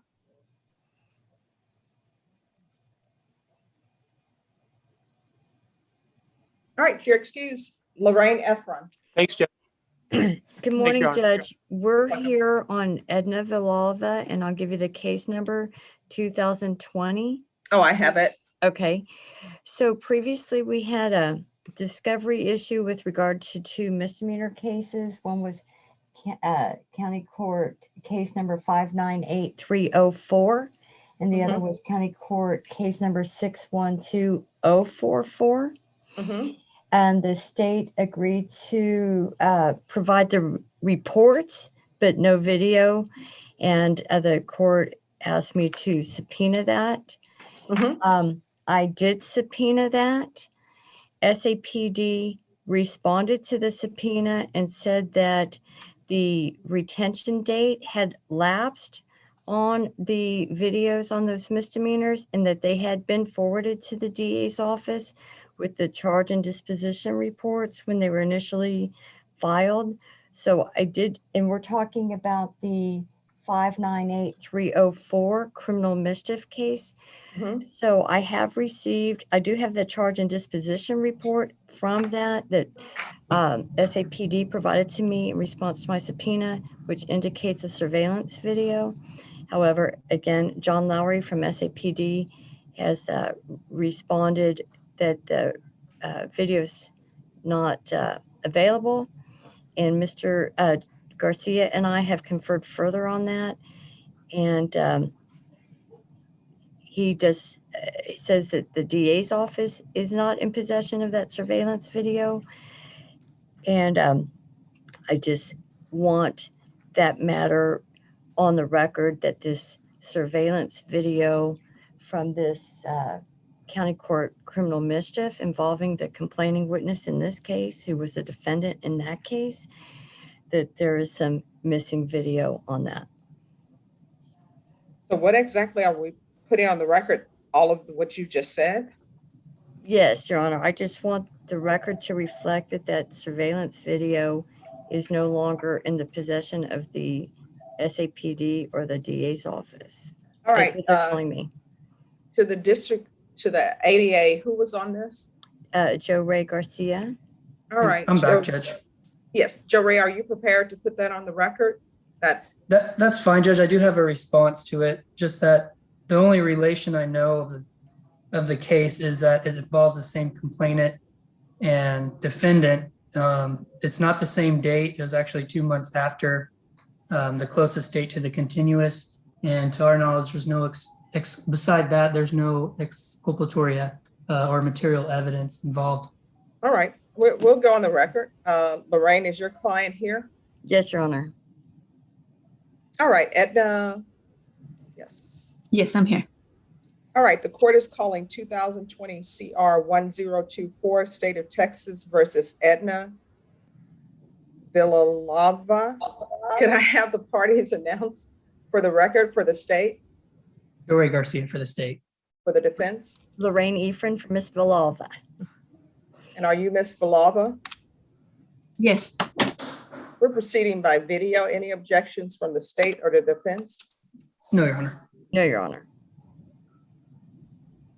Speaker 2: All right, your excuse, Lorraine Efron.
Speaker 6: Thanks, Jeff.
Speaker 25: Good morning,
Speaker 6: Your Honor.
Speaker 25: Judge. We're here on Edna Villalva, and I'll give you the case number 2020.
Speaker 2: Oh, I have it.
Speaker 25: Okay. So previously we had a discovery issue with regard to two misdemeanor cases. One was County Court case number 598304, and the other was County Court case number 612044. And the state agreed to provide the reports, but no video. And the court asked me to subpoena that. I did subpoena that. SAPD responded to the subpoena and said that the retention date had lapsed on the videos on those misdemeanors and that they had been forwarded to the DA's office with the charge and disposition reports when they were initially filed. So I did, and we're talking about the 598304 criminal mischief case. So I have received, I do have the charge and disposition report from that SAPD provided to me in response to my subpoena, which indicates a surveillance video. However, again, John Lowry from SAPD has responded that the video's not available. And Mr. Garcia and I have conferred further on that. And he says that the DA's office is not in possession of that surveillance video. And I just want that matter on the record that this surveillance video from this county court criminal mischief involving the complaining witness in this case, who was the defendant in that case, that there is some missing video on that.
Speaker 2: So what exactly are we putting on the record? All of what you just said?
Speaker 25: Yes, Your Honor. I just want the record to reflect that that surveillance video is no longer in the possession of the SAPD or the DA's office.
Speaker 2: All right.
Speaker 25: That's what they're telling me.
Speaker 2: To the district, to the ADA, who was on this?
Speaker 25: Joe Ray Garcia.
Speaker 2: All right.
Speaker 18: I'm back, Judge.
Speaker 2: Yes, Joe Ray, are you prepared to put that on the record?
Speaker 18: That's fine, Judge. I do have a response to it. Just that the only relation I know of the case is that it involves the same complainant and defendant. It's not the same date. It was actually 2 months after the closest date to the continuous. And to our knowledge, there's no, beside that, there's no exculpatory or material evidence involved.
Speaker 2: All right, we'll go on the record. Lorraine, is your client here?
Speaker 25: Yes, Your Honor.
Speaker 2: All right, Edna. Yes.
Speaker 10: Yes, I'm here.
Speaker 2: All right, the court is calling 2020 CR 1024, State of Texas versus Edna Villalva. Can I have the parties announced for the record for the state?
Speaker 18: Joe Ray Garcia for the state.
Speaker 2: For the defense?
Speaker 25: Lorraine Efron for Miss Villalva.
Speaker 2: And are you Miss Villalva?
Speaker 10: Yes.
Speaker 2: We're proceeding by video. Any objections from the state or the defense?
Speaker 18: No, Your Honor.
Speaker 25: No, Your Honor.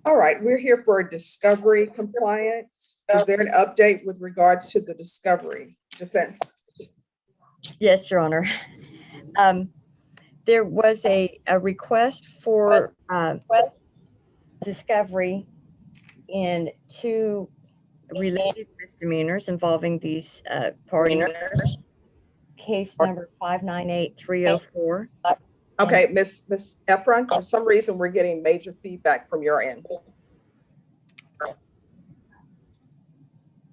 Speaker 2: All right, we're here for discovery compliance. Is there an update with regards to the discovery defense?
Speaker 25: Yes, Your Honor. There was a request for discovery in two related misdemeanors involving these parties. Case number 598304.
Speaker 2: Okay, Miss Efron, for some reason, we're getting major feedback from your end.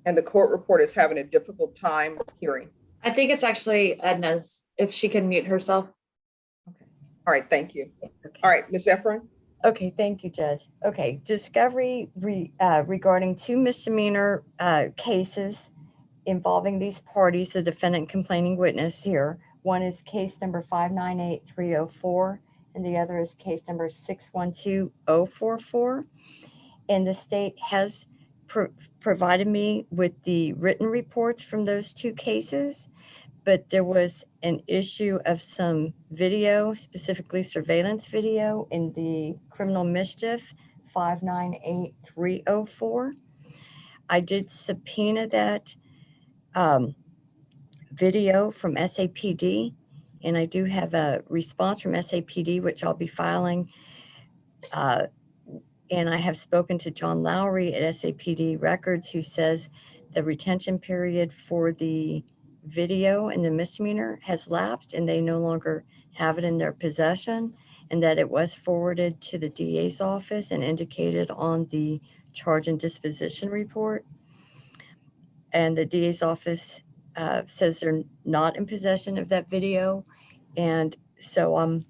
Speaker 2: And the court report is having a difficult time hearing.
Speaker 20: I think it's actually Edna's, if she can mute herself.
Speaker 2: Okay. All right, thank you. All right, Miss Efron.
Speaker 25: Okay, thank you, Judge. Okay, discovery regarding two misdemeanor cases involving these parties, the defendant complaining witness here. One is case number 598304, and the other is case number 612044. And the state has provided me with the written reports from those two cases, but there was an issue of some video, specifically surveillance video in the criminal mischief 598304. I did subpoena that video from SAPD, and I do have a response from SAPD, which I'll be filing. And I have spoken to John Lowry at SAPD Records, who says the retention period for the video and the misdemeanor has lapsed and they no longer have it in their possession, and that it was forwarded to the DA's office and indicated on the charge and disposition report. And the DA's office says they're not in possession of that video. And so I'm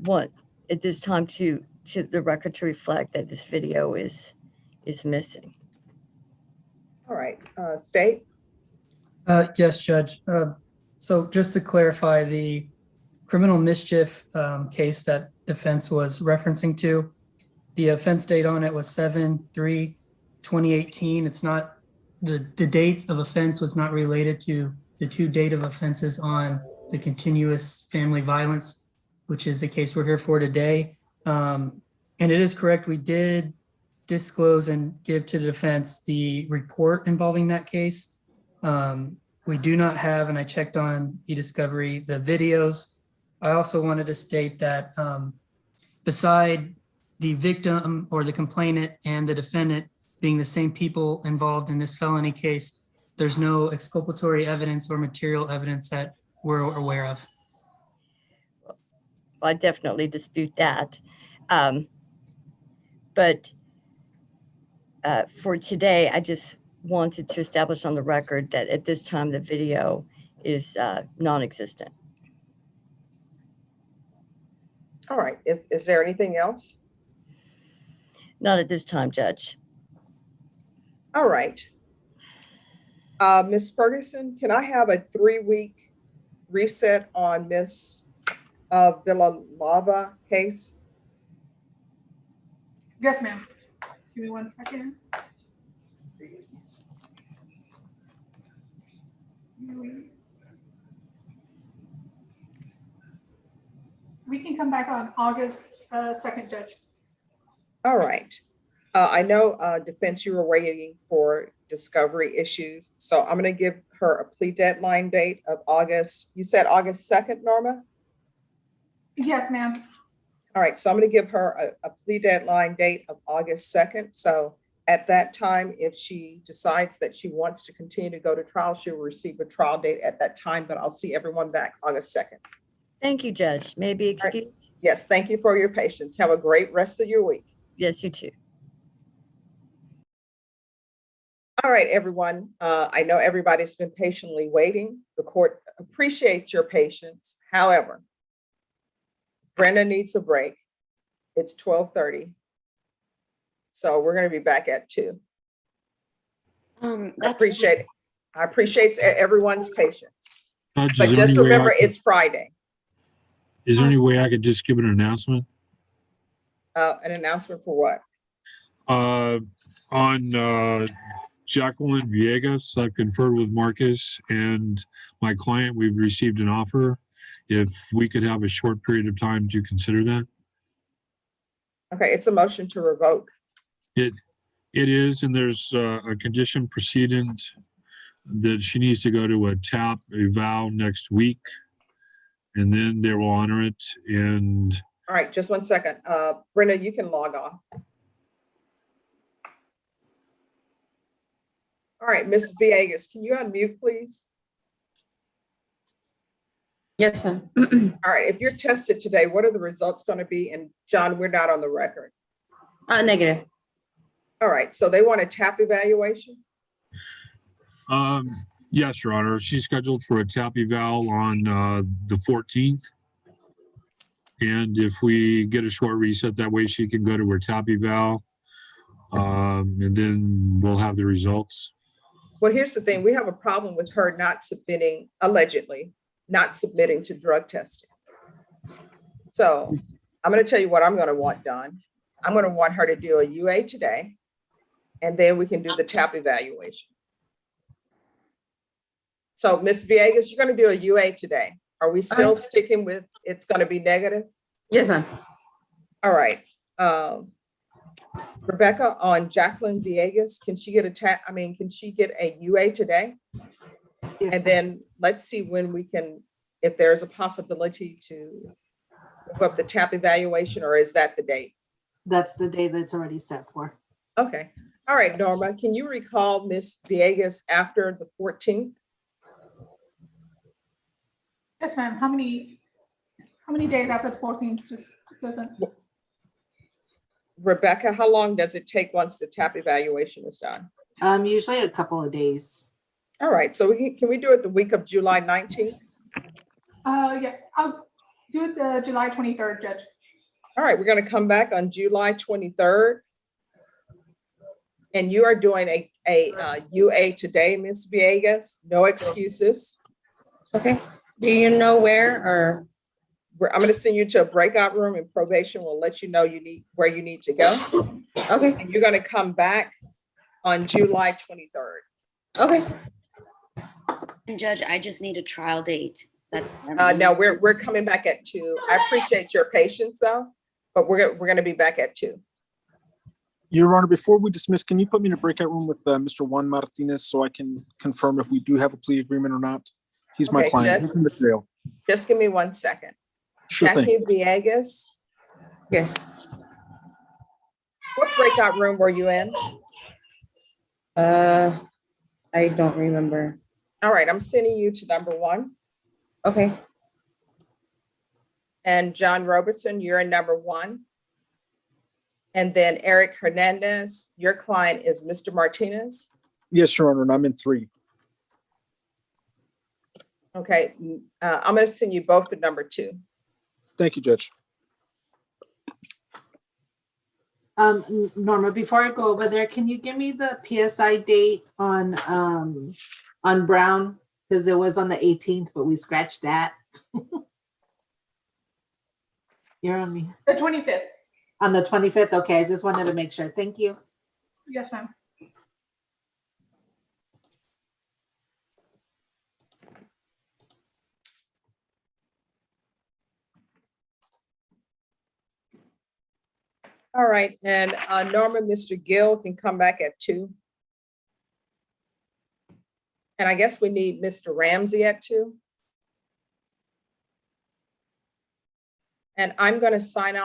Speaker 25: want at this time to the record to reflect that this video is missing.
Speaker 2: All right, State?
Speaker 18: Yes, Judge. So just to clarify, the criminal mischief case that defense was referencing to, the offense date on it was 7/3/2018. It's not, the date of offense was not related to the two date of offenses on the continuous family violence, which is the case we're here for today. And it is correct, we did disclose and give to the defense the report involving that case. We do not have, and I checked on eDiscovery, the videos. I also wanted to state that beside the victim or the complainant and the defendant being the same people involved in this felony case, there's no exculpatory evidence or material evidence that we're aware of.
Speaker 25: I definitely dispute that. But for today, I just wanted to establish on the record that at this time, the video is non-existent.
Speaker 2: All right, is there anything else?
Speaker 25: Not at this time, Judge.
Speaker 2: All right. Ms. Ferguson, can I have a 3-week reset on Ms. Villalava case?
Speaker 7: Yes, ma'am. Give me 1 second. We can come back on August 2nd, Judge.
Speaker 2: All right. I know defense, you were waiting for discovery issues. So I'm going to give her a plea deadline date of August. You said August 2nd, Norma?
Speaker 7: Yes, ma'am.
Speaker 2: All right. So I'm going to give her a plea deadline date of August 2nd. So at that time, if she decides that she wants to continue to go to trial, she will receive a trial date at that time, but I'll see everyone back August 2nd.
Speaker 25: Thank you, Judge. May I be excused?
Speaker 2: Right. Yes, thank you for your patience. Have a great rest of your week.
Speaker 25: Yes, you too.
Speaker 2: All right, everyone. I know everybody's been patiently waiting. The court appreciates your patience. However, Brenda needs a break. It's 12:30. So we're going to be back at 2. I appreciate everyone's patience.
Speaker 16: Judge,
Speaker 2: But just remember, it's Friday.
Speaker 16: Is there any way I could just give an announcement?
Speaker 2: An announcement for what?
Speaker 16: On Jacqueline Villegas, I've conferred with Marcus and my client. We've received an offer. If we could have a short period of time to consider that.
Speaker 2: Okay, it's a motion to revoke.
Speaker 16: It is, and there's a condition precedent that she needs to go to a TAP eval next week, and then they will honor it. And
Speaker 2: all right, just 1 second. Brenda, you can log off. All right, Ms. Villegas, can you unmute, please?
Speaker 10: Yes, ma'am.
Speaker 2: All right, if you're tested today, what are the results going to be? And John, we're not on the record.
Speaker 10: Negative.
Speaker 2: All right, so they want a TAP evaluation?
Speaker 16: Yes, Your Honor. She's scheduled for a TAP eval on the 14th. And if we get a short reset, that way she can go to her TAP eval, and then we'll have the results.
Speaker 2: Well, here's the thing. We have a problem with her not submitting, allegedly, not submitting to drug testing. So I'm going to tell you what I'm going to want done. I'm going to want her to do a UA today, and then we can do the TAP evaluation. So Ms. Villegas, you're going to do a UA today. Are we still sticking with it's going to be negative?
Speaker 10: Yes, ma'am.
Speaker 2: All right. Rebecca, on Jacqueline Villegas, can she get can she get a UA today?
Speaker 4: Yes,
Speaker 2: And then let's see when we can, if there's a possibility to move up the TAP evaluation, or is that the date?
Speaker 4: that's the day that's already set for.
Speaker 2: Okay. All right, Norma, can you recall Ms. Villegas after the 14th?
Speaker 7: Yes, ma'am. How many days after the 14th? Just doesn't.
Speaker 2: Rebecca, how long does it take once the TAP evaluation is done?
Speaker 4: Usually a couple of days.
Speaker 2: All right, so can we do it the week of July 19th?
Speaker 7: Yeah, I'll do it the July 23rd, Judge.
Speaker 2: All right, we're going to come back on July 23rd. And you are doing a UA today, Ms. Villegas, no excuses.
Speaker 10: Okay. Do you know where or?
Speaker 2: I'm going to send you to a breakout room, and probation will let you know where you need to go.
Speaker 10: Okay.
Speaker 2: And you're going to come back on July 23rd.
Speaker 10: Okay.
Speaker 23: And Judge, I just need a trial date. That's
Speaker 2: No, we're coming back at 2. I appreciate your patience though, but we're going to be back at 2.
Speaker 5: Your Honor, before we dismiss, can you put me in a breakout room with Mr. Juan Martinez so I can confirm if we do have a plea agreement or not? He's my
Speaker 2: Okay,
Speaker 5: client. He's in the jail.
Speaker 2: Just give me 1 second.
Speaker 5: Sure
Speaker 2: Jackie
Speaker 5: thing.
Speaker 2: Villegas.
Speaker 10: Yes.
Speaker 2: What breakout room were you in?
Speaker 10: I don't remember.
Speaker 2: All right, I'm sending you to number 1.
Speaker 10: Okay.
Speaker 2: And John Robertson, you're in number 1. And then Eric Hernandez, your client is Mr. Martinez.
Speaker 5: Yes, Your Honor, and I'm in 3.
Speaker 2: Okay, I'm going to send you both to number 2.
Speaker 5: Thank you, Judge.
Speaker 4: Norma, before I go over there, can you give me the PSI date on Brown? Because it was on the 18th, but we scratched that. You're on me.
Speaker 7: The 25th.
Speaker 4: On the 25th? Okay, I just wanted to make sure. Thank you.
Speaker 7: Yes, ma'am.
Speaker 2: All right, and Norma, Mr. Gill can come back at 2. And I guess we need Mr. Ramsey at 2. And I'm going to sign off